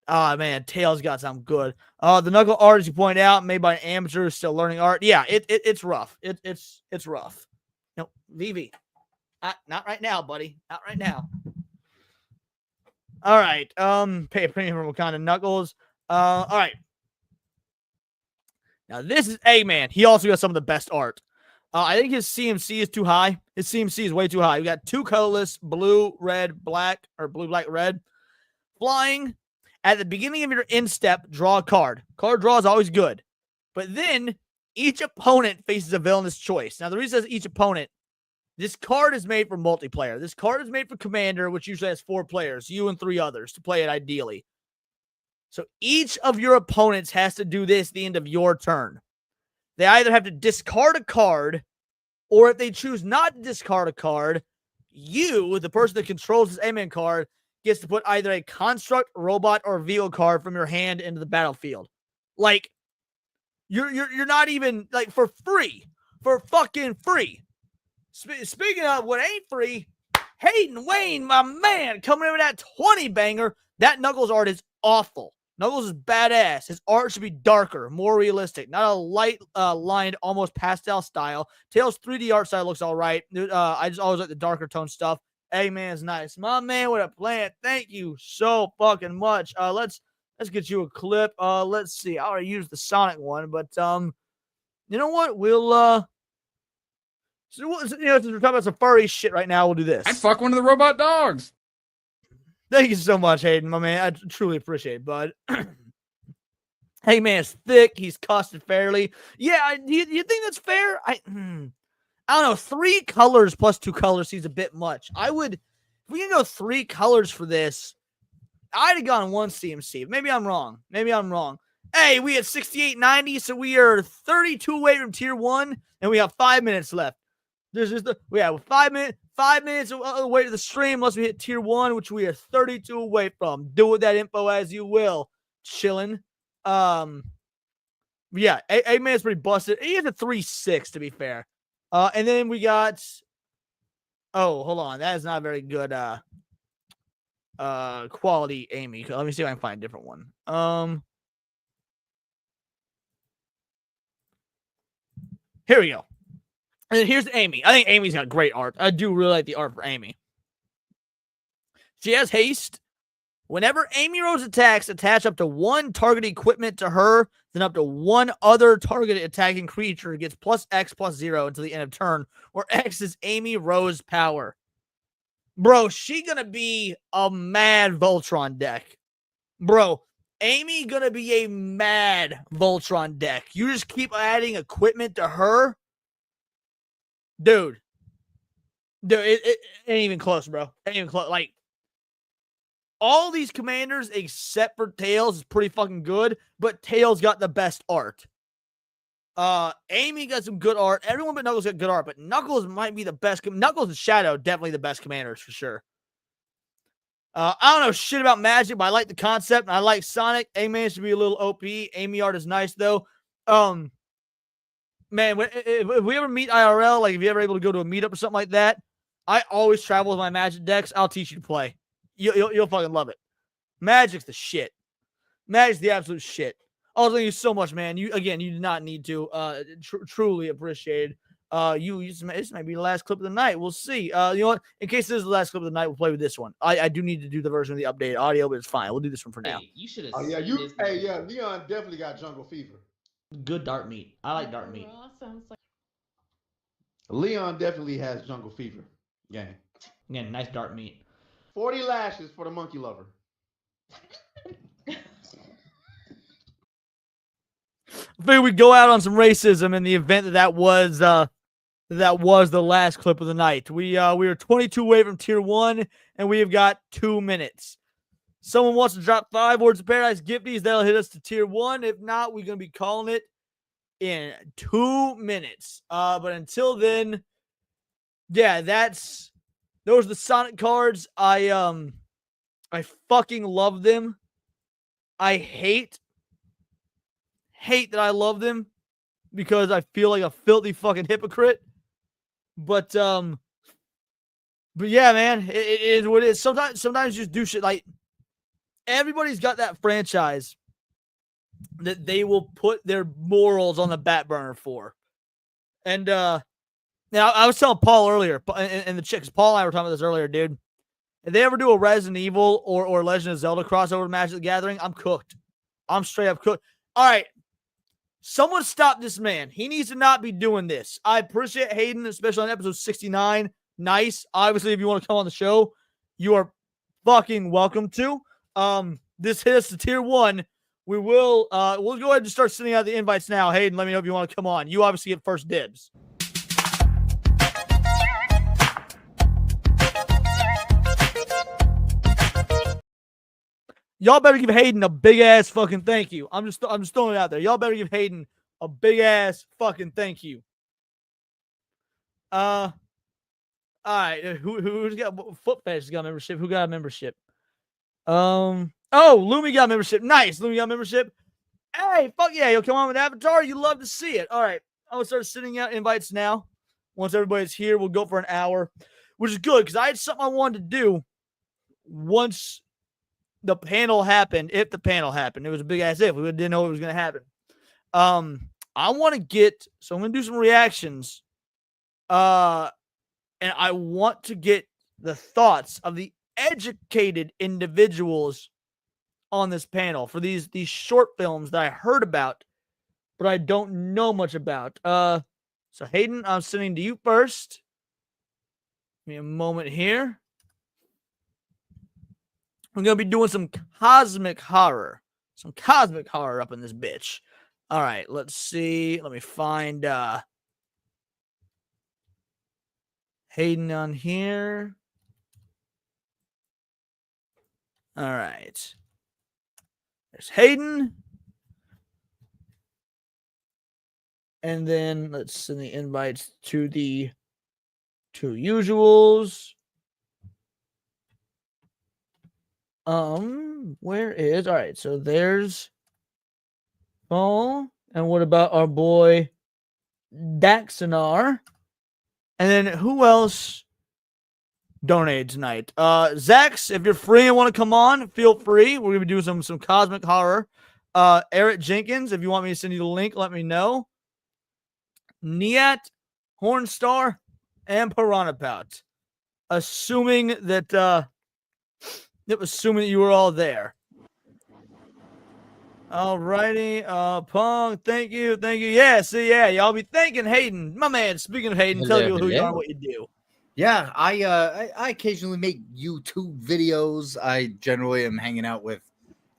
Speaker 1: Oh man, Tails got something good. The knuckle art, as you point out, made by an amateur still learning art. Yeah, it's rough. It's rough. No, Vivi, not right now, buddy. Not right now. All right. Pay a premium for Wakanda Knuckles. All right. Now this is Eggman. He also got some of the best art. I think his CMC is too high. His CMC is way too high. We got 2 colorless, blue, red, black, or blue, black, red. Flying. At the beginning of your instep, draw a card. Card draw is always good. But then, each opponent faces a villainous choice. Now, the reason it says each opponent, this card is made for multiplayer. This card is made for Commander, which usually has 4 players, you and 3 others, to play it ideally. So, each of your opponents has to do this at the end of your turn. They either have to discard a card, or if they choose not to discard a card, you, the person that controls this Eggman card, gets to put either a construct, robot, or vehicle card from your hand into the battlefield. Like, you're not even, like, for free. For fucking free. Speaking of what ain't free, Hayden Wayne, my man, coming in with that 20 banger. That Knuckles art is awful. Knuckles is badass. His art should be darker, more realistic, not a light lined, almost pastel style. Tails 3D art style looks all right. I just always like the darker tone stuff. Eggman's nice. My man with a plant. Thank you so fucking much. Let's get you a clip. Let's see. I already used the Sonic one, but you know what? We'll since we're talking about some furry shit right now, we'll do this.
Speaker 11: I'd fuck one of the robot dogs.
Speaker 1: Thank you so much, Hayden, my man. I truly appreciate it, bud. Hey man, it's thick. He's costed fairly. Yeah, you think that's fair? I don't know. 3 colors plus 2 colors seems a bit much. If we can go 3 colors for this, I'd have gone 1 CMC. Maybe I'm wrong. Hey, we had 68.90, so we are 32 away from tier 1, and we have 5 minutes left. We have 5 minutes away to the stream unless we hit tier 1, which we are 32 away from. Do with that info as you will. Chilling. Yeah, 8 minutes pretty busted. He has a 3.6 to be fair. And then we got. Oh, hold on. That is not a very good quality Amy. Let me see if I can find a different one. Here we go. And then here's Amy. I think Amy's got great art. I do really like the art for Amy. She has haste. Whenever Amy Rose attacks, attach up to 1 target equipment to her, then up to 1 other targeted attacking creature gets plus X plus 0 until the end of turn, where X is Amy Rose power. Bro, she gonna be a mad Voltron deck. Bro, Amy gonna be a mad Voltron deck. You just keep adding equipment to her. Dude, it ain't even close, bro. Ain't even close. Like, all these commanders except for Tails is pretty fucking good, but Tails got the best art. Amy got some good art. Everyone but Knuckles got good art, but Knuckles might be the best. Knuckles and Shadow definitely the best commanders for sure. I don't know shit about Magic, but I like the concept. And I like Sonic. Amy should be a little OP. Amy art is nice though. Man, if we ever meet IRL, like if you're ever able to go to a meetup or something like that, I always travel with my Magic decks. I'll teach you to play. You'll fucking love it. Magic's the shit. Magic's the absolute shit. Oh, thank you so much, man. You do not need to. Truly appreciated. This might be the last clip of the night. We'll see. You know what? In case this is the last clip of the night, we'll play with this one. I do need to do the version of the updated audio, but it's fine. We'll do this one for now.
Speaker 12: Hey, you should have.
Speaker 2: Oh yeah, Leon definitely got jungle fever.
Speaker 12: Good dark meat. I like dark meat.
Speaker 2: Leon definitely has jungle fever. Yeah.
Speaker 12: Yeah, nice dark meat.
Speaker 2: 40 lashes for the monkey lover.
Speaker 1: I figured we'd go out on some racism in the event that was the last clip of the night. We are 22 away from tier 1, and we have got 2 minutes. Someone wants to drop 5 Words of Paradise gifties. That'll hit us to tier 1. If not, we're gonna be calling it in 2 minutes. But until then, yeah, those are the Sonic cards. I fucking love them. I hate that I love them because I feel like a filthy fucking hypocrite. But yeah, man, it is what it is. Sometimes you just do shit like everybody's got that franchise that they will put their morals on the back burner for. And now I was telling Paul earlier, and the chicks, Paul and I were talking about this earlier, dude. If they ever do a Resident Evil or Legend of Zelda crossover Magic the Gathering, I'm cooked. I'm straight up cooked. All right. Someone stop this man. He needs to not be doing this. I appreciate Hayden, especially on episode 69. Nice. Obviously, if you want to come on the show, you are fucking welcome to. This hit us to tier 1. We'll go ahead and start sending out the invites now. Hayden, let me know if you want to come on. You obviously get first dibs. Y'all better give Hayden a big ass fucking thank you. I'm just throwing it out there. Y'all better give Hayden a big ass fucking thank you. All right. Who's got Footfetish got membership? Who got a membership? Oh, Lumi got membership. Nice. Lumi got membership. Hey, fuck yeah. You'll come on with Avatar. You love to see it. All right. I'm gonna start sending out invites now. Once everybody's here, we'll go for an hour, which is good because I had something I wanted to do once the panel happened. If the panel happened, it was a big ass if. We didn't know it was going to happen. I want to get, so I'm going to do some reactions. And I want to get the thoughts of the educated individuals on this panel for these short films that I heard about, but I don't know much about. So Hayden, I'm sending to you first. Give me a moment here. We're going to be doing some cosmic horror. some cosmic horror up in this bitch. All right, let's see. Let me find Hayden on here. All right. There's Hayden. And then let's send the invites to the two usuals. Where is all right? So there's Paul, and what about our boy Daxonar? And then who else donated tonight? Zax, if you're free and want to come on, feel free. We're gonna be doing some cosmic horror. Eric Jenkins, if you want me to send you the link, let me know. Niet, Hornstar, and Piranha Pout. Assuming that you were all there. Alrighty, Pong, thank you. Yeah, see, yeah, y'all be thanking Hayden, my man. Speaking of Hayden, tell you who you are and what you do.
Speaker 13: Yeah, I occasionally make YouTube videos. I generally am hanging out with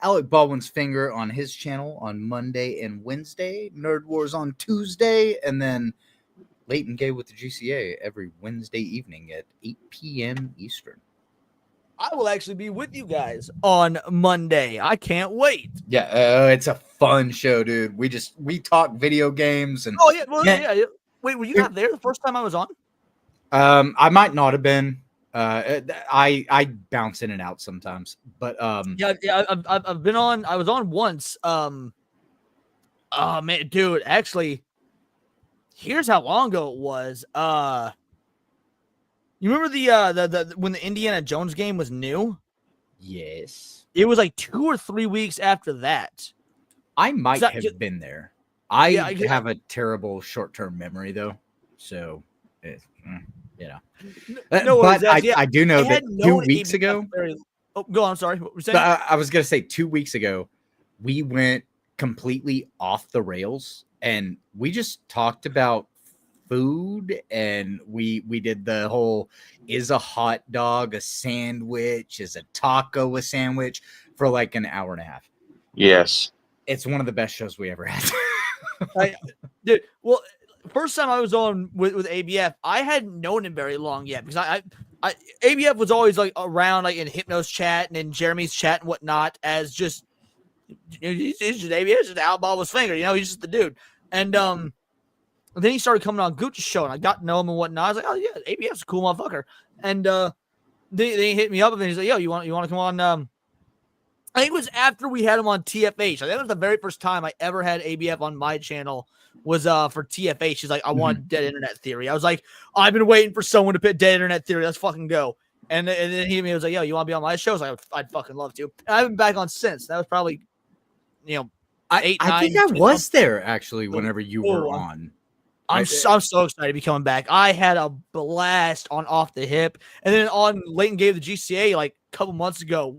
Speaker 13: Alec Baldwin's Finger on his channel on Monday and Wednesday, Nerd Wars on Tuesday, and then Late and Gay with the GCA every Wednesday evening at 8 p.m. Eastern.
Speaker 1: I will actually be with you guys on Monday. I can't wait.
Speaker 13: Yeah, it's a fun show, dude. We talk video games and
Speaker 1: yeah. Wait, were you not there the first time I was on?
Speaker 13: I might not have been. I bounce in and out sometimes, but
Speaker 1: I've been on. I was on once. Oh man, dude, actually, here's how long ago it was. You remember the when the Indiana Jones game was new?
Speaker 13: Yes.
Speaker 1: It was like 2 or 3 weeks after that.
Speaker 13: I might have been there. I have a terrible short-term memory though, so you know.
Speaker 1: No worries,
Speaker 13: but I do know that 2 weeks ago.
Speaker 1: Oh, go on. I'm sorry. What were you saying?
Speaker 13: I was gonna say 2 weeks ago, we went completely off the rails, and we just talked about food, and we did the whole: is a hot dog a sandwich? Is a taco a sandwich? For like an hour and a half.
Speaker 14: Yes, it's
Speaker 13: one of the best shows we ever had.
Speaker 1: Dude, well, first time I was on with ABF, I hadn't known him very long yet because I ABF was always like around like in Hypno's chat and in Jeremy's chat and whatnot as just he's just ABF, just Al Baldwin's Finger, he's just the dude. And then he started coming on Gucci's show and I got to know him and whatnot. I was like, oh yeah, ABF's a cool motherfucker. And they hit me up and he's like, yo, you want to come on? I think it was after we had him on TFH. I think that was the very first time I ever had ABF on my channel was for TFH. He's like, I want Dead Internet Theory. I was like, I've been waiting for someone to put Dead Internet Theory. Let's fucking go. And then he was like, yo, you want to be on my show? I was like, I'd fucking love to. And I've been back on since. That was probably, 8,
Speaker 13: I
Speaker 1: 9.
Speaker 13: think I was there actually whenever you were on.
Speaker 1: I'm so excited to be coming back. I had a blast on Off the Hip. And then on Late and Gave the GCA like a couple months ago.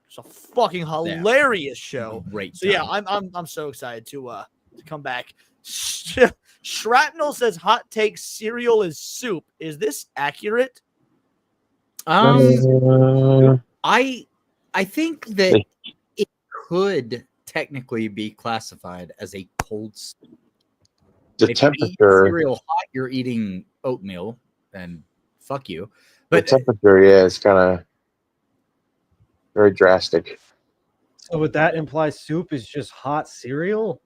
Speaker 1: It's a fucking hilarious show.
Speaker 13: Great.
Speaker 1: So yeah, I'm so excited to come back. Shrapnel says hot take cereal is soup. Is this accurate?
Speaker 13: I think that it could technically be classified as a cold soup.
Speaker 14: The
Speaker 13: if
Speaker 14: temperature.
Speaker 13: you eat cereal hot, you're eating oatmeal, and fuck you. But
Speaker 14: the temperature, is kind of very drastic.
Speaker 15: So would that imply soup is just hot cereal?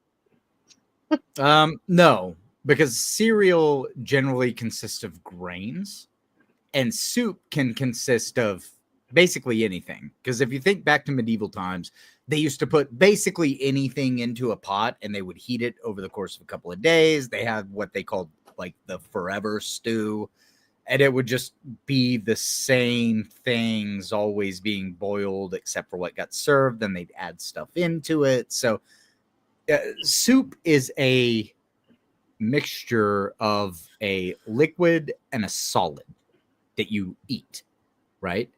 Speaker 13: No, because cereal generally consists of grains, and soup can consist of basically anything. Because if you think back to medieval times, they used to put basically anything into a pot and they would heat it over the course of a couple of days. They had what they called like the forever stew, and it would just be the same things always being boiled except for what got served. Then they'd add stuff into it. So soup is a mixture of a liquid and a solid that you eat, right?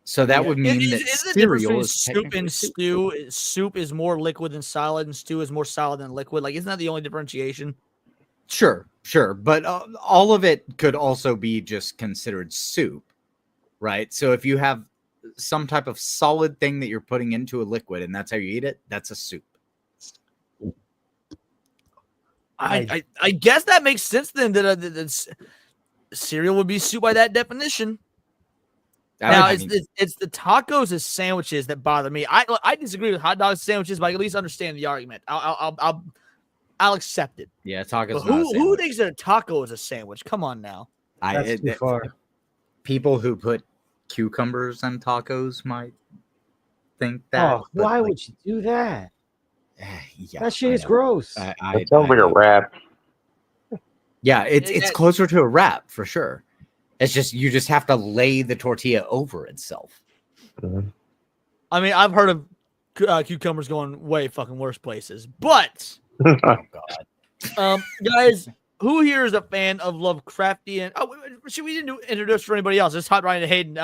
Speaker 13: So that would mean that cereal is
Speaker 1: soup and stew. Soup is more liquid than solid, and stew is more solid than liquid. Like, isn't that the only differentiation?
Speaker 13: Sure. But all of it could also be just considered soup, right? So if you have some type of solid thing that you're putting into a liquid, and that's how you eat it, that's a soup.
Speaker 1: I guess that makes sense then that cereal would be soup by that definition. Now, it's the tacos as sandwiches that bother me. I disagree with hot dogs sandwiches, but I at least understand the argument. I'll accept it.
Speaker 13: Yeah, tacos.
Speaker 1: But who thinks that a taco is a sandwich? Come on now.
Speaker 15: That's too far.
Speaker 13: People who put cucumbers on tacos might think that.
Speaker 15: Oh, why would you do that?
Speaker 13: Yeah,
Speaker 15: that shit is gross.
Speaker 14: It sounds like a wrap.
Speaker 13: Yeah, it's closer to a wrap for sure. It's just you just have to lay the tortilla over itself.
Speaker 1: I mean, I've heard of cucumbers going way fucking worse places, but
Speaker 13: oh god,
Speaker 1: guys, who here is a fan of Lovecraftian? Oh, we didn't introduce for anybody else. It's Hot Ryan and Hayden.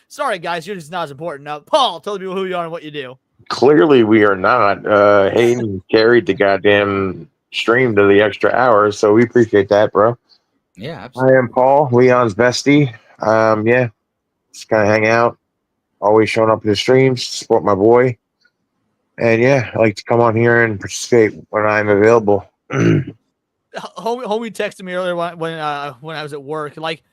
Speaker 1: Sorry, guys, you're just not as important. Paul, tell the people who you are and what you do.
Speaker 14: Clearly, we are not. Hayden carried the goddamn stream to the extra hour, so we appreciate that, bro.
Speaker 13: Yeah, absolutely.
Speaker 14: I am Paul, Leon's bestie. Yeah, just kind of hang out. Always showing up in the streams, support my boy. And yeah, I like to come on here and participate when I'm available.
Speaker 1: Homie texted me earlier when I was at work, like,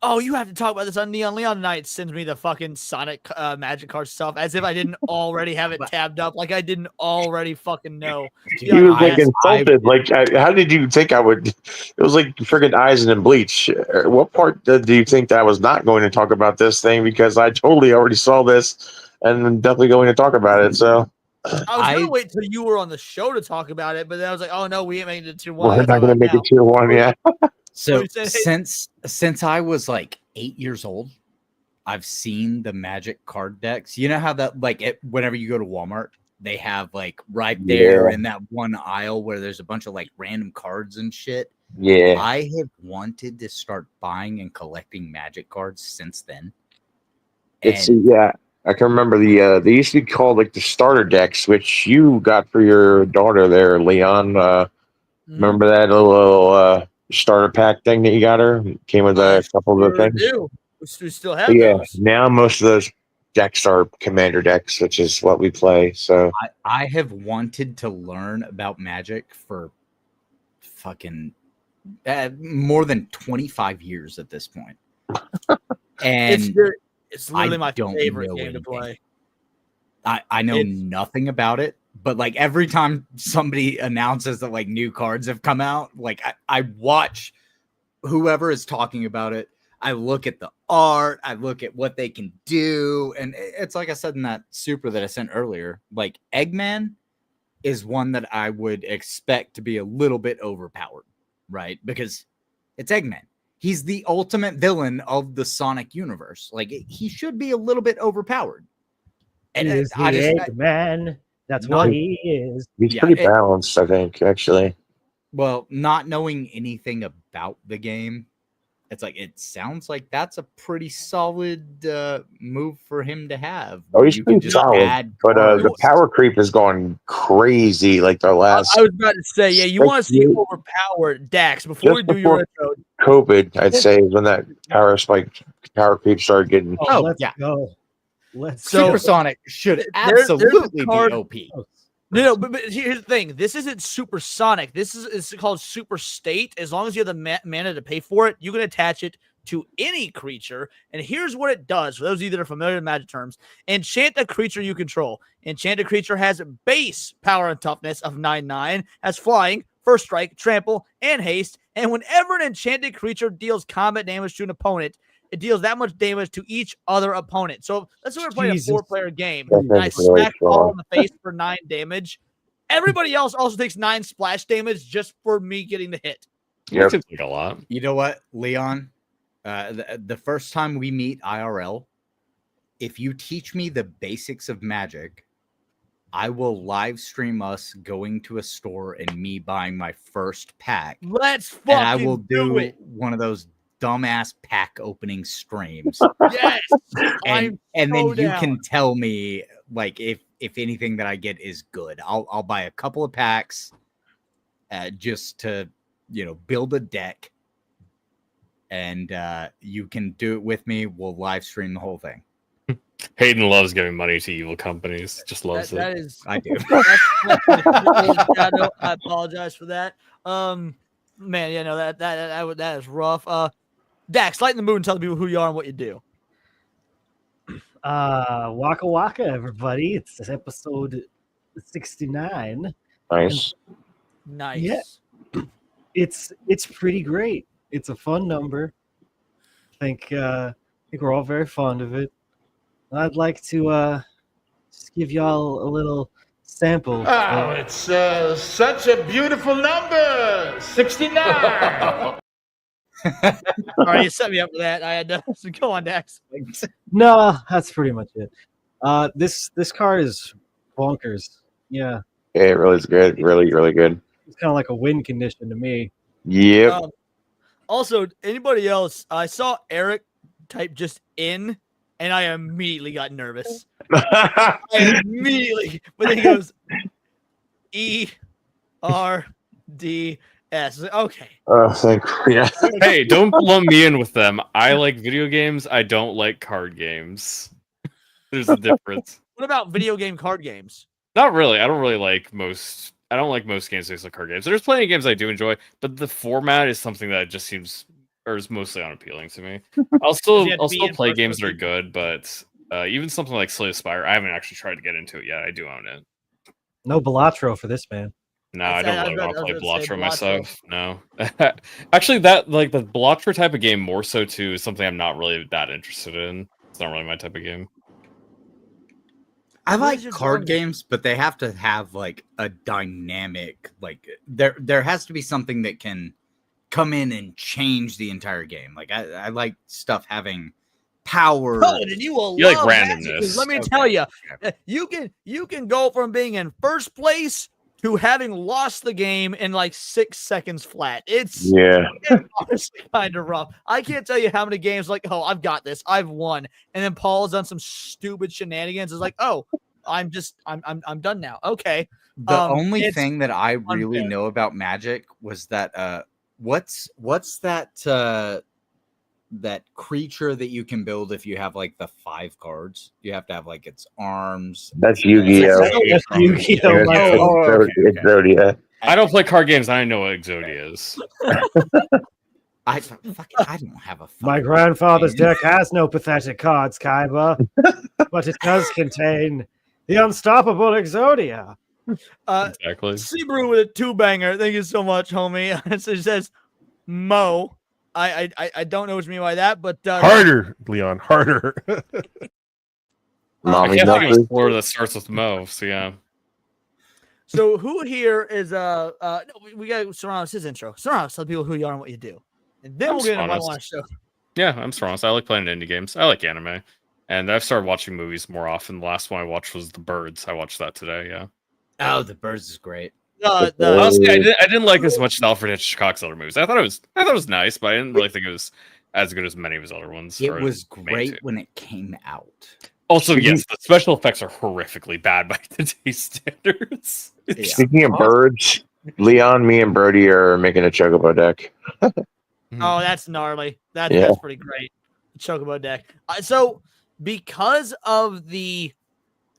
Speaker 1: oh, you have to talk about this on NeonLeon tonight. Sends me the fucking Sonic magic card stuff as if I didn't already have it tabbed up, like I didn't already fucking know.
Speaker 14: He was like insulted. Like, how did you think I would? It was like freaking Eisen and Bleach. What part do you think that I was not going to talk about this thing? Because I totally already saw this and I'm definitely going to talk about it. So
Speaker 1: I was gonna wait till you were on the show to talk about it, but then I was like, oh no, we ain't making it to 1.
Speaker 14: we're not going to make it tier 1 yet.
Speaker 13: So since I was like 8 years old, I've seen the magic card decks. You know how that whenever you go to Walmart, they have like right there in that one aisle where there's a bunch of like random cards and shit.
Speaker 14: Yeah.
Speaker 13: I have wanted to start buying and collecting magic cards since then.
Speaker 14: Yeah. I can remember they used to be called like the starter decks, which you got for your daughter there, Leon. Remember that little starter pack thing that you got her? It came with a couple of the things.
Speaker 1: We still have those.
Speaker 14: Now most of those decks are commander decks, which is what we play. So
Speaker 13: I have wanted to learn about Magic for fucking more than 25 years at this point. And
Speaker 1: it's literally my favorite game to play.
Speaker 13: I know nothing about it, but like every time somebody announces that like new cards have come out, like I watch whoever is talking about it. I look at the art, I look at what they can do, and it's like I said in that super that I sent earlier, like Eggman is one that I would expect to be a little bit overpowered, right? Because it's Eggman. He's the ultimate villain of the Sonic universe. Like he should be a little bit overpowered. And
Speaker 15: he is the Eggman. That's what he is.
Speaker 14: He's pretty balanced, I think, actually.
Speaker 13: Well, not knowing anything about the game, it's like it sounds like that's a pretty solid move for him to have.
Speaker 14: Oh, he's pretty solid, but the power creep is going crazy. Like the last,
Speaker 1: I was about to say, yeah, you want to see overpowered Dax before we do your intro.
Speaker 14: COVID, I'd say, is when that power creep started getting.
Speaker 15: Let's go.
Speaker 13: Supersonic should absolutely be OP.
Speaker 1: No, but here's the thing. This isn't supersonic. It's called super state. As long as you have the mana to pay for it, you can attach it to any creature. And here's what it does. For those of you that are familiar with magic terms, enchant a creature you control. Enchanted creature has base power and toughness of 9/9, has flying, first strike, trample, and haste. And whenever an enchanted creature deals combat damage to an opponent, it deals that much damage to each other opponent. So let's say we're playing a 4-player game, and I smack Paul in the face for 9 damage. Everybody else also takes 9 splash damage just for me getting the hit.
Speaker 16: That seems like a lot.
Speaker 13: You know what, Leon? The first time we meet IRL, if you teach me the basics of Magic, I will live stream us going to a store and me buying my first pack.
Speaker 1: Let's fucking
Speaker 13: and I will do
Speaker 1: it.
Speaker 13: One of those dumbass pack opening streams.
Speaker 1: Yes,
Speaker 13: and then you can tell me like if anything that I get is good. I'll buy a couple of packs just to build a deck, and you can do it with me. We'll live stream the whole thing.
Speaker 16: Hayden loves giving money to evil companies. Just loves
Speaker 1: That
Speaker 16: it.
Speaker 1: is,
Speaker 13: I do.
Speaker 1: I apologize for that. Man, yeah, no, that is rough. Dax, lighten the mood and tell the people who you are and what you do.
Speaker 15: Waka Waka, everybody. It's episode 69.
Speaker 14: Nice.
Speaker 1: Nice.
Speaker 15: Yeah. It's pretty great. It's a fun number. I think we're all very fond of it. I'd like to just give y'all a little sample.
Speaker 2: Oh, it's such a beautiful number. 69.
Speaker 1: All right, you set me up for that. I had to so go on, Dax.
Speaker 15: No, that's pretty much it. This card is bonkers. Yeah,
Speaker 14: Yeah, it really is good. Really, really good.
Speaker 15: it's kind of like a win condition to me.
Speaker 14: Yep.
Speaker 1: Also, anybody else? I saw Eric type just in, and I immediately got nervous. I immediately, but then he goes ERDS. Okay.
Speaker 14: Thank yeah.
Speaker 16: Hey, don't lump me in with them. I like video games. I don't like card games. There's a difference.
Speaker 1: What about video game card games?
Speaker 16: Not really. I don't like most games based on card games. There's plenty of games I do enjoy, but the format is something that just seems or is mostly unappealing to me. I'll still play games that are good, but even something like Slay the Spire, I haven't actually tried to get into it yet. I do own it.
Speaker 15: No Balatro for this, man.
Speaker 16: No, I don't really want to play Balatro myself. No. Actually, that like the Balatro type of game more so too is something I'm not really that interested in. It's not really my type of game.
Speaker 13: I like card games, but they have to have like a dynamic, like there has to be something that can come in and change the entire game. Like I like stuff having power.
Speaker 1: Oh, and you will
Speaker 16: like
Speaker 1: love
Speaker 16: randomness.
Speaker 1: Magic, let me tell you, you can go from being in first place to having lost the game in like 6 seconds flat. It's honestly kind of rough. I can't tell you how many games like, oh, I've got this, I've won, and then Paul's done some stupid shenanigans. It's like, oh, I'm done now. Okay.
Speaker 13: The only thing that I really know about Magic was that what's that that creature that you can build if you have like the 5 cards? You have to have like its arms.
Speaker 14: That's Yu-Gi-Oh.
Speaker 15: That's Yu-Gi-Oh.
Speaker 14: Exodia.
Speaker 16: I don't play card games. I know what Exodia is.
Speaker 13: I don't have a.
Speaker 15: My grandfather's deck has no pathetic cards, Kaiba, but it does contain the unstoppable Exodia.
Speaker 16: Exactly.
Speaker 1: Sebrew with a 2-banger. Thank you so much, homie. It says Mo. I don't know what you mean by that, but
Speaker 17: harder, Leon, harder.
Speaker 16: I can't think of a sport that starts with Mo. So yeah.
Speaker 1: So who here is no, we got Serranos his intro. Serranos, tell people who you are and what you do, and then we'll get into what I want to show.
Speaker 16: Yeah, I'm Serranos. I like playing indie games. I like anime, and I've started watching movies more often. The last one I watched was The Birds. I watched that today. Yeah.
Speaker 13: Oh, The Birds is great.
Speaker 16: Honestly, I didn't like as much as Alfred Hitchcock's other movies. I thought it was nice, but I didn't really think it was as good as many of his other ones.
Speaker 13: It was great when it came out.
Speaker 16: Also, yes, the special effects are horrifically bad by today's standards.
Speaker 14: Speaking of birds, Leon, me, and Brody are making a Chocobo deck.
Speaker 1: Oh, that's gnarly. That's pretty great. Chocobo deck. So because of the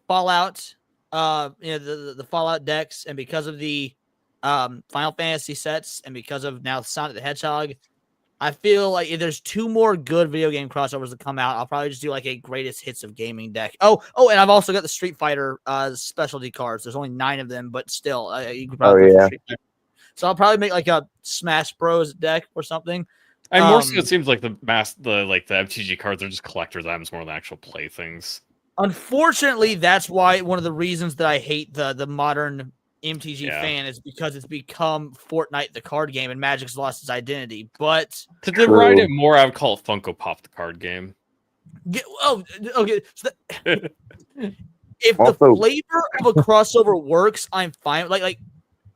Speaker 1: Fallout, the Fallout decks, and because of the Final Fantasy sets, and because of now Sonic the Hedgehog, I feel like if there's 2 more good video game crossovers that come out, I'll probably just do like a greatest hits of gaming deck. Oh, and I've also got the Street Fighter specialty cards. There's only 9 of them, but still, you could probably so I'll probably make like a Smash Bros deck or something.
Speaker 16: And more so, it seems like the MTG cards are just collector's items more than actual playthings.
Speaker 1: Unfortunately, that's why one of the reasons that I hate the modern MTG fan is because it's become Fortnite the card game and Magic's lost its identity. But
Speaker 16: to deride it more, I would call it Funko Pop the card game.
Speaker 1: Okay. So if the flavor of a crossover works, I'm fine. Like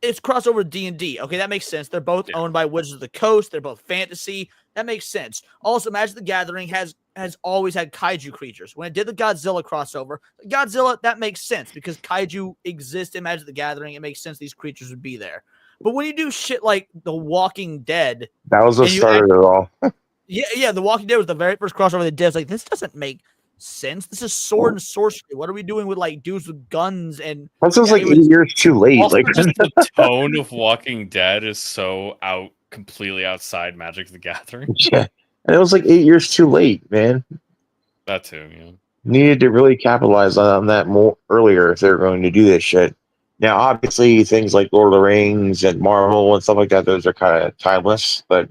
Speaker 1: it's crossover D&D. Okay, that makes sense. They're both owned by Wizards of the Coast. They're both fantasy. That makes sense. Also, Magic the Gathering has always had kaiju creatures. When it did the Godzilla crossover, Godzilla, that makes sense because kaiju exist in Magic the Gathering. It makes sense these creatures would be there. But when you do shit like The Walking Dead,
Speaker 14: that was the start of it all.
Speaker 1: Yeah, The Walking Dead was the very first crossover they did. It's like, this doesn't make sense. This is sword and sorcery. What are we doing with like dudes with guns and?
Speaker 14: That sounds like 8 years too late.
Speaker 16: Also,
Speaker 14: Like
Speaker 16: just the tone of Walking Dead is so completely outside Magic the Gathering.
Speaker 14: Yeah, and it was like 8 years too late, man.
Speaker 16: That too, yeah.
Speaker 14: Needed to really capitalize on that more earlier if they were going to do this shit. Now, obviously, things like Lord of the Rings and Marvel and stuff like that, those are kind of timeless. But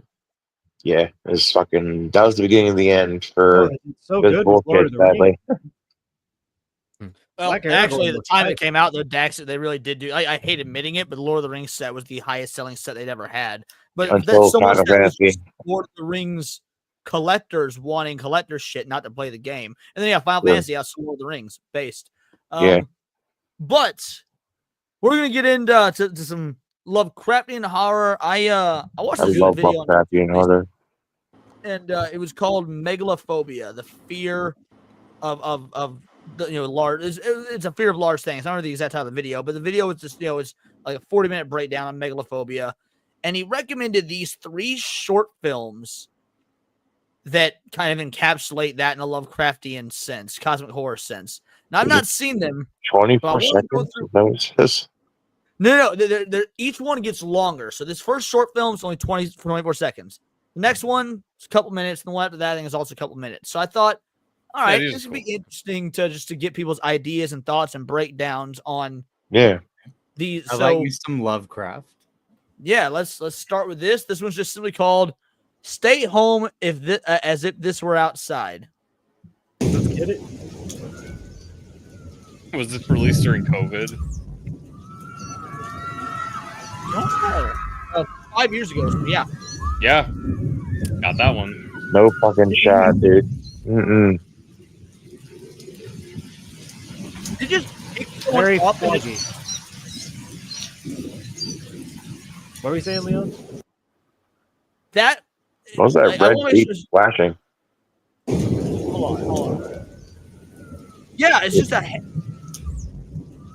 Speaker 14: yeah, it's fucking. That was the beginning of the end for
Speaker 15: so
Speaker 14: this
Speaker 15: good with Lord
Speaker 14: bullshit.
Speaker 15: of the Rings.
Speaker 14: Sadly,
Speaker 1: Well,
Speaker 15: Black
Speaker 1: actually,
Speaker 15: Aragorn
Speaker 1: at the
Speaker 15: looks
Speaker 1: time
Speaker 15: nice.
Speaker 1: it came out, the decks they really did do. I hate admitting it, but the Lord of the Rings set was the highest selling set they'd ever had. But
Speaker 14: Until
Speaker 1: so much
Speaker 14: Final
Speaker 1: that was
Speaker 14: Fantasy.
Speaker 1: Lord of the Rings collectors wanting collector shit, not to play the game. And then you have Final
Speaker 14: Yeah.
Speaker 1: Fantasy, that's Lord of the Rings based.
Speaker 14: Yeah.
Speaker 1: But we're gonna get into to some Lovecraftian horror. I watched
Speaker 14: I
Speaker 1: this
Speaker 14: love
Speaker 1: video on
Speaker 14: Lovecraftian horror.
Speaker 1: and it was called Megalophobia, the fear of the, large. It's a fear of large things. I don't know the exact title of the video, but the video was just it's like a 40-minute breakdown on megalophobia, and he recommended these 3 short films that kind of encapsulate that in a Lovecraftian sense, cosmic horror sense. Now I've not seen them.
Speaker 14: 24 seconds. Is that what it says?
Speaker 1: No, they're each one gets longer. So this first short film is only 24 seconds. The next one is a couple minutes, and the one after that I think is also a couple minutes. So I thought, all right, this would be interesting to get people's ideas and thoughts and breakdowns on these.
Speaker 13: I like me some Lovecraft.
Speaker 1: Yeah, let's start with this. This one's just simply called "Stay Home as if this were outside."
Speaker 15: Let's get it.
Speaker 16: Was this released during COVID?
Speaker 1: No. 5 years ago. So yeah.
Speaker 16: Yeah. Got that one.
Speaker 14: No fucking shot, dude. Mm-mm.
Speaker 1: It just
Speaker 15: Very
Speaker 1: up
Speaker 15: foggy. What were you saying, Leon?
Speaker 1: That
Speaker 14: What was that red tape flashing?
Speaker 1: Hold on. Yeah, it's just a.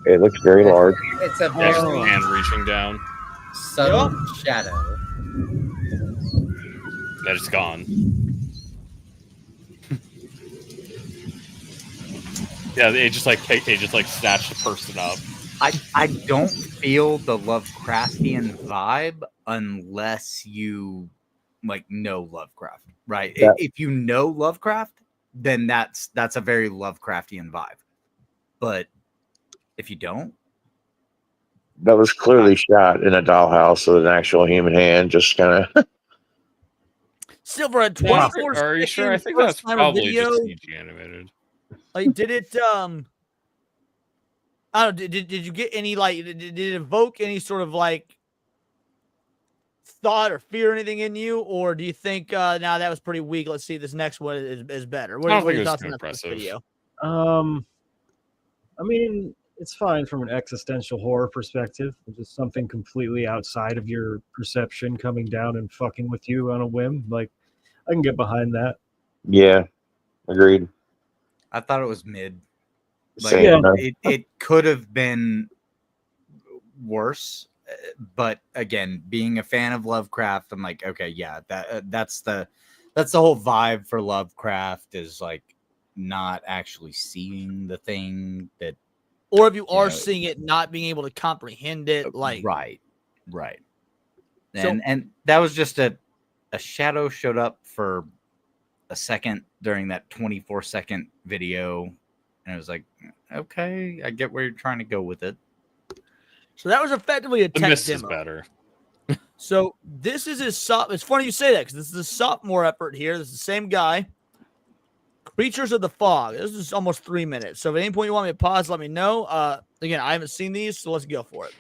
Speaker 14: It looks very large.
Speaker 13: It's a
Speaker 16: Yeah,
Speaker 13: very
Speaker 16: hand reaching down.
Speaker 13: subtle shadow.
Speaker 16: That it's gone. Yeah, it just like snatched the person up.
Speaker 13: I don't feel the Lovecraftian vibe unless you know Lovecraft, right?
Speaker 14: Yeah.
Speaker 13: If you know Lovecraft, then that's a very Lovecraftian vibe. But if you don't,
Speaker 14: That was clearly shot in a dollhouse with an actual human hand, just kind of.
Speaker 1: Silver at 24
Speaker 16: Are you sure? I think
Speaker 1: first
Speaker 16: that's
Speaker 1: time
Speaker 16: probably
Speaker 1: video.
Speaker 16: just CG animated.
Speaker 1: Like, did it? I don't know. Did you get any did it evoke any sort of thought or fear or anything in you, or do you think now that was pretty weak? Let's see, this next one is better. What are your thoughts on that first video?
Speaker 15: I mean, it's fine from an existential horror perspective. It's just something completely outside of your perception coming down and fucking with you on a whim. Like, I can get behind that.
Speaker 14: Yeah, agreed.
Speaker 13: I thought it was mid.
Speaker 14: Same.
Speaker 13: It could have been worse, but again, being a fan of Lovecraft, I'm like, okay, yeah, that's the whole vibe for Lovecraft is not actually seeing the thing that,
Speaker 1: or if you are seeing it, not being able to comprehend it,
Speaker 13: right.
Speaker 1: So-
Speaker 13: And that was just a shadow showed up for a second during that 24-second video. And it was like, okay, I get where you're trying to go with it.
Speaker 1: So that was effectively a
Speaker 16: The
Speaker 1: tech
Speaker 16: mist is
Speaker 1: demo.
Speaker 16: better.
Speaker 1: So this is his It's funny you say that because this is a sophomore effort here. This is the same guy. Creatures of the Fog. This is almost 3 minutes. So if at any point you want me to pause, let me know. Again, I haven't seen these, so let's go for it.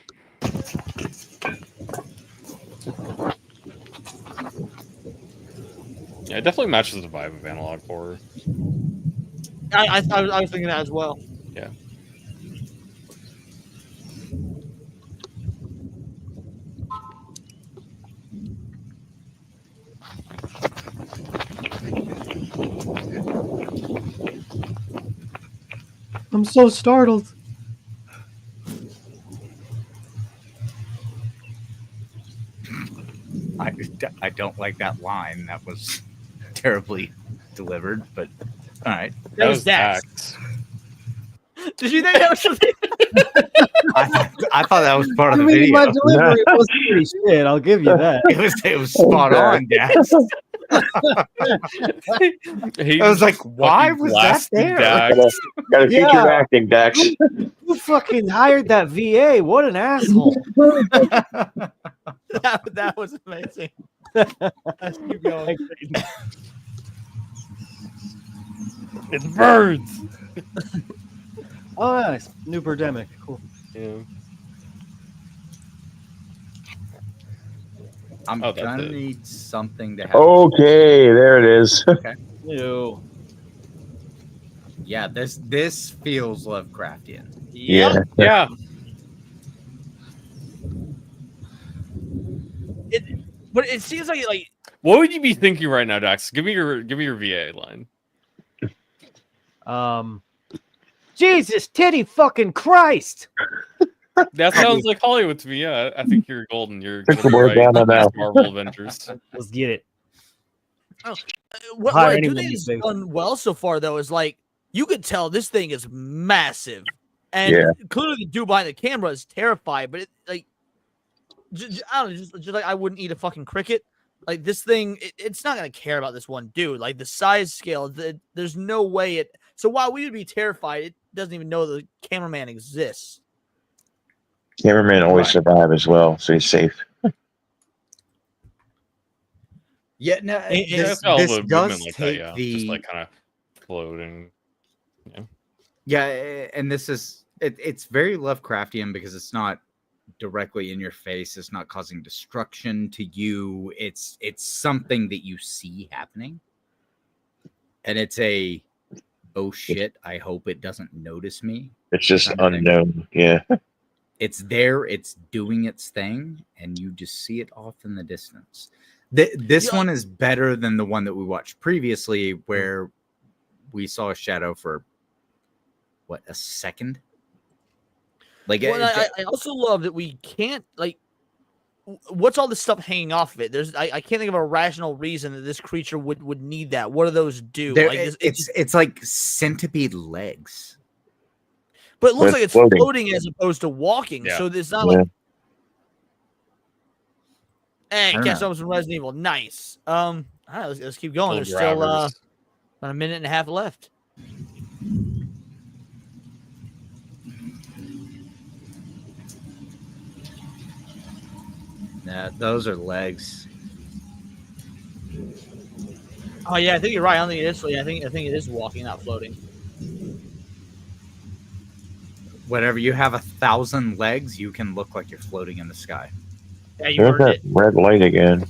Speaker 16: Yeah, it definitely matches the vibe of analog horror.
Speaker 1: I was thinking that as well.
Speaker 16: Yeah.
Speaker 15: I'm so startled.
Speaker 13: I don't like that line. That was terribly delivered, but All right.
Speaker 1: That was Dax. Did you think that was something?
Speaker 13: I thought that was part of the video.
Speaker 15: My delivery was pretty shit. I'll give you that.
Speaker 13: It was spot on, Dax. I was like, why was that there?
Speaker 14: Gotta feature acting, Dax.
Speaker 15: You fucking hired that VA. What an asshole.
Speaker 1: that was amazing. Let's keep going.
Speaker 16: It's birds.
Speaker 15: Oh, nice. New pandemic. Cool.
Speaker 16: Yeah.
Speaker 13: I'm gonna need something to have.
Speaker 14: Okay, there it is.
Speaker 13: Okay.
Speaker 1: Ew.
Speaker 13: Yeah, this feels Lovecraftian.
Speaker 14: Yeah.
Speaker 16: Yeah.
Speaker 1: But it seems like
Speaker 16: What would you be thinking right now, Dax? Give me your VA line.
Speaker 15: Jesus, titty fucking Christ.
Speaker 16: That sounds like Hollywood to me. Yeah, I think you're golden. You're
Speaker 14: Think
Speaker 16: gonna be
Speaker 14: we're
Speaker 16: right.
Speaker 14: down on that.
Speaker 16: Marvel Avengers.
Speaker 15: Let's get it.
Speaker 1: what I do think is done well so far though is like you could tell this thing is massive, and clearly the dude behind the camera is terrified. But it like, I don't know, just like I wouldn't eat a fucking cricket. Like this thing, it's not gonna care about this one dude. Like the size scale, there's no way it. So while we would be terrified, it doesn't even know the cameraman exists.
Speaker 14: Cameraman always survive as well, so he's safe.
Speaker 13: Yeah, no,
Speaker 16: This
Speaker 13: does
Speaker 16: like
Speaker 13: take
Speaker 16: that,
Speaker 13: the
Speaker 16: just like kind of floating.
Speaker 13: Yeah, and this is it's very Lovecraftian because it's not directly in your face. It's not causing destruction to you. It's something that you see happening, and it's a oh shit. I hope it doesn't notice me.
Speaker 14: It's just unknown. Yeah.
Speaker 13: It's there. It's doing its thing, and you just see it off in the distance. This one is better than the one that we watched previously, where we saw a shadow for what, a second. Like,
Speaker 1: well, I also love that we can't like. What's all this stuff hanging off of it? I can't think of a rational reason that this creature would need that. What do those do? Like
Speaker 13: it's like centipede legs.
Speaker 1: But it looks like it's floating as opposed to walking. Yeah. So it's not like. Hey, catch up with some Resident Evil. Nice. All right, let's keep going. There's still about a minute and a half left.
Speaker 13: Nah, those are legs.
Speaker 1: Oh yeah, I think you're right. I don't think it is. I think it is walking, not floating.
Speaker 13: Whenever you have 1,000 legs, you can look like you're floating in the sky.
Speaker 1: Yeah, you heard it.
Speaker 14: Red light again.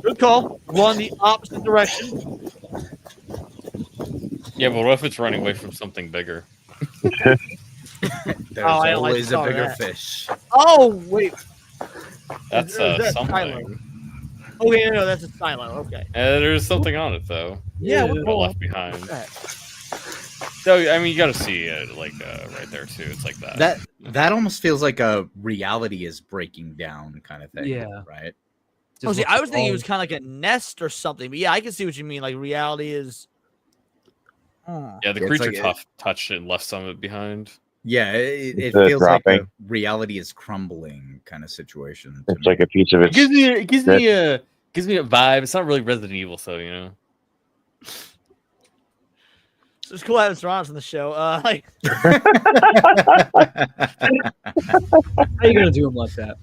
Speaker 1: Good call. Going the opposite direction.
Speaker 16: Yeah, but what if it's running away from something bigger?
Speaker 13: There's always a bigger fish.
Speaker 1: Oh wait,
Speaker 16: that's something.
Speaker 1: Oh yeah, no, that's a silo. Okay.
Speaker 16: There's something on it though.
Speaker 1: Yeah,
Speaker 16: we're left behind. So I mean, you got to see it like right there too. It's like that.
Speaker 13: That almost feels like a reality is breaking down kind of thing.
Speaker 15: Yeah.
Speaker 13: Right.
Speaker 1: Oh, see, I was thinking it was kind of like a nest or something, but yeah, I can see what you mean. Like reality is.
Speaker 16: Yeah, the creature touched it and left some of it behind.
Speaker 13: Yeah, it feels like the reality is crumbling kind of situation.
Speaker 14: It's like a piece of it.
Speaker 16: It gives me a vibe. It's not really Resident Evil, so you know.
Speaker 1: So it's cool having Serrano's on the show. Like,
Speaker 15: how you gonna do him like that?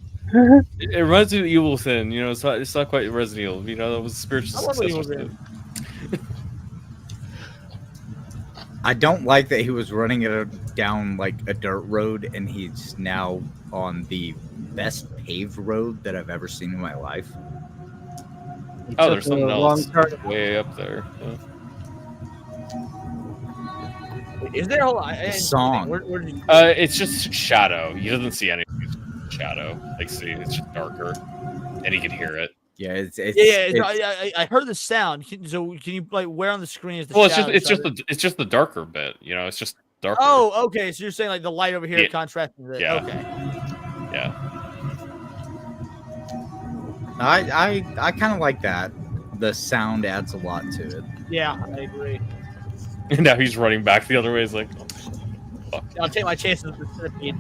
Speaker 16: It reminds me of Evil Within. You know, it's not quite Resident Evil. You know, that was spiritual successor.
Speaker 13: I don't like that he was running it down like a dirt road, and he's now on the best paved road that I've ever seen in my life.
Speaker 16: Oh, there's something else way up there.
Speaker 1: Is there a
Speaker 13: song?
Speaker 16: It's just shadow. He doesn't see anything. It's shadow. Like, see, it's just darker, and he can hear it.
Speaker 13: Yeah,
Speaker 1: I heard the sound. So can you like where on the screen is the?
Speaker 16: Well,
Speaker 1: shadow?
Speaker 16: it's just the darker bit. You know, it's just darker.
Speaker 1: Oh, okay. So you're saying like the light over here contrasting with it.
Speaker 16: Yeah.
Speaker 1: Okay.
Speaker 16: Yeah.
Speaker 13: I kind of like that. The sound adds a lot to it.
Speaker 1: Yeah, I agree.
Speaker 16: And now he's running back the other way. He's like, oh, shit. Fuck.
Speaker 1: I'll take my chances with the centipede.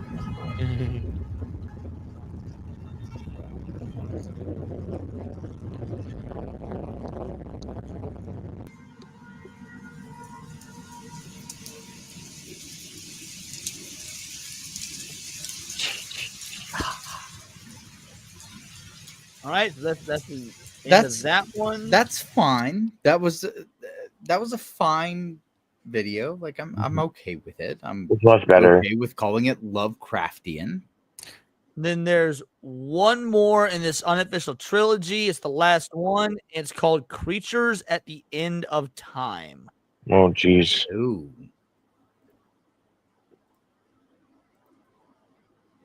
Speaker 1: All right, so that's the end of that one.
Speaker 13: That's fine. That was a fine video. Like I'm okay with it. I'm
Speaker 14: It's much better.
Speaker 13: okay with calling it Lovecraftian.
Speaker 1: Then there's one more in this unofficial trilogy. It's the last one. It's called Creatures at the End of Time.
Speaker 14: Oh, jeez.
Speaker 13: Ooh.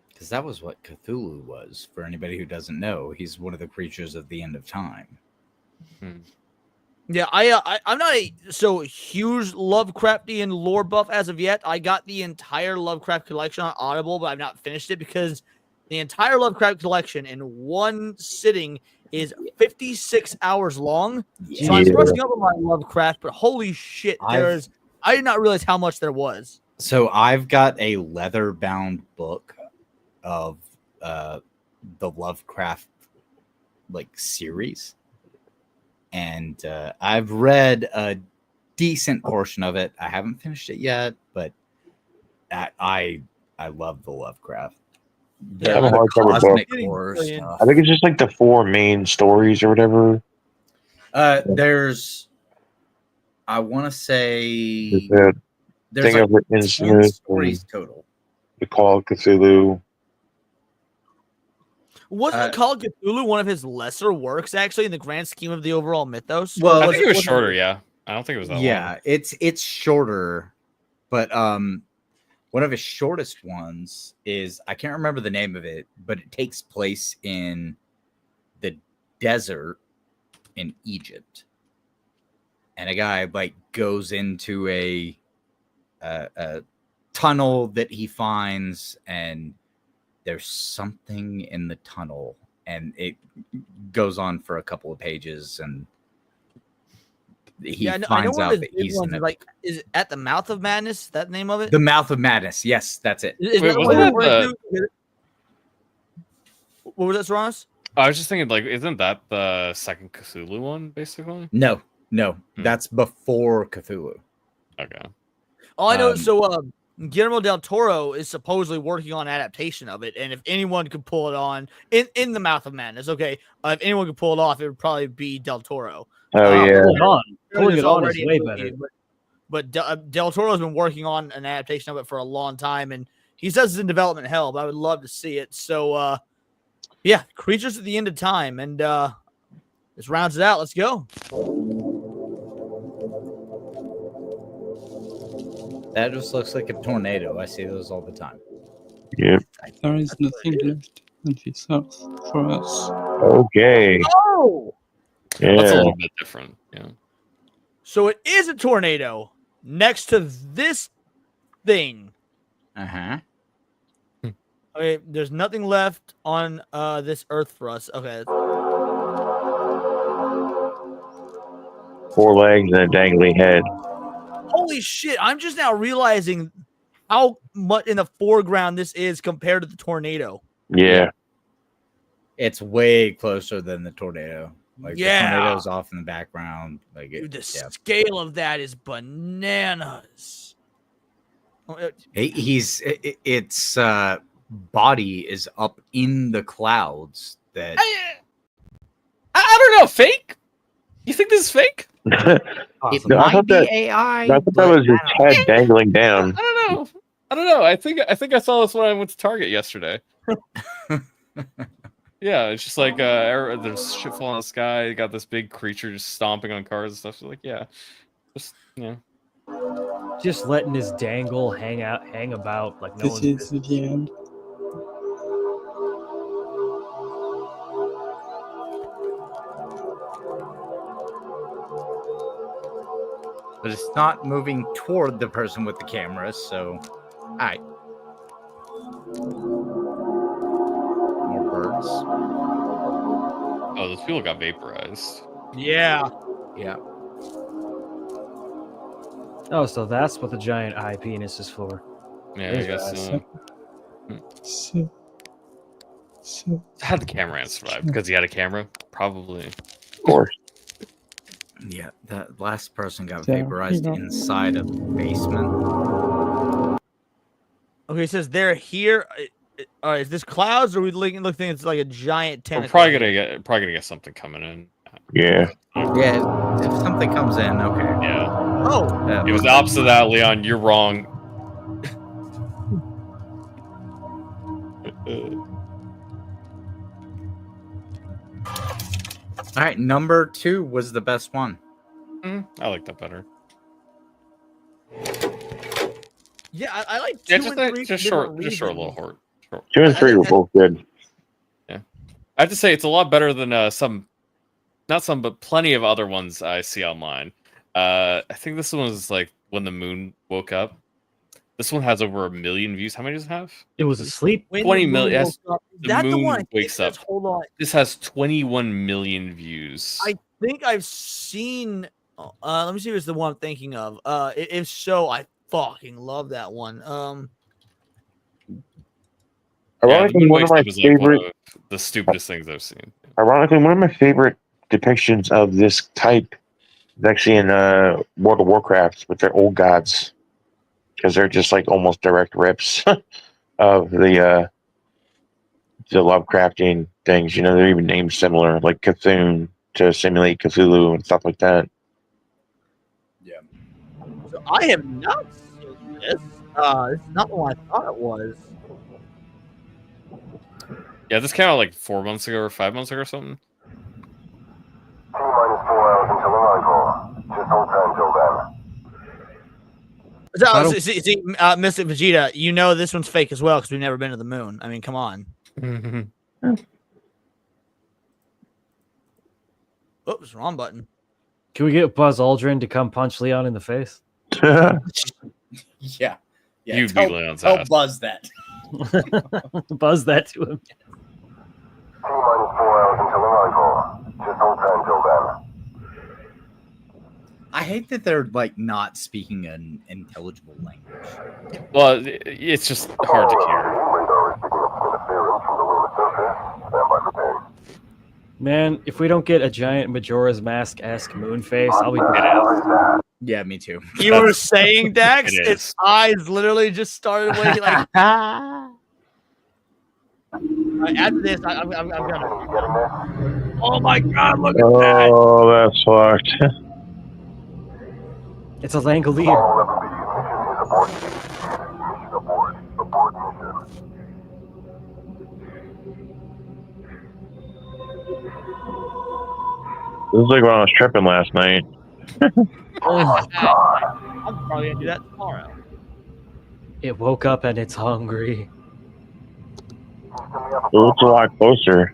Speaker 13: Because that was what Cthulhu was. For anybody who doesn't know, he's one of the creatures of the end of time.
Speaker 1: Yeah, I'm not a so huge Lovecraftian lore buff as of yet. I got the entire Lovecraft collection on Audible, but I've not finished it because the entire Lovecraft collection in one sitting is 56 hours long. So I'm brushing up on my Lovecraft, but holy shit, I did not realize how much there was.
Speaker 13: So I've got a leather-bound book of the Lovecraft series, and I've read a decent portion of it. I haven't finished it yet, but I love the Lovecraft.
Speaker 14: I have a hardcover book. I think it's just like the 4 main stories or whatever.
Speaker 13: There's, I want to say,
Speaker 14: there's Thing of Instruments,
Speaker 13: 10 stories total.
Speaker 14: The Call of Cthulhu.
Speaker 1: Wasn't Call of Cthulhu one of his lesser works, actually, in the grand scheme of the overall mythos?
Speaker 16: Well, I think it was shorter, yeah. I don't think it was that long.
Speaker 13: Yeah, it's shorter, but one of his shortest ones is, I can't remember the name of it, but it takes place in the desert in Egypt. And a guy goes into a tunnel that he finds, and there's something in the tunnel, and it goes on for a couple of pages, and he finds out that he's in
Speaker 1: is it At the Mouth of Madness? Is that the name of it?
Speaker 13: The Mouth of Madness. Yes, that's it.
Speaker 1: What was that, Ross?
Speaker 16: I was just thinking, isn't that the second Cthulhu one, basically?
Speaker 13: No, that's before Cthulhu.
Speaker 16: Okay.
Speaker 1: All I know, Guillermo del Toro is supposedly working on adaptation of it, and if anyone could pull it on in the Mouth of Madness, if anyone could pull it off, it would probably be del Toro.
Speaker 14: Oh yeah,
Speaker 15: pulling it on is way better.
Speaker 1: But del Toro's been working on an adaptation of it for a long time, and he says it's in development hell. But I would love to see it. So, yeah, Creatures at the End of Time, and this rounds it out. Let's go.
Speaker 13: That just looks like a tornado. I see those all the time.
Speaker 14: Yep.
Speaker 18: There is nothing left on this earth for us.
Speaker 14: Okay.
Speaker 1: Oh!
Speaker 14: Yeah.
Speaker 16: That's a little bit different. Yeah.
Speaker 1: So it is a tornado next to this thing.
Speaker 13: Uh-huh.
Speaker 1: Okay, there's nothing left on this earth for us. Okay.
Speaker 14: 4 legs and a dangling head.
Speaker 1: Holy shit, I'm just now realizing how much in the foreground this is compared to the tornado.
Speaker 14: Yeah.
Speaker 13: It's way closer than the tornado. The tornado's off in the background.
Speaker 1: Dude, the scale of that is bananas.
Speaker 13: Its body is up in the clouds. That
Speaker 16: I don't know. Fake? You think this is fake?
Speaker 13: It might be AI.
Speaker 14: I thought that was his head dangling down.
Speaker 16: I don't know. I think I saw this when I went to Target yesterday. Yeah, it's just there's shit falling in the sky. You got this big creature just stomping on cars and stuff. So
Speaker 15: just letting his dangle hang about like no
Speaker 18: This is the end.
Speaker 13: But it's not moving toward the person with the camera, so all right. More birds.
Speaker 16: Oh, People got vaporized.
Speaker 1: Yeah.
Speaker 13: Yeah.
Speaker 15: Oh, so that's what the giant eye penis is for.
Speaker 16: Yeah,
Speaker 15: His
Speaker 16: I guess.
Speaker 15: ass.
Speaker 16: How did the cameraman survive? Because he had a camera? Probably.
Speaker 14: Of course.
Speaker 13: Yeah, that last person got
Speaker 18: Yeah,
Speaker 13: vaporized
Speaker 18: you know.
Speaker 13: inside a basement.
Speaker 1: Okay, it says they're here. All right, is this clouds or are we looking it's like a giant
Speaker 16: We're
Speaker 1: tentacle?
Speaker 16: probably gonna get something coming in.
Speaker 14: Yeah.
Speaker 13: Yeah, if something comes in, okay.
Speaker 16: Yeah.
Speaker 1: Oh.
Speaker 16: It was the opposite of that, Leon. You're wrong.
Speaker 13: All right, number 2 was the best one.
Speaker 16: I like that better.
Speaker 1: Yeah, I like 2
Speaker 16: Yeah,
Speaker 1: and 3.
Speaker 16: just short little hort.
Speaker 14: 2 and 3 were both good.
Speaker 16: Yeah, I have to say it's a lot better than not some, but plenty of other ones I see online. I think this one was like when the moon woke up. This one has over 1 million views. How many does it have?
Speaker 15: It was asleep.
Speaker 16: 20 million. Yes, the moon
Speaker 1: one
Speaker 16: wakes up.
Speaker 1: Hold on.
Speaker 16: This has 21 million views.
Speaker 1: I think I've seen. Let me see if it's the one I'm thinking of. If so, I fucking love that one.
Speaker 14: Ironically, one of my favorite.
Speaker 16: The stupidest things I've seen.
Speaker 14: Ironically, one of my favorite depictions of this type is actually in World of Warcraft with their old gods, because they're just like almost direct rips of the Lovecraftian things. You know, they're even named similar, like Cthulhu to simulate Cthulhu and stuff like that.
Speaker 13: Yeah.
Speaker 1: So I have not seen this. It's not the one I thought it was.
Speaker 16: Yeah, this came out like 4 months ago or 5 months ago or something.
Speaker 8: T-minus 4 hours until arrival. Just hold tight until then.
Speaker 1: So, see, Mystic Vegeta, you know this one's fake as well because we've never been to the moon. I mean, come on. Oops, wrong button.
Speaker 15: Can we get Buzz Aldrin to come punch Leon in the face?
Speaker 13: Yeah.
Speaker 16: You beat Leon's ass.
Speaker 13: Buzz that.
Speaker 15: Buzz that to him.
Speaker 8: T-minus 4 hours until arrival. Just hold tight until then.
Speaker 13: I hate that they're like not speaking an intelligible language.
Speaker 16: Well, it's just hard to hear.
Speaker 15: Man, if we don't get a giant Majora's Mask-esque moon face, I'll be dead.
Speaker 13: Yeah, me too.
Speaker 1: You were saying, Dax,
Speaker 16: It is.
Speaker 1: its eyes literally just started winking like. After this, I'm gonna. Oh my god! Look at that!
Speaker 14: Oh, that's fucked.
Speaker 15: It's a Langolier.
Speaker 14: This is like when I was tripping last night.
Speaker 1: I'm probably gonna do that tomorrow.
Speaker 15: It woke up and it's hungry.
Speaker 14: It looks a lot closer.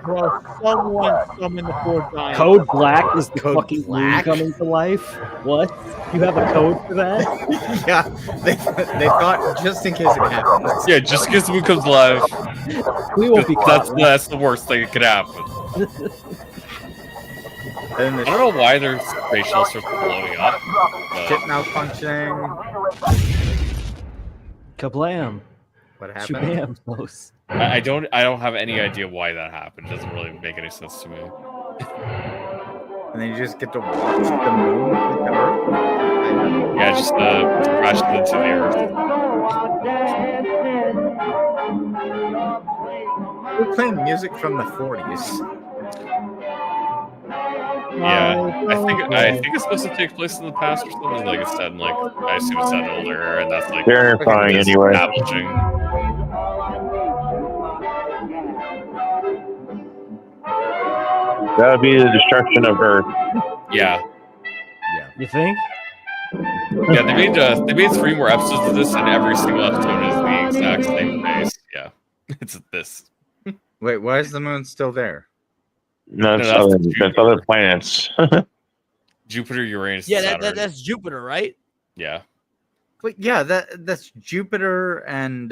Speaker 1: Bro, someone summoned the fourth giant.
Speaker 15: Code Black is the
Speaker 13: Code
Speaker 15: fucking
Speaker 13: Black?
Speaker 15: moon coming to life? What? You have a code for that?
Speaker 13: Yeah, they thought just in case it happens.
Speaker 16: Yeah, just because the moon comes live.
Speaker 15: We won't be caught.
Speaker 16: That's the worst thing that could happen.
Speaker 13: Then
Speaker 16: I don't know why their facial starts blowing up.
Speaker 13: shit malfunctioning.
Speaker 15: Kablam.
Speaker 13: What happened?
Speaker 15: Shabam. Close.
Speaker 16: I don't have any idea why that happened. It doesn't really make any sense to me.
Speaker 13: And then you just get to watch the moon hit the Earth.
Speaker 16: Yeah, just crashed into the earth.
Speaker 13: We're playing music from the 40s.
Speaker 16: Yeah, I think it's supposed to take place in the past or something. Like it's set in like I assume it's set in older era, and that's like
Speaker 14: Terrifying anyway.
Speaker 16: establishing.
Speaker 14: That would be the destruction of Earth.
Speaker 16: Yeah,
Speaker 15: You think?
Speaker 16: yeah. They made 3 more episodes of this, and every single episode is the exact same face. Yeah, it's this.
Speaker 13: Wait, why is the moon still there?
Speaker 14: No,
Speaker 16: No,
Speaker 14: that's other planets.
Speaker 16: Jupiter, Uranus,
Speaker 1: Yeah,
Speaker 16: Saturn.
Speaker 1: that's Jupiter, right?
Speaker 16: Yeah,
Speaker 13: But yeah, that's Jupiter and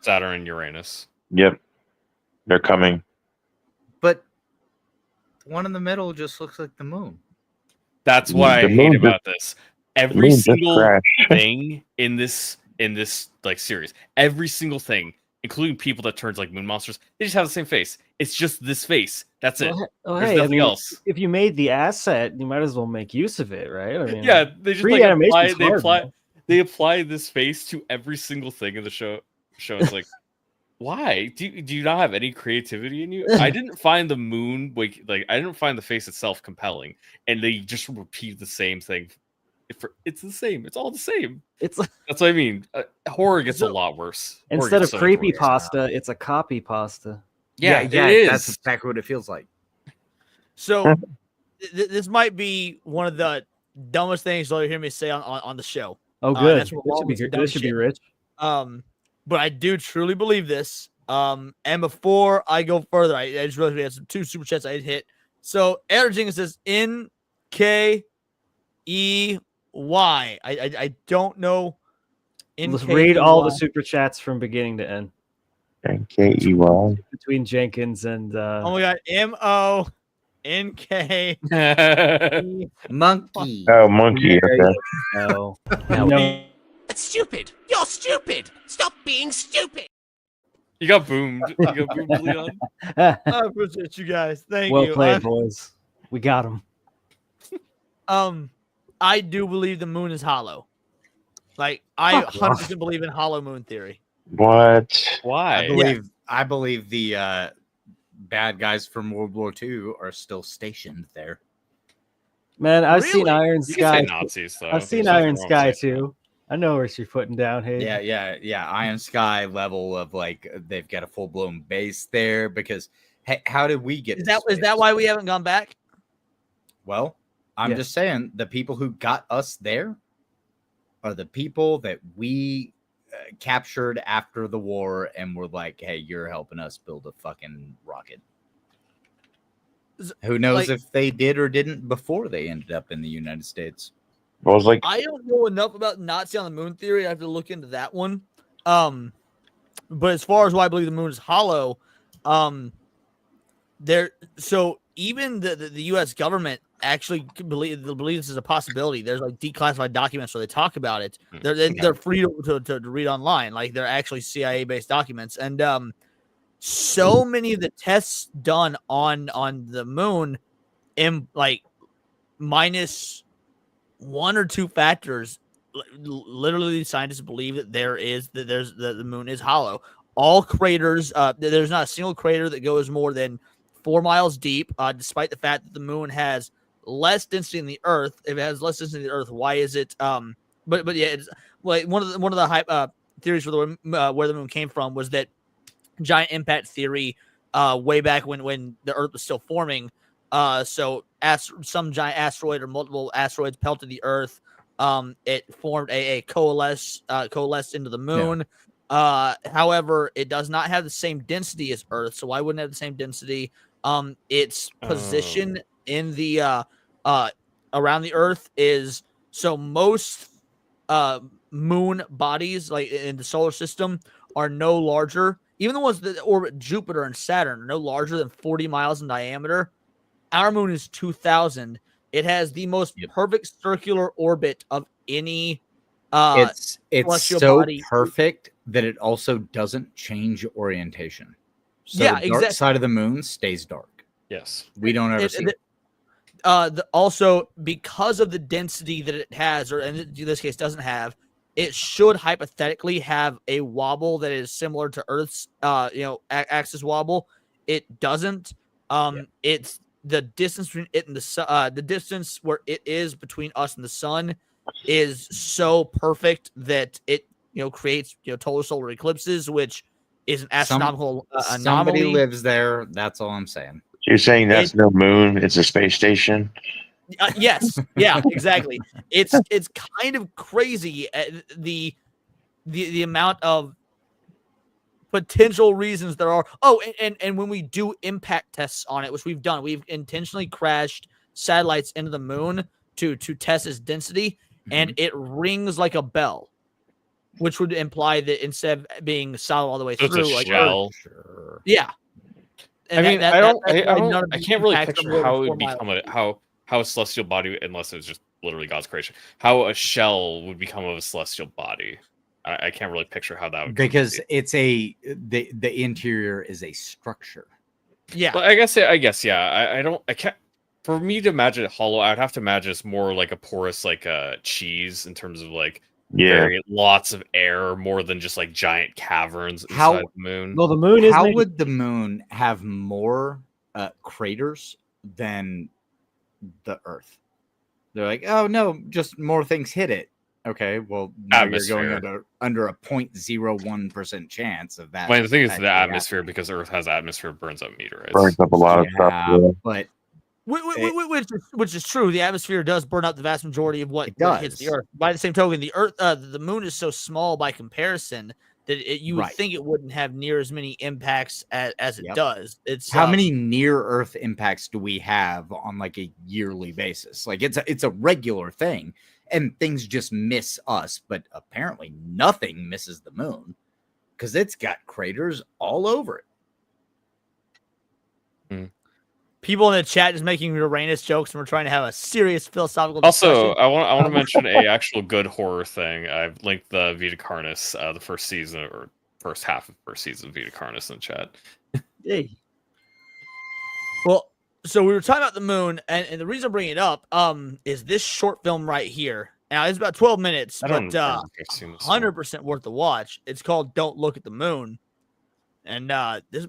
Speaker 16: Saturn and Uranus.
Speaker 14: Yep. They're coming.
Speaker 13: but The one in the middle just looks like the moon.
Speaker 16: That's what I hate about this. Every
Speaker 14: moon just
Speaker 16: single
Speaker 14: crashed.
Speaker 16: thing in this like series, every single thing, including people that turns like moon monsters, they just have the same face. It's just this face. That's it. There's nothing else.
Speaker 15: If you made the asset, you might as well make use of it, right? I mean,
Speaker 16: Yeah, they just
Speaker 15: animation's
Speaker 16: they apply this face to every single thing in the show. It's like, why do you not have any creativity in you? I didn't find the moon I didn't find the face itself compelling, and they just repeat the same thing. It's the same. It's all the same. That's what I mean. Horror gets a lot worse.
Speaker 15: Instead of creepy pasta, it's a copy pasta.
Speaker 13: Yeah,
Speaker 16: it is.
Speaker 13: That's exactly what it feels like.
Speaker 1: So this might be one of the dumbest things you'll hear me say on the show.
Speaker 15: Oh, good.
Speaker 1: This
Speaker 15: should be rich.
Speaker 1: But I do truly believe this. And before I go further, I just realized we had some 2 super chats I hit. So Eric says NKEY. I don't know.
Speaker 15: Let's read all the super chats from beginning to end.
Speaker 14: NKEY.
Speaker 15: Between Jenkins and
Speaker 1: oh my god, MONK
Speaker 13: Monkey.
Speaker 14: Oh, monkey. Okay.
Speaker 15: No.
Speaker 8: That's stupid. You're stupid. Stop being stupid.
Speaker 16: You got boomed. Leon.
Speaker 1: I appreciate you guys. Thank you.
Speaker 15: Well played, boys. We got him.
Speaker 1: I do believe the moon is hollow. Like I 100% believe in hollow moon theory.
Speaker 14: What?
Speaker 16: Why?
Speaker 13: I believe the bad guys from World War II are still stationed there.
Speaker 15: Man, I've seen Iron
Speaker 16: You can say
Speaker 15: Sky.
Speaker 16: Nazis, though.
Speaker 15: I've seen
Speaker 16: There's nothing
Speaker 15: Iron
Speaker 16: wrong
Speaker 15: Sky
Speaker 16: with that.
Speaker 15: too. I know where she's putting down. Hey,
Speaker 13: Yeah. Iron Sky level of like they've got a full blown base there because hey, how did we get?
Speaker 1: Is that why we haven't gone back?
Speaker 13: Well, I'm just saying the people who got us there are the people that we captured after the war and were like, hey, you're helping us build a fucking rocket. Who knows if they did or didn't before they ended up in the United States.
Speaker 14: Well, it's like
Speaker 1: I don't know enough about Nazi on the moon theory. I have to look into that one. But as far as why I believe the moon is hollow, so even the U.S. government actually believe this is a possibility. There's like declassified documents where they talk about it. They're free to read online. Like they're actually CIA based documents, and so many of the tests done on the moon, in like minus 1 or 2 factors, literally scientists believe that the moon is hollow. All craters, there's not a single crater that goes more than 4 miles deep, despite the fact that the moon has less density than the Earth. If it has less density than the Earth, why is it? But yeah, it's like one of the hype theories for where the moon came from was that giant impact theory way back when the Earth was still forming. So some giant asteroid or multiple asteroids pelted the Earth. It formed a coalesced into the moon. Yeah. However, it does not have the same density as Earth. So why wouldn't it have the same density? Its position in the around the Earth is so most moon bodies like in the solar system are no larger. Even the ones that orbit Jupiter and Saturn are no larger than 40 miles in diameter. Our moon is 2,000. It has the most perfect circular orbit of any
Speaker 13: it's so
Speaker 1: body.
Speaker 13: Perfect that it also doesn't change orientation. So
Speaker 1: yeah,
Speaker 13: the dark
Speaker 1: exactly.
Speaker 13: side of the moon stays dark.
Speaker 16: Yes.
Speaker 13: We don't ever see it.
Speaker 1: Also, because of the density that it has, or in this case doesn't have, it should hypothetically have a wobble that is similar to Earth's axis wobble. It doesn't. It's the distance between it and the distance where it is between us and the sun is so perfect that it creates total solar eclipses, which is an astronomical anomaly.
Speaker 13: Somebody lives there. That's all I'm saying.
Speaker 14: You're saying that's no moon; it's a space station.
Speaker 1: Yes, yeah, exactly. It's kind of crazy the amount of potential reasons there are. Oh, and when we do impact tests on it, which we've done, we've intentionally crashed satellites into the moon to test its density, and it rings like a bell, which would imply that instead of being solid all the way through,
Speaker 16: like shell.
Speaker 1: Yeah.
Speaker 16: I mean,
Speaker 1: And
Speaker 16: I can't really picture how it would become how a celestial body, unless it was just literally God's creation, how a shell would become of a celestial body. I can't really picture how that would
Speaker 13: because it's the interior is a structure.
Speaker 1: Yeah.
Speaker 16: Well, I guess yeah. I can't. For me to imagine it hollow, I would have to imagine it's more like a porous, like a cheese in terms of like lots of air, more than just like giant caverns inside the moon.
Speaker 15: Well, the moon is.
Speaker 13: How would the moon have more craters than the Earth? They're like, oh no, just more things hit it. Okay, well, now you're going under a 0.01% chance of that.
Speaker 16: Well, the thing is the atmosphere, because Earth has atmosphere, burns up meteorites.
Speaker 14: Burns up a lot of stuff. Yeah.
Speaker 13: But
Speaker 1: which is true. The atmosphere does burn up the vast majority of what hits the Earth. By the same token, the Earth, the moon is so small by comparison that you would think it wouldn't have near as many impacts as it does. It's
Speaker 13: how many near Earth impacts do we have on like a yearly basis? Like it's a regular thing. And things just miss us, but apparently nothing misses the moon because it's got craters all over it.
Speaker 1: People in the chat just making Uranus jokes, and we're trying to have a serious philosophical discussion.
Speaker 16: Also, I want to mention a actual good horror thing. I've linked the Vita Carnis, the first season or first half of first season of Vita Carnis in chat.
Speaker 1: Hey. Well, so we were talking about the moon, and the reason I'm bringing it up is this short film right here. Now, it's about 12 minutes, but 100% worth the watch. It's called Don't Look at the Moon. And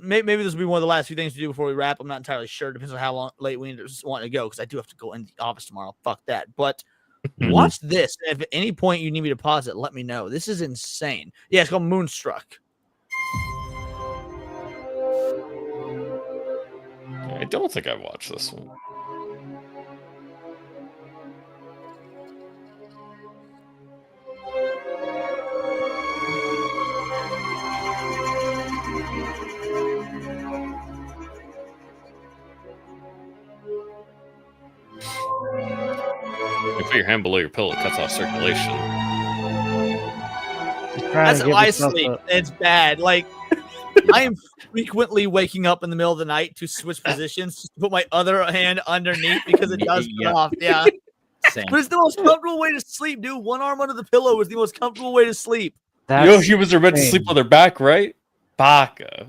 Speaker 1: maybe this will be one of the last few things to do before we wrap. I'm not entirely sure. Depends on how late we end up wanting to go, because I do have to go in the office tomorrow. Fuck that. But watch this. If at any point you need me to pause it, let me know. This is insane. Yeah, it's called Moonstruck.
Speaker 16: I don't think I've watched this one. You put your hand below your pillow, it cuts off circulation.
Speaker 1: That's how I sleep. It's bad. Like, I am frequently waking up in the middle of the night to switch positions, just to put my other hand underneath because it does cut off. Yeah.
Speaker 13: Same.
Speaker 1: But it's the most comfortable way to sleep, dude. One arm under the pillow is the most comfortable way to sleep.
Speaker 16: Humans are meant to sleep on their back, right? Baka.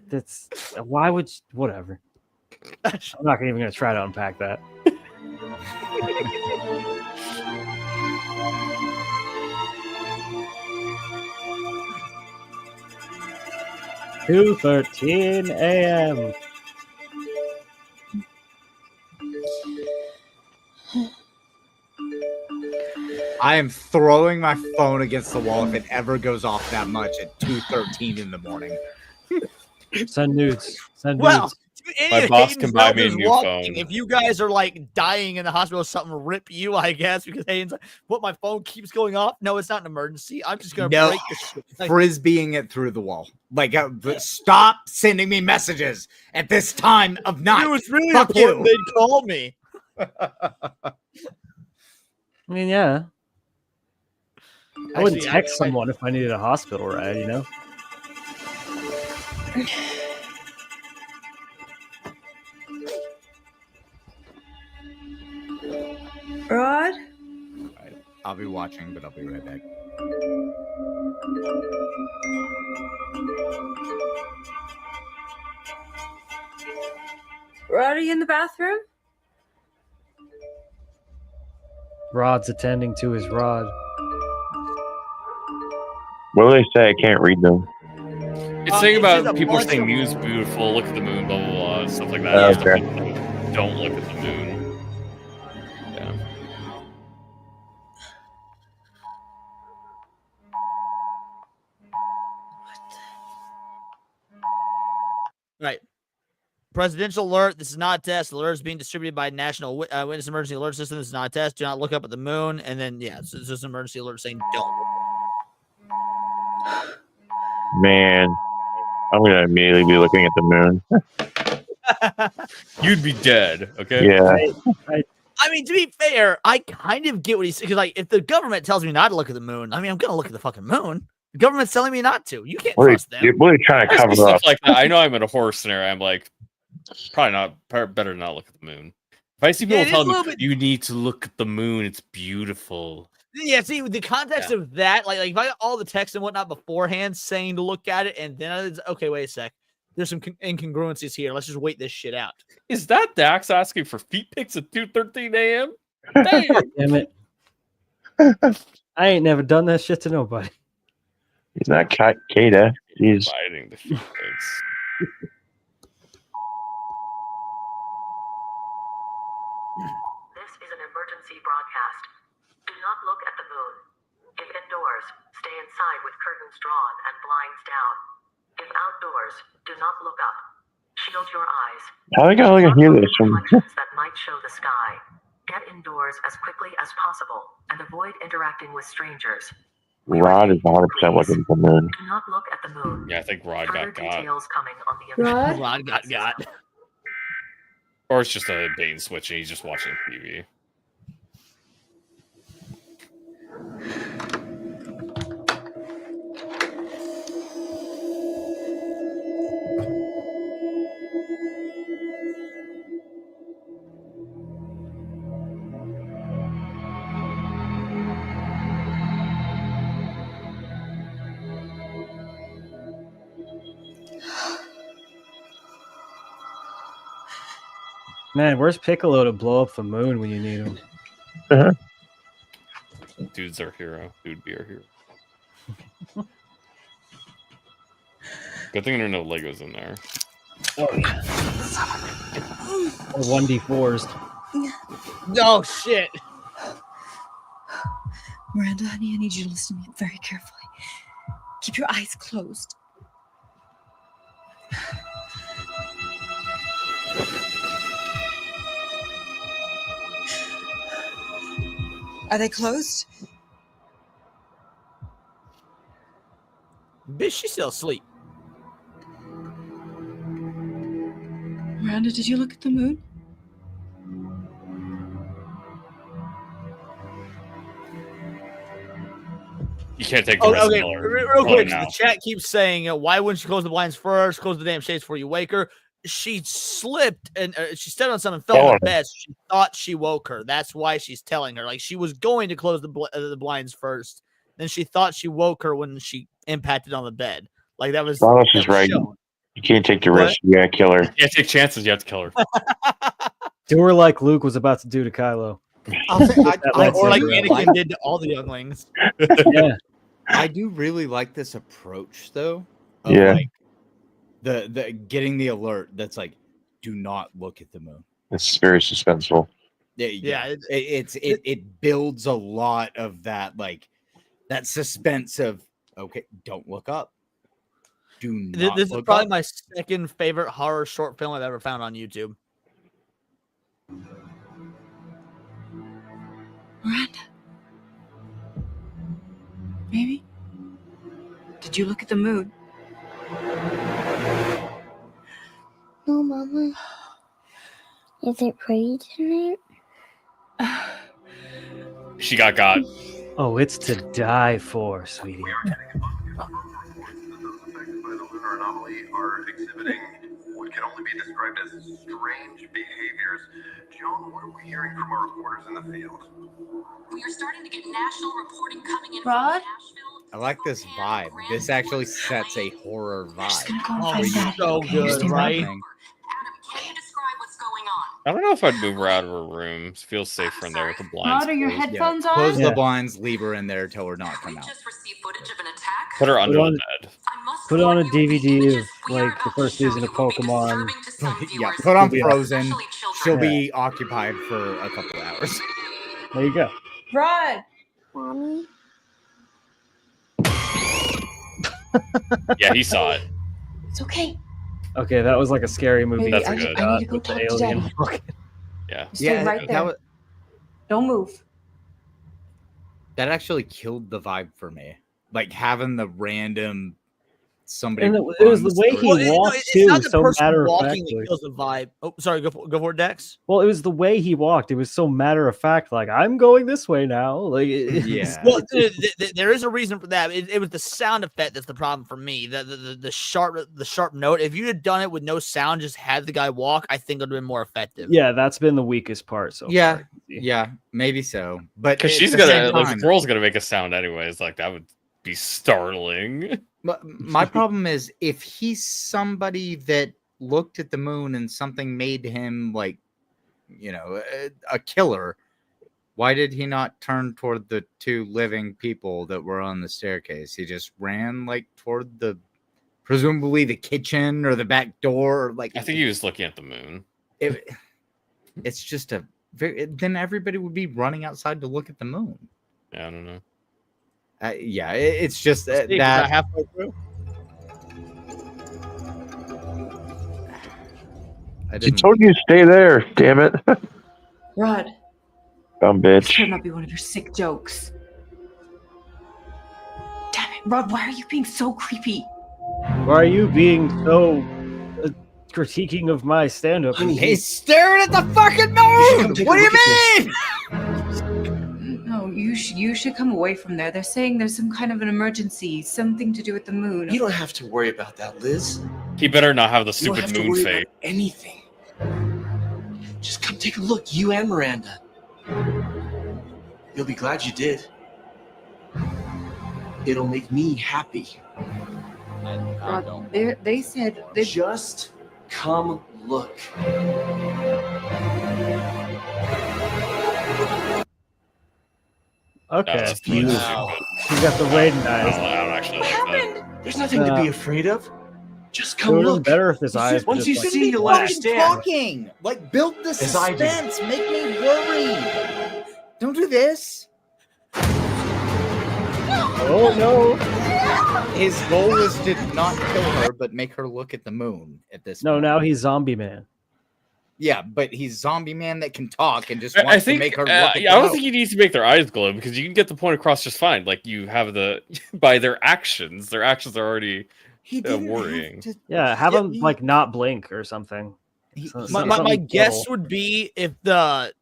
Speaker 15: That's why would whatever. I'm not even going to try to unpack that. 2:13 a.m.
Speaker 13: I am throwing my phone against the wall if it ever goes off that much at 2:13 in the morning.
Speaker 15: Send nudes. Send
Speaker 1: Well,
Speaker 15: nudes.
Speaker 16: My boss can buy me a new phone.
Speaker 1: If you guys are like dying in the hospital or something, rip you, I guess, because Hayden's like, what, my phone keeps going off? No, it's not an emergency. I'm just going to break this shit. Like,
Speaker 13: Frisbeeing it through the wall. Like, stop sending me messages at this time of night.
Speaker 1: it was really
Speaker 13: Fuck
Speaker 1: important
Speaker 13: you.
Speaker 1: they'd call me.
Speaker 15: I mean, yeah. I wouldn't text someone if I needed a hospital ride, you know?
Speaker 19: Rod?
Speaker 13: I'll be watching, but I'll be right back.
Speaker 19: Rod, are you in the bathroom?
Speaker 15: Rod's attending to his rod.
Speaker 14: What do they say? I can't read them.
Speaker 16: It's saying about people saying moon's beautiful, look at the moon, blah, blah, blah, stuff like that.
Speaker 14: Okay.
Speaker 16: Stuff like, don't look at the moon. Yeah.
Speaker 1: Right. Presidential alert. This is not a test. Alert is being distributed by National Witness Emergency Alert System. This is not a test. Do not look up at the moon. And then, yeah, it's just an emergency alert saying don't.
Speaker 14: Man, I'm going to immediately be looking at the moon.
Speaker 16: You'd be dead, okay?
Speaker 14: Yeah.
Speaker 1: I mean, to be fair, I kind of get what he's saying. Because, like, if the government tells me not to look at the moon, I mean, I'm going to look at the fucking moon. The government's telling me not to. You can't
Speaker 14: What
Speaker 1: trust them.
Speaker 14: are you trying to
Speaker 16: I see
Speaker 14: cover
Speaker 16: stuff
Speaker 14: up?
Speaker 16: like that. I know I'm in a horror scenario. I'm like, probably not. Better not look at the moon. If I see people telling me you need to look at the moon, it's beautiful.
Speaker 1: Yeah, see the context of that, like if I got all the text and whatnot beforehand saying to look at it, and then I was okay, wait a sec. There's some incongruencies here. Let's just wait this shit out.
Speaker 16: Is that Dax asking for feet pics at 2:13 a.m.?
Speaker 15: Damn it. I ain't never done that shit to nobody.
Speaker 14: He's not Kata. He's
Speaker 16: fighting the feet pics.
Speaker 20: This is an emergency broadcast. Do not look at the moon. If indoors, stay inside with curtains drawn and blinds down. If outdoors, do not look up. Shield your eyes.
Speaker 14: How are they gonna hear this from?
Speaker 20: That might show the sky. Get indoors as quickly as possible and avoid interacting with strangers.
Speaker 14: Rod is 100% looking at the moon.
Speaker 20: Do not look at the moon.
Speaker 16: Yeah, I think Rod
Speaker 20: Further
Speaker 16: got got.
Speaker 20: details coming on the
Speaker 1: Rod got.
Speaker 16: Or it's just a bait and switch and he's just watching TV.
Speaker 15: Man, where's Piccolo to blow up the moon when you need him?
Speaker 16: Dude's our hero. Dude be our hero. Good thing there are no Legos in there.
Speaker 15: Oh, yeah. Or 1d4s.
Speaker 1: Oh, shit.
Speaker 21: Miranda, honey, I need you to listen to me very carefully. Keep your eyes closed. Are they closed?
Speaker 1: Bitch, she's still asleep.
Speaker 21: Miranda, did you look at the moon?
Speaker 16: You can't take the rest
Speaker 1: okay,
Speaker 16: of the
Speaker 1: real quick.
Speaker 16: now.
Speaker 1: The chat keeps saying, why wouldn't she close the blinds first? Close the damn shades before you wake her. She slipped and she stepped on something, fell on her bed. So she thought she woke her. That's why she's telling her. Like she was going to close the blinds first. Then she thought she woke her when she impacted on the bed. Like that was.
Speaker 14: Wallace
Speaker 1: that
Speaker 14: is
Speaker 1: was
Speaker 14: right.
Speaker 1: shown.
Speaker 14: You can't take the risk. You gotta kill her.
Speaker 16: You can't take chances. You have to kill her.
Speaker 15: Do her like Luke was about to do to Kylo.
Speaker 13: I'll say,
Speaker 1: Or like Anakin did to all the younglings.
Speaker 15: Yeah.
Speaker 13: I do really like this approach though. Of
Speaker 14: Yeah.
Speaker 13: Like the getting the alert that's like, do not look at the moon.
Speaker 14: It's very suspenseful.
Speaker 13: Yeah. It builds a lot of that, like that suspense of okay, don't look up. Do not
Speaker 1: This is
Speaker 13: look
Speaker 1: probably
Speaker 13: up.
Speaker 1: my second favorite horror short film I've ever found on YouTube.
Speaker 21: Miranda. Baby? Did you look at the moon?
Speaker 22: No, Mama. Is it pretty tonight?
Speaker 16: She got.
Speaker 15: Oh, it's to die for, sweetie.
Speaker 23: Anomaly are exhibiting what can only be described as strange behaviors. Joan, what are we hearing from our reporters in the field?
Speaker 24: We are starting to get national reporting coming in
Speaker 19: Rod?
Speaker 13: I like this vibe. This actually sets a horror vibe.
Speaker 1: Oh, so good, right?
Speaker 16: I don't know if I'd move her out of her room. It feels safer in there with the blinds.
Speaker 19: Rod, are your
Speaker 16: closed.
Speaker 19: headphones
Speaker 13: Close
Speaker 19: on?
Speaker 13: the blinds, leave her in there, tell her not to come out.
Speaker 16: Put her under
Speaker 15: on-
Speaker 16: the bed.
Speaker 15: Put it on a DVD of like the first season of Pokemon.
Speaker 13: Yeah, put on
Speaker 15: She'll be
Speaker 13: Frozen. She'll
Speaker 15: Yeah.
Speaker 13: be occupied for a couple hours.
Speaker 15: There you go.
Speaker 19: Rod!
Speaker 22: Mommy?
Speaker 16: Yeah, he saw it.
Speaker 19: It's okay.
Speaker 15: Okay, that was like a scary movie.
Speaker 16: That's
Speaker 19: I
Speaker 16: good.
Speaker 19: need to go
Speaker 15: With the
Speaker 19: talk to
Speaker 15: alien.
Speaker 19: Daddy.
Speaker 16: Yeah.
Speaker 19: You stay right there. Don't move.
Speaker 13: That actually killed the vibe for me. Like having the random somebody.
Speaker 15: And it was the way he walked
Speaker 1: it's
Speaker 15: too.
Speaker 1: not the
Speaker 15: So
Speaker 1: person
Speaker 15: matter of
Speaker 1: walking
Speaker 15: factly.
Speaker 1: that kills the vibe. Oh, sorry. Go for it, Dex.
Speaker 15: Well, it was the way he walked. It was so matter of fact. Like, I'm going this way now. Like,
Speaker 1: Well, there is a reason for that. It was the sound effect that's the problem for me. The sharp note. If you had done it with no sound, just had the guy walk, I think it would have been more effective.
Speaker 15: Yeah, that's been the weakest part. So
Speaker 13: yeah,
Speaker 15: far.
Speaker 13: yeah, maybe so. But
Speaker 16: because
Speaker 13: at
Speaker 16: she's
Speaker 13: the
Speaker 16: gonna,
Speaker 13: same
Speaker 16: like,
Speaker 13: time-
Speaker 16: the girl's gonna make a sound anyways. Like that would be startling.
Speaker 13: But my problem is if he's somebody that looked at the moon and something made him like, a killer, why did he not turn toward the two living people that were on the staircase? He just ran like toward presumably the kitchen or the back door. Like
Speaker 16: I think he was looking at the moon.
Speaker 13: It's just then everybody would be running outside to look at the moon.
Speaker 16: Yeah, I don't know.
Speaker 13: It's just
Speaker 1: Steve,
Speaker 13: that
Speaker 1: about halfway through.
Speaker 14: She told you to stay there. Damn it,
Speaker 19: Rod,
Speaker 14: dumb
Speaker 19: this
Speaker 14: bitch.
Speaker 19: better not be one of your sick jokes. Damn it, Rod, why are you being so creepy?
Speaker 15: Why are you being so critiquing of my stand-up?
Speaker 13: He's staring at the fucking moon. What do you mean?
Speaker 19: No, you should come away from there. They're saying there's some kind of an emergency, something to do with the moon.
Speaker 3: You don't have to worry about that, Liz.
Speaker 16: He better not have the
Speaker 3: You don't
Speaker 16: stupid
Speaker 3: have to
Speaker 16: moon
Speaker 3: worry
Speaker 16: face.
Speaker 3: about anything. Just come take a look, you and Miranda. You'll be glad you did. It'll make me happy.
Speaker 19: Rod, they said they
Speaker 3: Just come look.
Speaker 15: Okay.
Speaker 16: That's
Speaker 15: beautiful.
Speaker 3: Wow.
Speaker 15: You got the rating eyes.
Speaker 16: I don't actually like that.
Speaker 3: There's nothing to be afraid of. Just come
Speaker 15: It would've been
Speaker 3: look.
Speaker 15: better if his eyes
Speaker 3: Once
Speaker 15: were
Speaker 3: you
Speaker 15: just
Speaker 3: see, you'll
Speaker 13: Fucking
Speaker 3: understand.
Speaker 13: talking. Like build the
Speaker 3: As I do.
Speaker 13: suspense. Make me worried. Don't do this.
Speaker 15: Oh no!
Speaker 13: His goal was to not kill her, but make her look at the moon. At this,
Speaker 15: No,
Speaker 13: point.
Speaker 15: now he's Zombie Man.
Speaker 13: Yeah, but he's Zombie Man that can talk and just
Speaker 16: I
Speaker 13: wants
Speaker 16: think
Speaker 13: to make her look at
Speaker 16: I
Speaker 13: the
Speaker 16: don't
Speaker 13: moon.
Speaker 16: think he needs to make their eyes glow because you can get the point across just fine. Like you have by their actions are already worrying.
Speaker 15: Yeah, have him like not blink or something.
Speaker 1: My guess would be if the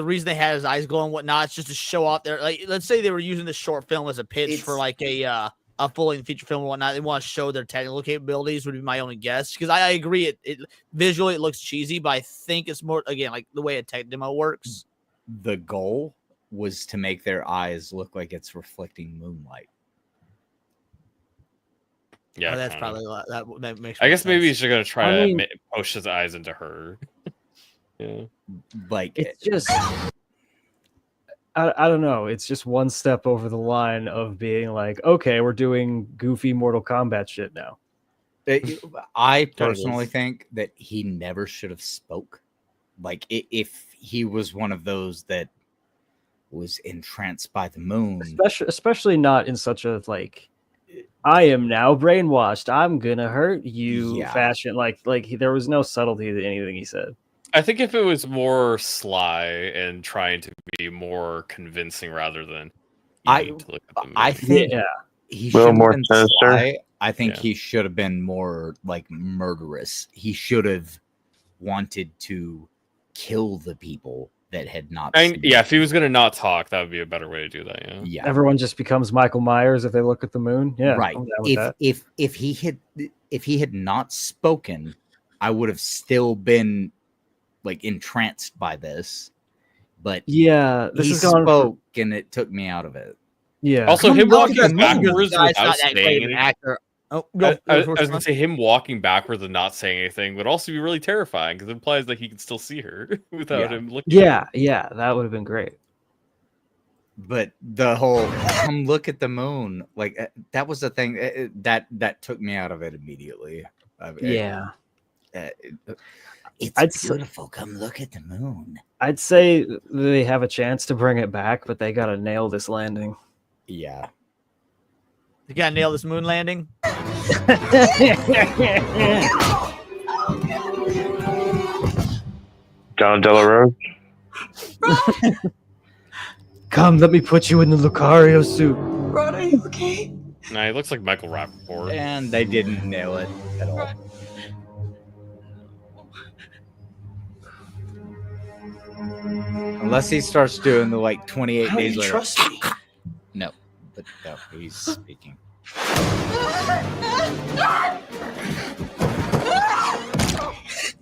Speaker 1: reason they had his eyes glow and whatnot, it's just to show off their, like, let's say they were using this short film as a pitch for like a full-length feature film or whatnot. They want to show their technical capabilities would be my only guess, because I agree it visually it looks cheesy, but I think it's more, again, like the way a tech demo works.
Speaker 13: The goal was to make their eyes look like it's reflecting moonlight.
Speaker 16: Yeah,
Speaker 1: that's
Speaker 16: kinda.
Speaker 1: probably that makes.
Speaker 16: I
Speaker 1: more
Speaker 16: guess maybe
Speaker 1: sense.
Speaker 16: he's gonna try to push his eyes into her. Yeah,
Speaker 13: like
Speaker 15: it's just. I don't know. It's just one step over the line of being like, okay, we're doing goofy Mortal Kombat shit now.
Speaker 13: I personally think that he never should have spoke. Like if he was one of those that was entranced by the moon,
Speaker 15: Especially not in such a like, I am now brainwashed, I'm gonna hurt you fashion. Like there was no subtlety to anything he said.
Speaker 16: I think if it was more sly and trying to be more convincing rather than
Speaker 13: I think he should have been sly. I think he should have been more like murderous. He should have wanted to kill the people that had not.
Speaker 16: If he was gonna not talk, that would be a better way to do that.
Speaker 13: Yeah.
Speaker 15: Everyone just becomes Michael Myers if they look at the moon. Yeah,
Speaker 13: Right.
Speaker 15: I'm down with that.
Speaker 13: If he had not spoken, I would have still been like entranced by this. But
Speaker 15: yeah, this
Speaker 13: he
Speaker 15: is going
Speaker 13: spoke and it took me out of it.
Speaker 15: Yeah.
Speaker 16: Also, him walking backwards
Speaker 1: Guy's
Speaker 16: without
Speaker 1: not that
Speaker 16: saying
Speaker 1: great of an
Speaker 16: anything.
Speaker 1: actor. Oh,
Speaker 16: I was gonna say him walking backwards and not saying anything would also be really terrifying because it implies that he can still see her without him looking.
Speaker 15: Yeah, that would have been great.
Speaker 13: But the whole come look at the moon, like that was the thing that took me out of it immediately. It's beautiful. Come look at the moon.
Speaker 15: I'd say they have a chance to bring it back, but they gotta nail this landing.
Speaker 13: Yeah.
Speaker 1: You gotta nail this moon landing.
Speaker 14: John Delarose.
Speaker 15: Come, let me put you in the Lucario suit.
Speaker 19: Rod, are you okay?
Speaker 16: Nah, he looks like Michael Rappaport.
Speaker 13: And they didn't nail it at all. Unless he starts doing the 28
Speaker 3: How do
Speaker 13: days
Speaker 3: you
Speaker 13: later.
Speaker 3: trust me?
Speaker 13: No, but no, he's speaking.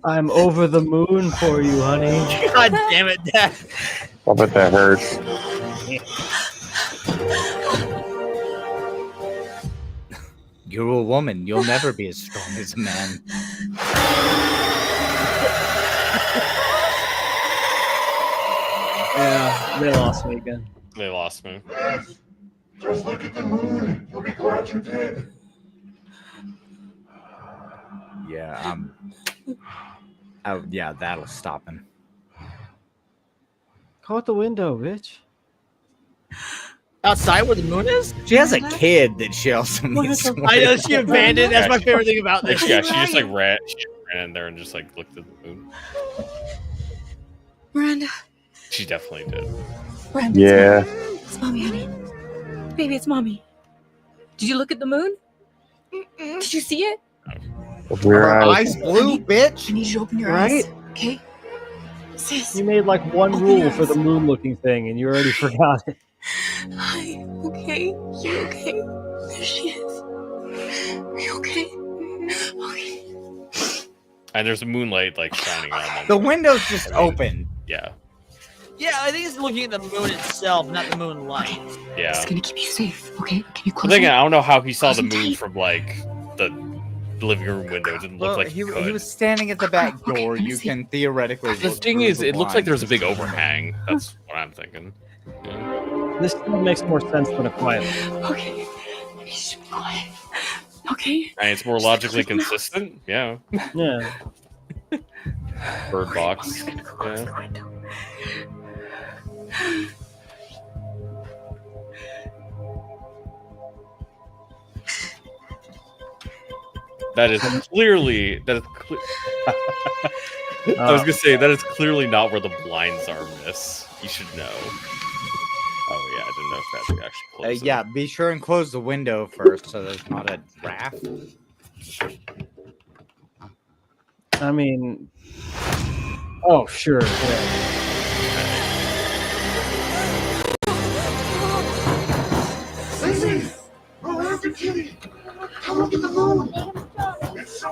Speaker 15: I'm over the moon for you, honey.
Speaker 1: God damn it, Dad.
Speaker 14: I bet that hurts.
Speaker 13: You're a woman. You'll never be as strong as a man.
Speaker 15: Yeah, they lost me again.
Speaker 16: They lost me.
Speaker 8: Just look at the moon. You'll be glad you did.
Speaker 13: Yeah, oh, yeah, that'll stop him.
Speaker 15: Go out the window, bitch.
Speaker 1: Outside where the moon is?
Speaker 13: She has a kid that she also needs to
Speaker 1: I know, she abandoned. That's my favorite thing about this.
Speaker 16: Yeah, she just ran in there and just like looked at the moon.
Speaker 21: Miranda.
Speaker 16: She definitely did.
Speaker 21: Miranda.
Speaker 14: Yeah.
Speaker 21: It's mommy, honey. Baby, it's mommy. Did you look at the moon? Did you see it?
Speaker 14: Her
Speaker 13: eyes blue, bitch.
Speaker 21: I need you to open your
Speaker 15: Right?
Speaker 21: eyes. Okay? Sis.
Speaker 15: You made like one
Speaker 21: Open
Speaker 15: rule
Speaker 21: your
Speaker 15: for the
Speaker 21: eyes.
Speaker 15: moon looking thing and you already forgot it.
Speaker 21: Hi. Okay? You okay? There she is. Are you okay? Okay.
Speaker 16: And there's a moonlight like shining on them.
Speaker 13: The window's just open.
Speaker 16: Yeah.
Speaker 1: Yeah, I think it's looking at the moon itself, not the moonlight.
Speaker 16: Yeah.
Speaker 21: It's gonna keep you safe, okay? Can you
Speaker 16: I'm
Speaker 21: close
Speaker 16: thinking,
Speaker 21: your
Speaker 16: I don't know how he saw the
Speaker 21: Close
Speaker 16: moon
Speaker 21: tight.
Speaker 16: from like the living room window. It didn't look
Speaker 13: Well,
Speaker 16: like
Speaker 13: he
Speaker 16: could.
Speaker 13: was standing at the back door. You can theoretically.
Speaker 16: The
Speaker 13: look
Speaker 16: thing
Speaker 13: through
Speaker 16: is,
Speaker 13: the
Speaker 16: it looks like
Speaker 13: blinds.
Speaker 16: there's a big overhang. That's what I'm thinking. Yeah.
Speaker 15: This still makes more sense than a quiet.
Speaker 21: Okay. You should be quiet. Okay?
Speaker 16: And it's more logically consistent. Yeah.
Speaker 15: Yeah.
Speaker 16: Bird box. Yeah. That is clearly I was gonna say that is clearly not where the blinds are, miss. You should know. Oh yeah, I didn't know if I had to actually close it.
Speaker 13: Yeah, be sure and close the window first so there's not a draft.
Speaker 15: I mean, oh, sure. Yeah.
Speaker 8: Sissy! Where's the kitty? Come look at the moon. It's so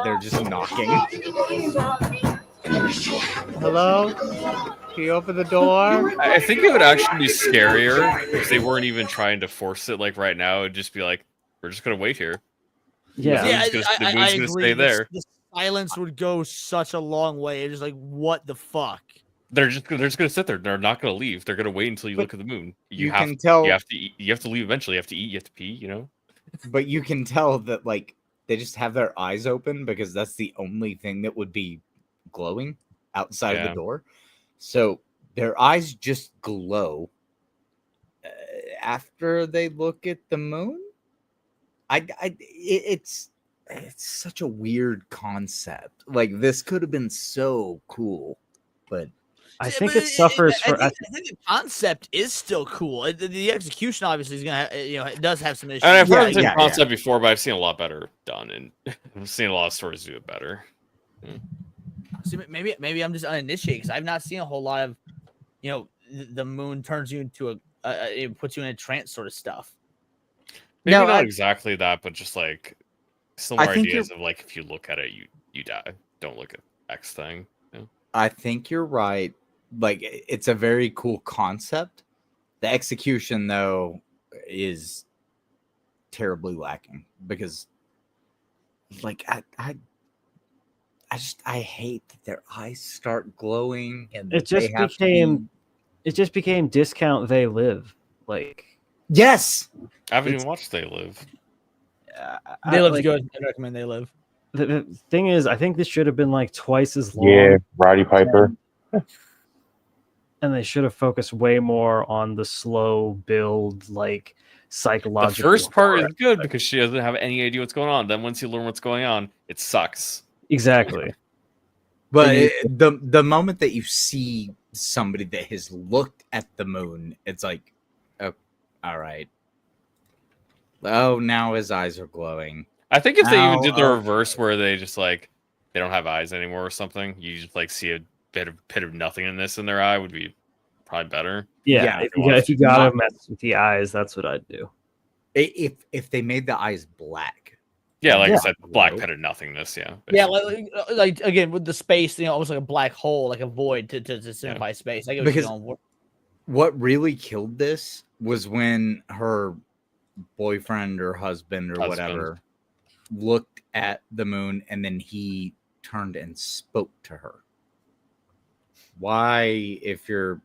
Speaker 13: They're just knocking. Hello? Can you open the door?
Speaker 16: I think it would actually be scarier if they weren't even trying to force it like right now. It'd just be like, we're just gonna wait here.
Speaker 15: Yeah.
Speaker 1: Yeah,
Speaker 16: The moon's
Speaker 1: I
Speaker 16: gonna
Speaker 1: agree.
Speaker 16: stay there.
Speaker 1: The silence would go such a long way. It's just like, what the fuck?
Speaker 16: They're just gonna sit there. They're not gonna leave. They're gonna wait until you look at the moon.
Speaker 13: you can tell-
Speaker 16: you have to eat, you have to leave eventually. You have to eat. You have to pee. You know.
Speaker 13: But you can tell that like they just have their eyes open because that's the only thing that would be glowing outside of
Speaker 16: Yeah.
Speaker 13: the door. So their eyes just glow after they look at the moon. It's such a weird concept. Like this could have been so cool, but
Speaker 15: I think it suffers for.
Speaker 1: I think the concept is still cool. The execution obviously is gonna, it does have some issues.
Speaker 16: And I've heard the concept before, but I've seen a lot better done, and I've seen a lot of stories do it better.
Speaker 1: See, maybe I'm just uninitiated because I've not seen a whole lot of, the moon turns you into it puts you in a trance sort of stuff.
Speaker 16: Maybe not exactly that, but just like similar
Speaker 13: think
Speaker 16: ideas of like if you look at it, you die. Don't look at X thing. Yeah.
Speaker 13: I think you're right. Like it's a very cool concept. The execution though is terribly lacking because like I hate that their eyes start glowing and
Speaker 15: It just became discount they live. Like
Speaker 13: yes,
Speaker 16: I haven't even watched They Live.
Speaker 1: They Live's good. I recommend They Live.
Speaker 15: The thing is, I think this should have been like twice as long.
Speaker 14: Yeah, Roddy Piper.
Speaker 15: And they should have focused way more on the slow build, like
Speaker 16: The
Speaker 15: psychological.
Speaker 16: first part is good because she doesn't have any idea what's going on. Then once you learn what's going on, it sucks.
Speaker 15: Exactly.
Speaker 13: But the moment that you see somebody that has looked at the moon, it's like, oh, all right. Oh, now his eyes are glowing.
Speaker 16: I think if they even did the
Speaker 13: Oh,
Speaker 16: reverse, where they just like they don't have eyes anymore or something, you just like see a pit of nothingness in their eye, would be probably better.
Speaker 15: Yeah, if you gotta mess with the eyes, that's what I'd do.
Speaker 13: If they made the eyes black.
Speaker 16: Yeah, like I
Speaker 15: Yeah.
Speaker 16: said, black pit of nothingness. Yeah.
Speaker 1: Yeah, like again with the space, almost like a black hole, like a void to signify space. I get what
Speaker 13: Because
Speaker 1: you're going for.
Speaker 13: what really killed this was when her boyfriend or husband or whatever looked at the moon and then he turned and spoke to her. Why, if you're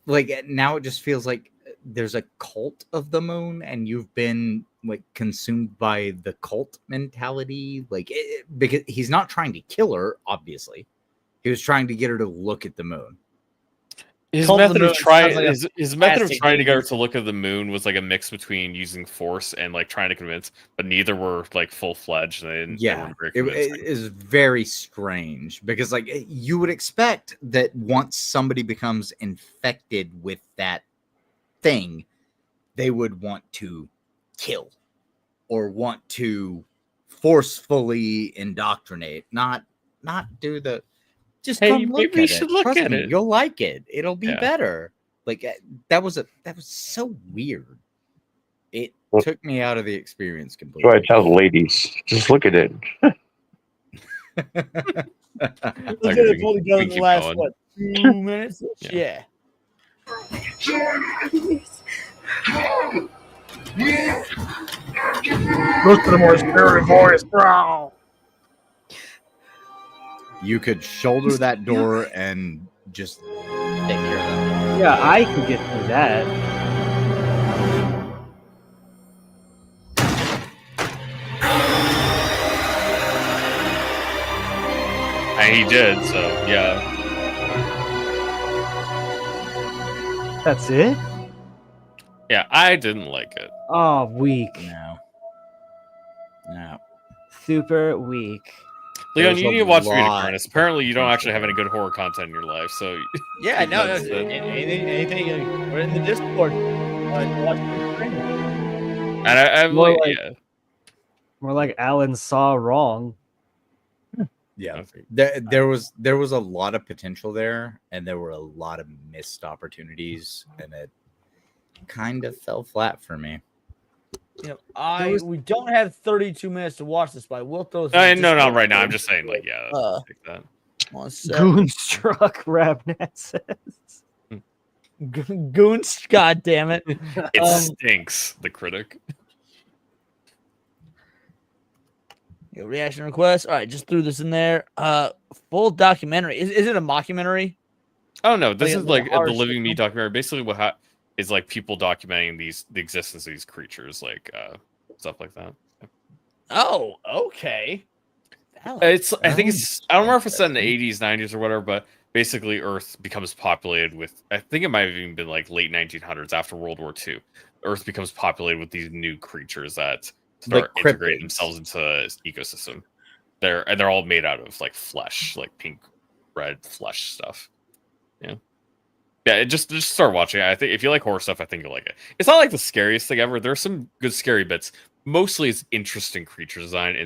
Speaker 13: like, now it just feels like there's a cult of the moon and you've been like consumed by the cult mentality, because he's not trying to kill her, obviously. He was trying to get her to look at the moon.
Speaker 16: His
Speaker 1: Cult of the
Speaker 16: method of
Speaker 1: Moon
Speaker 16: trying
Speaker 1: sounds like
Speaker 16: his
Speaker 1: a
Speaker 16: method of
Speaker 1: plastic
Speaker 16: trying to get her
Speaker 1: baby.
Speaker 16: to look at the moon was like a mix between using force and like trying to convince, but neither were like full fledged.
Speaker 13: Yeah, it is very strange because like you would expect that once somebody becomes infected with that thing, they would want to kill or want to forcefully indoctrinate, not do the just
Speaker 16: Hey,
Speaker 13: come look
Speaker 16: maybe you
Speaker 13: at
Speaker 16: should
Speaker 13: it.
Speaker 16: look
Speaker 13: Trust
Speaker 16: at
Speaker 13: me,
Speaker 16: it.
Speaker 13: you'll like it. It'll be
Speaker 16: Yeah.
Speaker 13: better. Like that was so weird. It took me out of the experience
Speaker 14: That's
Speaker 13: completely.
Speaker 14: why I tell the ladies, just look at it.
Speaker 1: Look at it pull together in the last 2 minutes. Yeah.
Speaker 17: Look to the more scary voice, bro.
Speaker 13: You could shoulder that door and just take care of that.
Speaker 15: Yeah, I could get through that.
Speaker 16: And he did, so yeah.
Speaker 15: That's it?
Speaker 16: Yeah, I didn't like it.
Speaker 15: Oh, weak.
Speaker 13: No.
Speaker 15: Super weak.
Speaker 16: Leon,
Speaker 13: There's
Speaker 16: you
Speaker 13: a
Speaker 16: need to watch Forbidden
Speaker 13: lot
Speaker 16: Furnace. Apparently, you don't actually have any good horror content in your life, so
Speaker 1: Yeah, no,
Speaker 16: that's it.
Speaker 1: anything. We're in the Discord.
Speaker 16: And I'm
Speaker 15: More
Speaker 16: like,
Speaker 15: like-
Speaker 16: yeah.
Speaker 15: More like Alan saw wrong.
Speaker 13: Yeah, there was a lot of potential there, and there were a lot of missed opportunities, and it kind of fell flat for me.
Speaker 1: We don't have 32 minutes to watch this, but I will throw.
Speaker 16: No, right now. I'm just saying, like, yeah. Take that.
Speaker 15: Goonstruck, Rabnat says.
Speaker 1: Goons, god damn it.
Speaker 16: It stinks, the critic.
Speaker 1: Reaction request. All right, just threw this in there. Full documentary. Is it a mockumentary?
Speaker 16: Oh no, this is like the
Speaker 1: horror
Speaker 16: Living Me
Speaker 1: shit?
Speaker 16: documentary. Basically, what is like people documenting the existence of these creatures, like stuff like that.
Speaker 1: Oh, okay.
Speaker 16: I think it's I don't remember if it's set in the 80s, 90s, or whatever, but basically Earth becomes populated with, I think it might have even been like late 1900s after World War II. Earth becomes populated with these new creatures that start
Speaker 13: Like
Speaker 16: integrating
Speaker 13: cryptids.
Speaker 16: themselves into the ecosystem. They're all made out of like flesh, like pink, red flesh stuff. Yeah, just start watching it. I think if you like horror stuff, I think you'll like it. It's not like the scariest thing ever. There's some good scary bits. Mostly it's interesting creature design,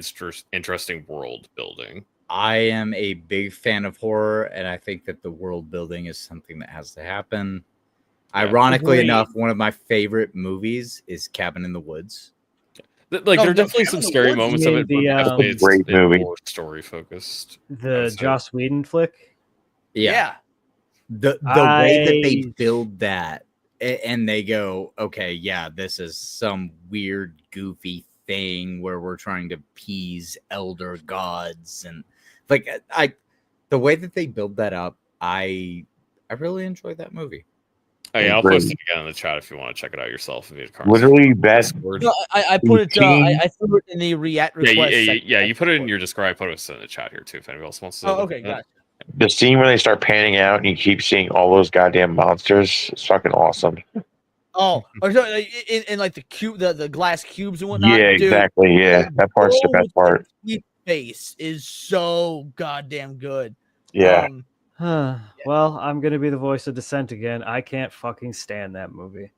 Speaker 16: interesting world building.
Speaker 13: I am a big fan of horror, and I think that the world building is something that has to happen. Ironically enough, one of my favorite movies is Cabin in the Woods.
Speaker 16: Like there are definitely some scary moments of it, but definitely it's
Speaker 14: great movie.
Speaker 16: more story focused.
Speaker 15: The Joss Whedon flick.
Speaker 1: Yeah.
Speaker 13: The way that they build that, and they go, okay, yeah, this is some weird, goofy thing where we're trying to appease elder gods, and like the way that they build that up, I really enjoyed that movie.
Speaker 16: Oh yeah, I'll post it again in the chat if you want to check it out yourself.
Speaker 14: Literally best.
Speaker 1: No, I put it. I threw it in the react request.
Speaker 16: Yeah, you put it in your Discord. I put it in the chat here too. If anybody else wants to.
Speaker 1: Oh, okay, gotcha.
Speaker 14: The scene where they start panning out and you keep seeing all those goddamn monsters, it's fucking awesome.
Speaker 1: Oh, or so, in like the cube, the glass cubes and whatnot.
Speaker 14: Yeah,
Speaker 1: Dude,
Speaker 14: exactly. Yeah, that part's the best part.
Speaker 1: The face is so goddamn good.
Speaker 14: Yeah.
Speaker 15: Well, I'm gonna be the voice of dissent again. I can't fucking stand that movie.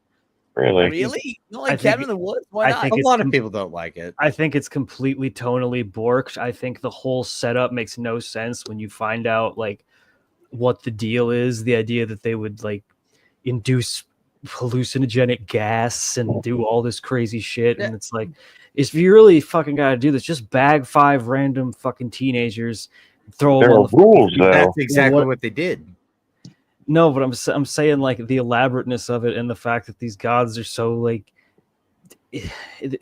Speaker 14: Really?
Speaker 1: Really? You don't
Speaker 15: I
Speaker 1: like
Speaker 15: think
Speaker 1: Cabin in the Woods? Why
Speaker 15: I
Speaker 1: not?
Speaker 15: think
Speaker 13: A
Speaker 15: it's
Speaker 13: lot of people don't like it.
Speaker 15: I think it's completely tonally borked. I think the whole setup makes no sense when you find out like what the deal is. The idea that they would like induce hallucinogenic gas and do all this crazy shit, and it's like, if you really fucking gotta do this, just bag 5 random fucking teenagers, throw them
Speaker 14: There
Speaker 15: on
Speaker 14: are
Speaker 15: the
Speaker 14: rules, though.
Speaker 13: That's exactly what they did.
Speaker 15: No, but I'm saying like the elaborateness of it and the fact that these gods are so like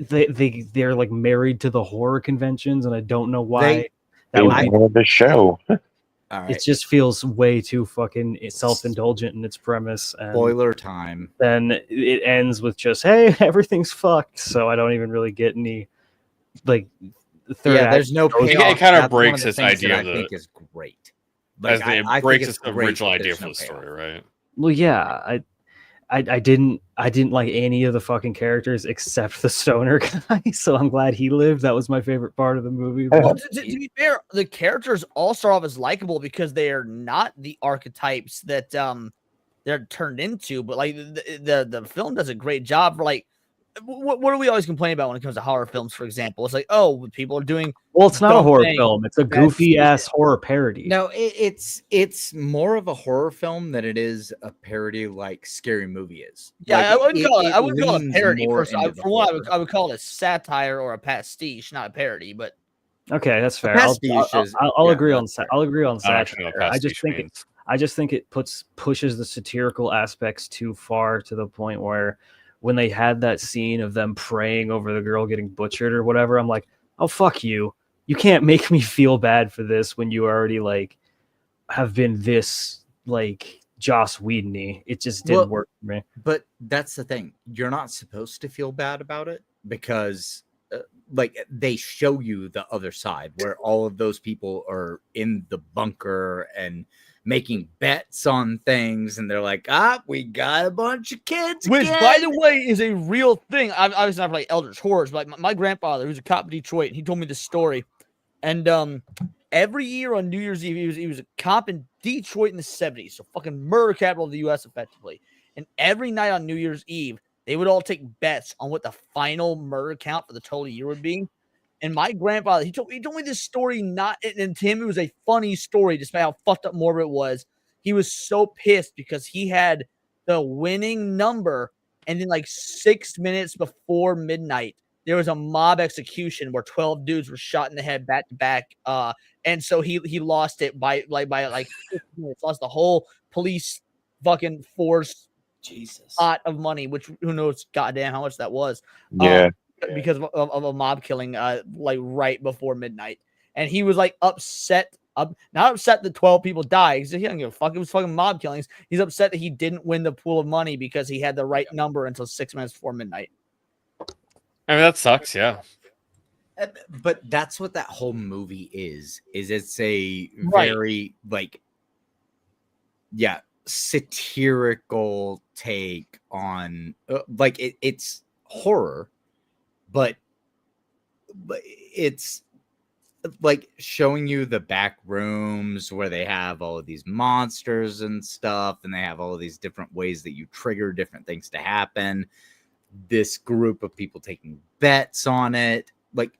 Speaker 15: they're like married to the horror conventions, and I don't know why that would be
Speaker 14: the show.
Speaker 13: All right.
Speaker 15: It just feels way too fucking self-indulgent in its premise. And
Speaker 13: Spoiler time.
Speaker 15: Then it ends with just, hey, everything's fucked. So I don't even really get any like third act.
Speaker 13: There's no payoff.
Speaker 16: It kind of
Speaker 13: That's one
Speaker 16: breaks
Speaker 13: the
Speaker 16: its
Speaker 13: things that
Speaker 16: idea
Speaker 13: I
Speaker 16: of the.
Speaker 13: think is great.
Speaker 16: It
Speaker 13: I
Speaker 16: breaks
Speaker 13: think
Speaker 16: its
Speaker 13: it's great
Speaker 16: original
Speaker 13: that
Speaker 16: idea
Speaker 13: there's
Speaker 16: for
Speaker 13: no
Speaker 16: the story, right?
Speaker 15: Well, yeah, I didn't like any of the fucking characters except the stoner guy. So I'm glad he lived. That was my favorite part of the movie.
Speaker 1: Well, to be fair, the characters all start off as likable because they are not the archetypes that they're turned into. But like the film does a great job for like what do we always complain about when it comes to horror films? For example, it's like, oh, people are doing.
Speaker 15: Well, it's not a
Speaker 1: dumb
Speaker 15: horror
Speaker 1: things,
Speaker 15: film. It's a
Speaker 1: bad
Speaker 15: goofy ass
Speaker 1: decisions.
Speaker 15: horror parody.
Speaker 13: No, it's more of a horror film than it is a parody like Scary Movie is.
Speaker 1: Yeah,
Speaker 13: Like,
Speaker 1: I wouldn't call it. I wouldn't call it
Speaker 13: leans
Speaker 1: parody.
Speaker 13: more
Speaker 1: For
Speaker 13: into the
Speaker 1: one,
Speaker 13: horror.
Speaker 1: I would call it a satire or a pastiche, not a parody. But
Speaker 15: Okay, that's fair.
Speaker 13: pastiche is-
Speaker 15: I'll
Speaker 13: yeah,
Speaker 15: agree on
Speaker 13: that's fair.
Speaker 15: I'll agree on
Speaker 16: I don't actually know
Speaker 15: satire.
Speaker 16: what
Speaker 15: I just think it pushes the satirical aspects too far to the point where when they had that scene of them praying over the girl getting butchered or whatever, I'm like, oh fuck you. You can't make me feel bad for this when you already like have been this like Joss Whedon-y. It just didn't work for me.
Speaker 13: But that's the thing. You're not supposed to feel bad about it because like they show you the other side where all of those people are in the bunker and making bets on things, and they're like, we got a bunch of kids.
Speaker 1: which,
Speaker 13: again."
Speaker 1: by the way, is a real thing. I'm obviously not for like Eldritch Horrors, but like my grandfather, who's a cop in Detroit, he told me this story. And every year on New Year's Eve, he was a cop in Detroit in the 70s, so fucking murder capital of the U.S. effectively. And every night on New Year's Eve, they would all take bets on what the final murder count for the total year would be. And my grandfather, he told me this story, and to him, it was a funny story, despite how fucked up morbid it was. He was so pissed because he had the winning number, and then like 6 minutes before midnight, there was a mob execution where 12 dudes were shot in the head back to back. And so he lost it by 15 minutes, lost the whole police fucking force pot of money, which who knows goddamn how much that was.
Speaker 14: Yeah.
Speaker 1: Because of a mob killing like right before midnight. And he was like upset, not upset that 12 people died, because he didn't give a fuck. It was fucking mob killings. He's upset that he didn't win the pool of money because he had the right number until 6 minutes before midnight.
Speaker 16: I mean, that sucks. Yeah.
Speaker 13: But that's what that whole movie is it's a
Speaker 1: Right.
Speaker 13: very like satirical take on like it's horror, but it's like showing you the back rooms where they have all of these monsters and stuff, and they have all of these different ways that you trigger different things to happen. This group of people taking bets on it, like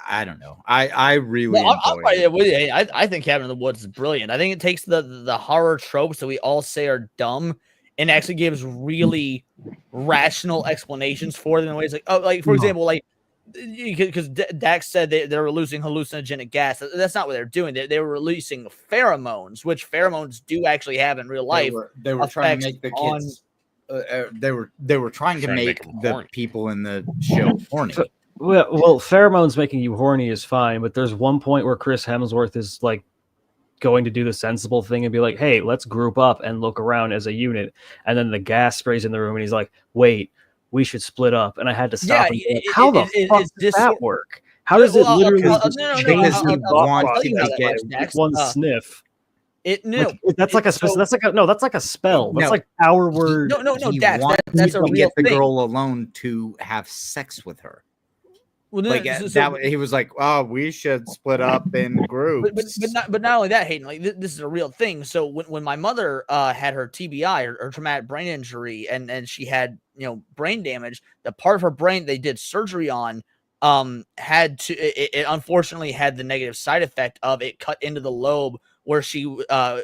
Speaker 13: I don't know. I really
Speaker 1: I'm
Speaker 13: enjoy
Speaker 1: right
Speaker 13: it.
Speaker 1: there with you. I think Cabin in the Woods is brilliant. I think it takes the horror tropes that we all say are dumb and actually gives really rational explanations for them in ways like, for example, like because Dax said they were releasing hallucinogenic gas. That's not what they're doing. They were releasing pheromones, which pheromones do actually have in real life.
Speaker 13: They were trying to make the
Speaker 1: on-
Speaker 13: kids. They were trying to make the people in the show horny.
Speaker 15: Well, pheromones making you horny is fine, but there's one point where Chris Hemsworth is like going to do the sensible thing and be like, hey, let's group up and look around as a unit. And then the gas sprays in the room and he's like, wait, we should split up. And I had to stop and go, how the fuck does that work? How does it literally one sniff? That's like a spell. That's like power word.
Speaker 1: No,
Speaker 13: He
Speaker 1: Dax,
Speaker 13: wanted
Speaker 1: that's a
Speaker 13: to
Speaker 1: real
Speaker 13: get the
Speaker 1: thing.
Speaker 13: girl alone to have sex with her.
Speaker 1: Well,
Speaker 13: Like he was like, "Oh, we should split up in groups."
Speaker 1: But not only that, Hayden. Like this is a real thing. So when my mother had her TBI, her traumatic brain injury, and she had brain damage. The part of her brain they did surgery on had to it unfortunately had the negative side effect of it cut into the lobe where she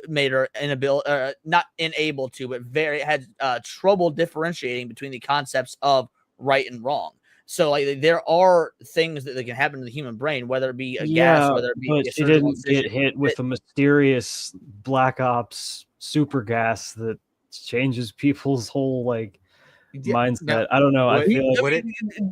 Speaker 1: made her not unable to, but had trouble differentiating between the concepts of right and wrong. So like there are things that can happen to the human brain, whether it be a gas, whether it be
Speaker 15: but
Speaker 1: a
Speaker 15: she
Speaker 1: surgical
Speaker 15: didn't get
Speaker 1: incision.
Speaker 15: hit with a mysterious Black Ops super gas that changes people's whole mindset. I don't know. I feel like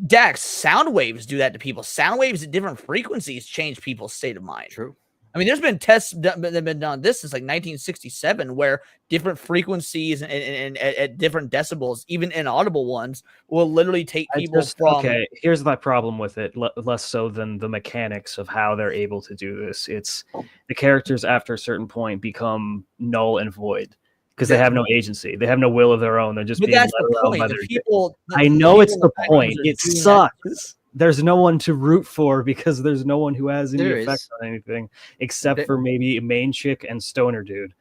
Speaker 1: Dax, sound waves do that to people. Sound waves at different frequencies change people's state of mind.
Speaker 13: True.
Speaker 1: I mean, there's been tests that have been done on this since like 1967, where different frequencies and at different decibels, even inaudible ones, will literally take people from.
Speaker 15: Okay, here's my problem with it. Less so than the mechanics of how they're able to do this. It's the characters after a certain point become null and void because they have no agency. They have no will of their own. They're just being led around by their
Speaker 1: people.
Speaker 15: I know it's the point. It sucks. There's no one to root for because there's no one who has any effect on anything except for maybe a main chick and stoner dude.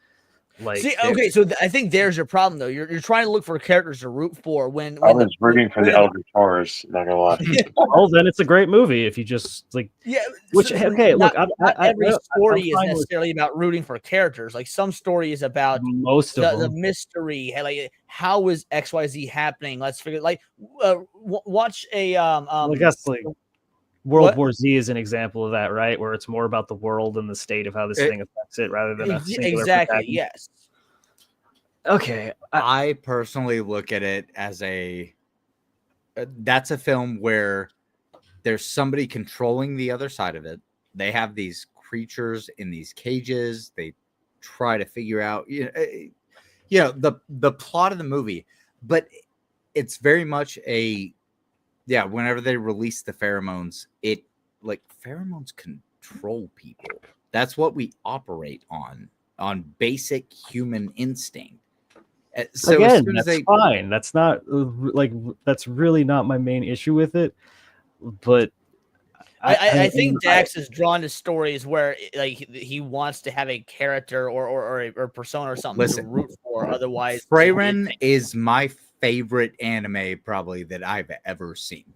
Speaker 15: Like,
Speaker 1: see, okay, so I think there's your problem though. You're trying to look for characters to root for when
Speaker 14: I was rooting for the Elder Taurus. Not gonna lie.
Speaker 15: Well, then it's a great movie if you just like.
Speaker 1: Yeah.
Speaker 15: Which look,
Speaker 1: not every story is necessarily about rooting for characters. Like some story is about
Speaker 15: most of
Speaker 1: the mystery. Like how is XYZ happening? Let's figure. Like watch a
Speaker 15: I guess like World War Z is an example of that, right? Where it's more about the world and the state of how this thing affects it rather than a singular
Speaker 1: exactly. Yes.
Speaker 15: Okay.
Speaker 13: I personally look at it as that's a film where there's somebody controlling the other side of it. They have these creatures in these cages. They try to figure out, the plot of the movie, but it's very much whenever they release the pheromones, pheromones control people. That's what we operate on basic human instinct. So
Speaker 15: again, that's fine. That's not that's really not my main issue with it. But
Speaker 1: I think Dax is drawn to stories where he wants to have a character or a persona or something to root for. Otherwise,
Speaker 13: Freyren is my favorite anime probably that I've ever seen,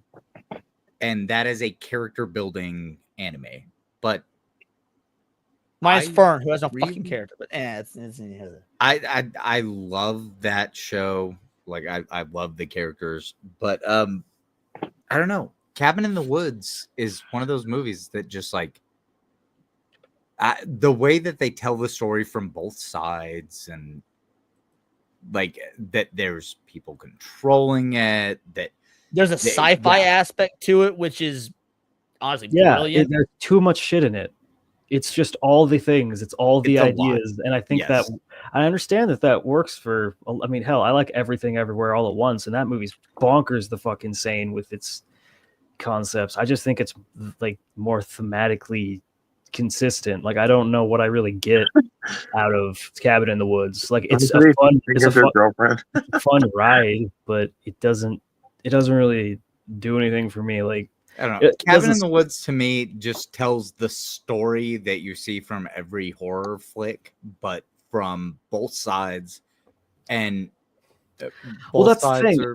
Speaker 13: and that is a character building anime. But
Speaker 1: mine's Fern, who has no fucking character. But
Speaker 13: I love that show. Like I love the characters, but I don't know. Cabin in the Woods is one of those movies that just the way that they tell the story from both sides and that there's people controlling it, that
Speaker 1: there's a sci-fi aspect to it, which is honestly brilliant.
Speaker 15: There's too much shit in it. It's just all the things. It's all the ideas. And I think that I understand that works for, I mean, hell, I like Everything Everywhere All at Once. And that movie's bonkers the fuck insane with its concepts. I just think it's more thematically consistent. I don't know what I really get out of Cabin in the Woods. It's a fun ride, but it doesn't really do anything for me.
Speaker 13: I don't know. Cabin in the Woods to me just tells the story that you see from every horror flick, but from both sides. And
Speaker 15: that's the thing.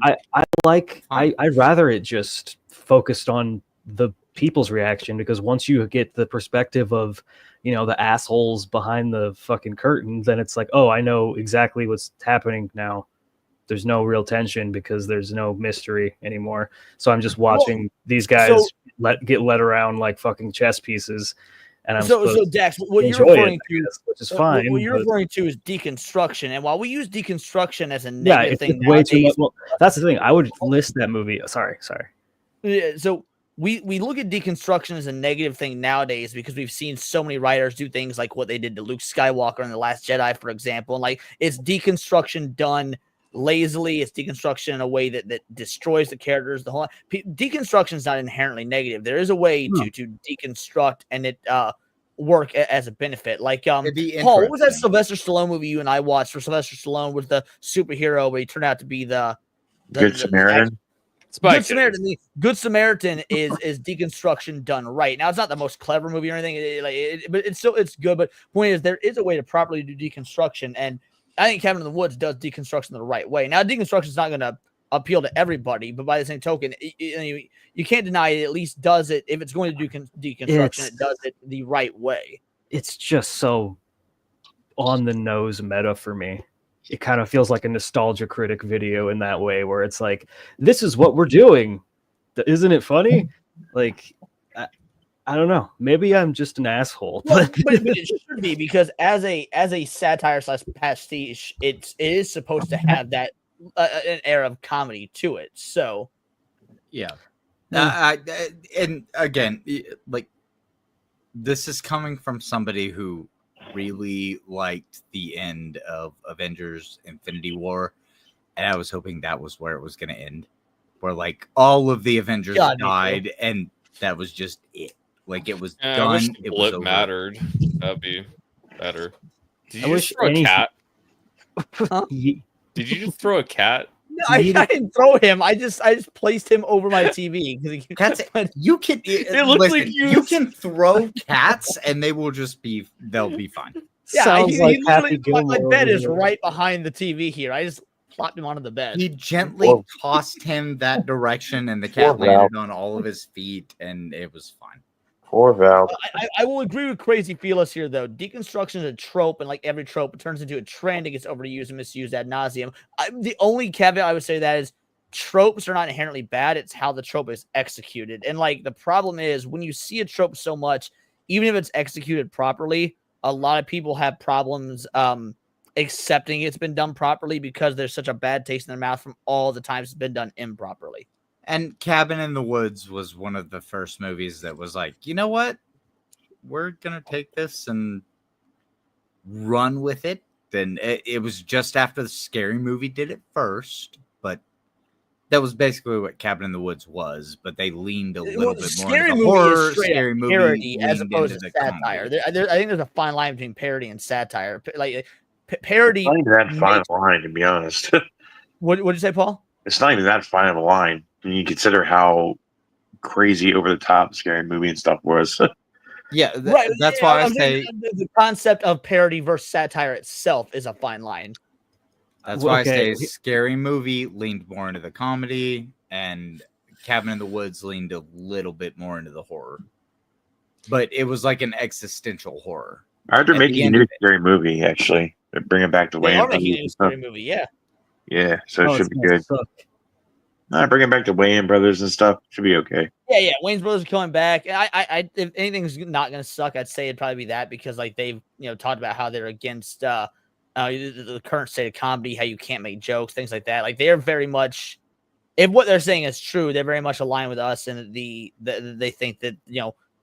Speaker 15: I'd rather it just focused on the people's reaction, because once you get the perspective of the assholes behind the fucking curtain, then it's like, oh, I know exactly what's happening now. There's no real tension because there's no mystery anymore. So I'm just watching these guys get led around like fucking chess pieces. And I'm
Speaker 1: so Dex, what you're referring to,
Speaker 15: which is fine.
Speaker 1: What you're referring to is deconstruction, and while we use deconstruction as a negative thing,
Speaker 15: way too much. Well, that's the thing. I would list that movie. Sorry.
Speaker 1: Yeah, so we look at deconstruction as a negative thing nowadays because we've seen so many writers do things like what they did to Luke Skywalker in The Last Jedi, for example. And it's deconstruction done lazily. It's deconstruction in a way that destroys the characters. The whole deconstruction is not inherently negative. There is a way to deconstruct and it work as a benefit. Paul, what was that Sylvester Stallone movie you and I watched where Sylvester Stallone was the superhero, but he turned out to be the
Speaker 14: Good Samaritan?
Speaker 1: Good Samaritan. The Good Samaritan is deconstruction done right. Now, it's not the most clever movie or anything, but it's good. But point is, there is a way to properly do deconstruction, and I think Cabin in the Woods does deconstruction the right way. Now, deconstruction is not going to appeal to everybody, but by the same token, you can't deny it at least does it. If it's going to do deconstruction, it does it the right way.
Speaker 15: It's just so on the nose meta for me. It kind of feels like a nostalgia critic video in that way, where it's like, this is what we're doing. Isn't it funny? Like, I don't know. Maybe I'm just an asshole.
Speaker 1: Well, but it should be, because as a satire / pastiche, it is supposed to have that an air of comedy to it. So,
Speaker 13: yeah. And again, like, this is coming from somebody who really liked the end of Avengers Infinity War, and I was hoping that was where it was going to end, where like all of the Avengers died, and that was just it. Like, it was done.
Speaker 16: I wish the
Speaker 13: it was
Speaker 16: blip
Speaker 13: over.
Speaker 16: mattered. That'd be better. Did
Speaker 13: I
Speaker 16: you
Speaker 13: wish
Speaker 16: just throw a cat?
Speaker 1: Huh?
Speaker 16: Did you just throw a cat?
Speaker 1: No, I didn't throw him. I just placed him over my TV.
Speaker 13: Cats, you can.
Speaker 1: It looks
Speaker 13: listen,
Speaker 1: like
Speaker 13: you can throw cats, and they'll be fine.
Speaker 1: Yeah,
Speaker 15: Sounds like Happy
Speaker 1: my
Speaker 15: Gilmore
Speaker 1: bed
Speaker 15: over
Speaker 1: is
Speaker 15: here.
Speaker 1: right behind the TV here. I just plopped him onto the bed.
Speaker 13: He gently tossed him that direction, and the cat landed on all of his feet, and it was fine.
Speaker 14: Poor Val.
Speaker 1: I will agree with Crazy Felis here, though. Deconstruction is a trope, and like every trope, it turns into a trend. It gets overused and misused ad nauseum. The only caveat I would say that is tropes are not inherently bad. It's how the trope is executed. And like the problem is when you see a trope so much, even if it's executed properly, a lot of people have problems accepting it's been done properly because there's such a bad taste in their mouth from all the times it's been done improperly.
Speaker 13: And Cabin in the Woods was one of the first movies that was like, you know what? We're going to take this and run with it. Then it was just after the Scary Movie did it first, but that was basically what Cabin in the Woods was, but they leaned a little bit more into the horror. Scary Movie
Speaker 1: parody as
Speaker 13: leaned
Speaker 1: opposed
Speaker 13: into
Speaker 1: to
Speaker 13: the
Speaker 1: satire.
Speaker 13: comedy.
Speaker 1: I think there's a fine line between parody and satire. Like parody.
Speaker 14: It's not even that fine of a line, to be honest.
Speaker 1: What'd you say, Paul?
Speaker 14: It's not even that fine of a line when you consider how crazy over the top Scary Movie and stuff was.
Speaker 13: Yeah,
Speaker 1: Right.
Speaker 13: that's
Speaker 1: yeah,
Speaker 13: why I
Speaker 1: I'm
Speaker 13: say
Speaker 1: saying the concept of parody versus satire itself is a fine line.
Speaker 13: that's why I say Scary Movie leaned more into the comedy, and Cabin in the Woods leaned a little bit more into the horror. But it was like an existential horror.
Speaker 14: I heard they're making a new Scary Movie, actually. They're bringing it back to
Speaker 1: They
Speaker 14: Wayne
Speaker 1: are making a
Speaker 14: Brothers
Speaker 1: new
Speaker 14: and stuff.
Speaker 1: Scary movie, yeah.
Speaker 14: Yeah, so
Speaker 1: Oh,
Speaker 14: it should
Speaker 1: it's
Speaker 14: be
Speaker 1: gonna
Speaker 14: good.
Speaker 1: suck.
Speaker 14: Bring it back to Wayne Brothers and stuff. Should be okay.
Speaker 1: Yeah. Wayne's Brothers are coming back. I if anything's not gonna suck, I'd say it'd probably be that, because like they've talked about how they're against the current state of comedy, how you can't make jokes, things like that. Like they're very much, if what they're saying is true, they're very much aligned with us, and they think that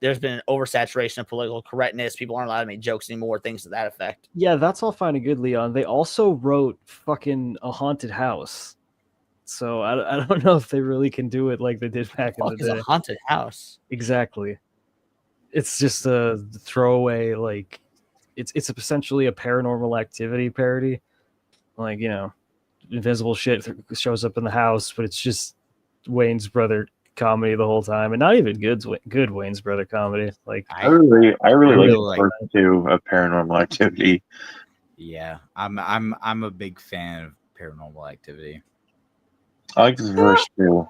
Speaker 1: there's been an oversaturation of political correctness. People aren't allowed to make jokes anymore, things to that effect.
Speaker 15: Yeah, that's all fine and good, Leon. They also wrote fucking A Haunted House. So I don't know if they really can do it like they did back in the day.
Speaker 1: A haunted house.
Speaker 15: Exactly. It's just a throwaway, like it's essentially a Paranormal Activity parody. Like, invisible shit shows up in the house, but it's just Wayne's brother comedy the whole time, and not even good Wayne's brother comedy. Like
Speaker 14: I really
Speaker 15: like
Speaker 14: like the first two of Paranormal Activity.
Speaker 13: Yeah, I'm a big fan of Paranormal Activity.
Speaker 14: I like the first two.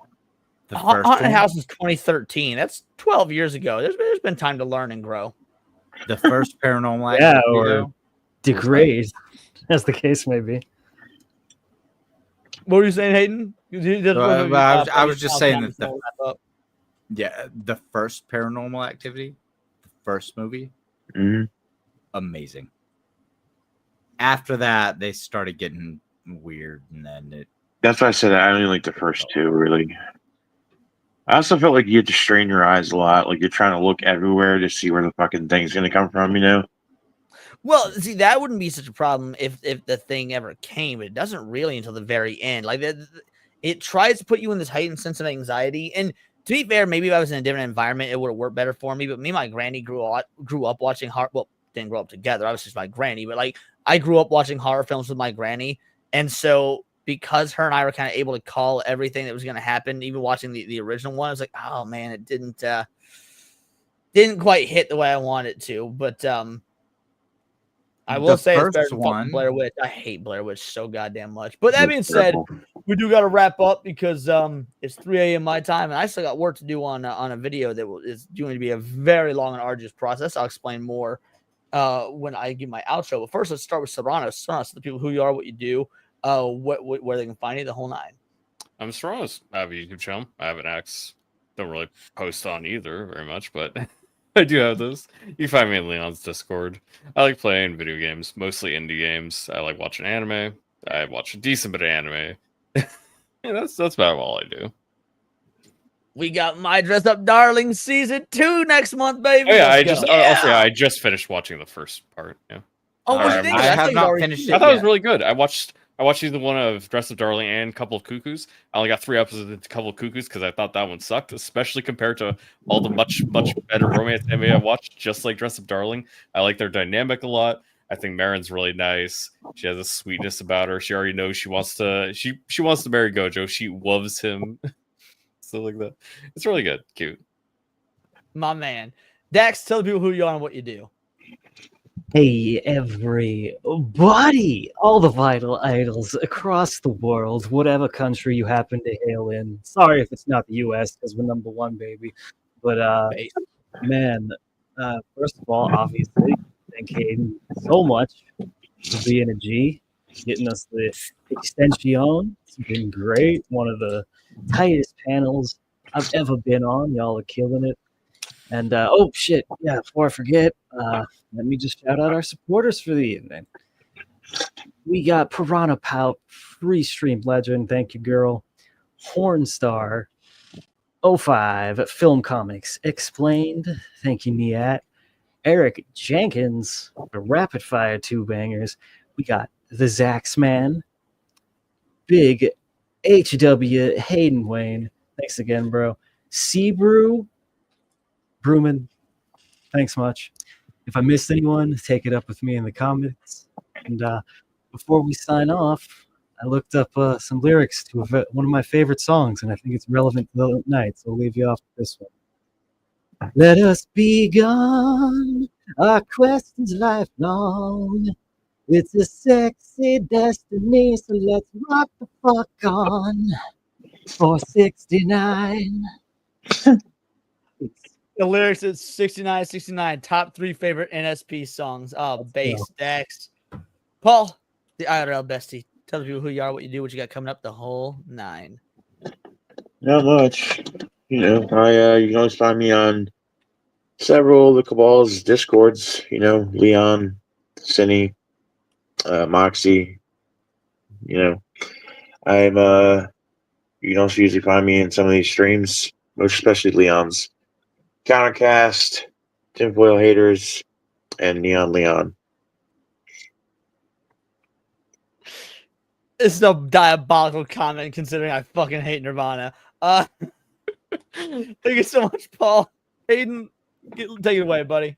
Speaker 13: The first
Speaker 1: Haunted
Speaker 13: one?
Speaker 1: House is 2013. That's 12 years ago. There's been time to learn and grow.
Speaker 13: The first Paranormal
Speaker 15: yeah,
Speaker 13: Activity,
Speaker 15: or
Speaker 13: though,
Speaker 15: degrade, as the case may be.
Speaker 1: What were you saying, Hayden?
Speaker 13: I was just saying that the first Paranormal Activity, the first movie, amazing. After that, they started getting weird, and then
Speaker 14: That's why I said I only like the first two, really. I also felt like you had to strain your eyes a lot. Like you're trying to look everywhere to see where the fucking thing's going to come from,
Speaker 1: Well, see, that wouldn't be such a problem if the thing ever came, but it doesn't really until the very end. Like it tries to put you in this heightened sense of anxiety. And to be fair, maybe if I was in a different environment, it would have worked better for me. But me and my granny grew up watching horror. Well, didn't grow up together. I was just my granny, but like I grew up watching horror films with my granny, and so because her and I were kind of able to call everything that was going to happen, even watching the original one, I was like, oh man, it didn't quite hit the way I wanted it to. But I will say it's better than Blair Witch. I hate Blair Witch so goddamn much. But that being said, we do got to wrap up because it's 3 a.m. my time, and I still got work to do on a video that is going to be a very long and arduous process. I'll explain more when I give my outro. But first, let's start with Serrano. Serrano, so the people who you are, what you do, where they can find you, the whole nine.
Speaker 16: I'm Serrano's. I have a YouTube channel. I have an X. Don't really post on either very much, but I do have those. You can find me in Leon's Discord. I like playing video games, mostly indie games. I like watching anime. I watch a decent bit of anime. Yeah, that's about all I do.
Speaker 1: We got My Dress Up Darling season 2 next month, baby.
Speaker 16: Oh, yeah,
Speaker 1: I
Speaker 16: I just finished watching the first part. Yeah.
Speaker 1: Oh, what do you think?
Speaker 13: I have not finished it
Speaker 16: I thought it was
Speaker 13: yet.
Speaker 16: really good. I watched either one of Dress Up Darling and Couple of Cuckoos. I only got 3 episodes into Couple of Cuckoos because I thought that one sucked, especially compared to all the much better romance anime I watched, just like Dress Up Darling. I like their dynamic a lot. I think Marin's really nice. She has a sweetness about her. She already knows she wants to marry Gojo. She loves him. Stuff like that. It's really good. Cute.
Speaker 1: My man. Dax, tell the people who you are and what you do.
Speaker 15: Hey, everybody! All the vital idols across the world, whatever country you happen to hail in. Sorry if it's not the U.S. because we're #1, baby. But man, first of all, obviously, thank Hayden so much for being a G, getting us the extension. It's been great. One of the tightest panels I've ever been on. Y'all are killing it. And oh shit, yeah, before I forget, let me just shout out our supporters for the evening. We got Piranha Pout, Free Stream Legend, thank you, girl. Hornstar, 05, Film Comics Explained, thank you, Niat. Eric Jenkins, the Rapid Fire 2 bangers. We got the Zaxman, Big HW Hayden Wayne, thanks again, bro. Seabrew, Brewman, thanks much. If I missed anyone, take it up with me in the comments. And before we sign off, I looked up some lyrics to one of my favorite songs, and I think it's relevant to the night, so I'll leave you off with this one. Let us be gone, our quest is lifelong. It's a sexy destiny, so let's rock the fuck on. 469.
Speaker 1: The lyrics is 69, top 3 favorite NSP songs. Oh, bass, Dax. Paul, the IRL bestie. Tell the people who you are, what you do, what you got coming up, the whole 9.
Speaker 14: Not much. You can always find me on several of the Cabal's Discords. Leon, Cinny, Moxie. I'm you can also usually find me in some of these streams, most especially Leon's. Countercast, Tinfoil Haters, and NeonLeon.
Speaker 1: It's a diabolical comment considering I fucking hate Nirvana. Thank you so much, Paul. Hayden, take it away, buddy.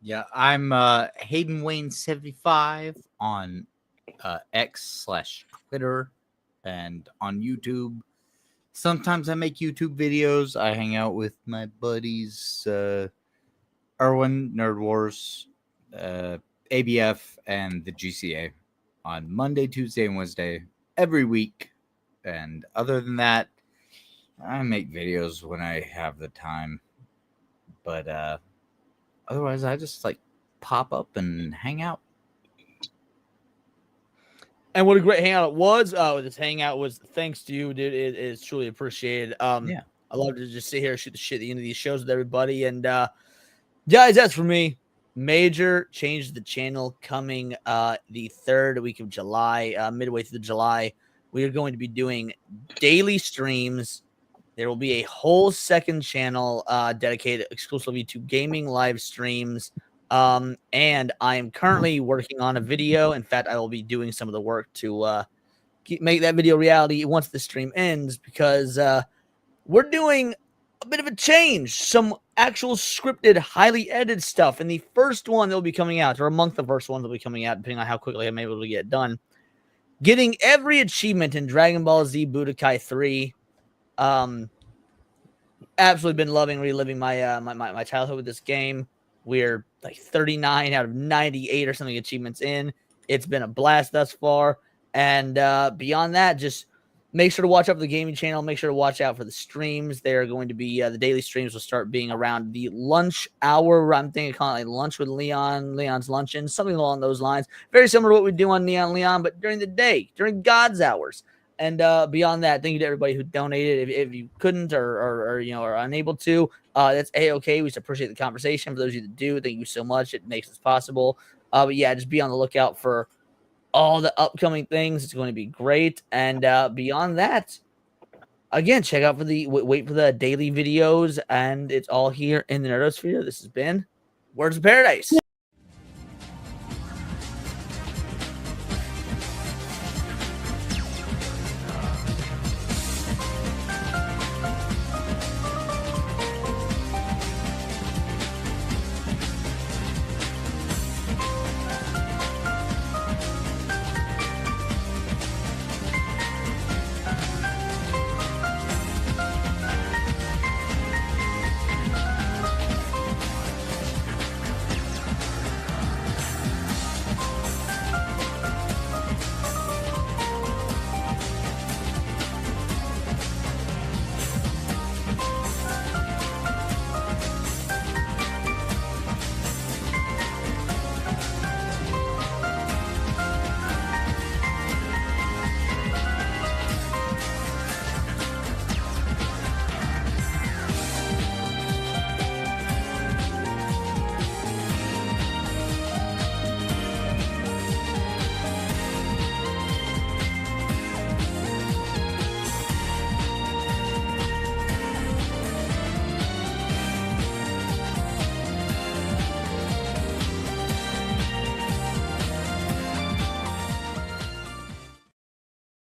Speaker 13: Yeah, I'm Hayden Wayne 75 on X/Twitter and on YouTube. Sometimes I make YouTube videos. I hang out with my buddies, Erwin, Nerd Wars, ABF, and the GCA on Monday, Tuesday, and Wednesday every week. And other than that, I make videos when I have the time. But otherwise, I just pop up and hang out.
Speaker 1: And what a great hangout it was. This hangout was thanks to you, dude. It is truly appreciated.
Speaker 13: Yeah.
Speaker 1: I love to just sit here, shoot the shit at the end of these shows with everybody. And guys, that's for me. Major change to the channel coming the 3rd week of July, midway through July. We are going to be doing daily streams. There will be a whole second channel dedicated exclusively to gaming live streams. And I am currently working on a video. In fact, I will be doing some of the work to make that video reality once the stream ends, because we're doing a bit of a change, some actual scripted, highly edited stuff. And the first one that will be coming out, or among the first ones that will be coming out, depending on how quickly I'm able to get it done, getting every achievement in Dragon Ball Z Budokai 3. Absolutely been loving reliving my my childhood with this game. We're 39 out of 98 or something achievements in. It's been a blast thus far. And beyond that, just Make sure to watch out for the gaming channel. Make sure to watch out for the streams. They're going to be the daily streams will start being around the lunch hour. I'm thinking calling it like lunch with Leon, Leon's luncheon, something along those lines. Very similar to what we do on NeonLeon, but during the day, during God's hours. And beyond that, thank you to everybody who donated. If you couldn't or you know are unable to, that's a-okay. We just appreciate the conversation. For those of you that do, thank you so much. It makes this possible. But yeah, just be on the lookout for all the upcoming things. It's going to be great. And beyond that, again, check out for the wait for the daily videos, and it's all here in the Nerdosphere. This has been Words of Paradise.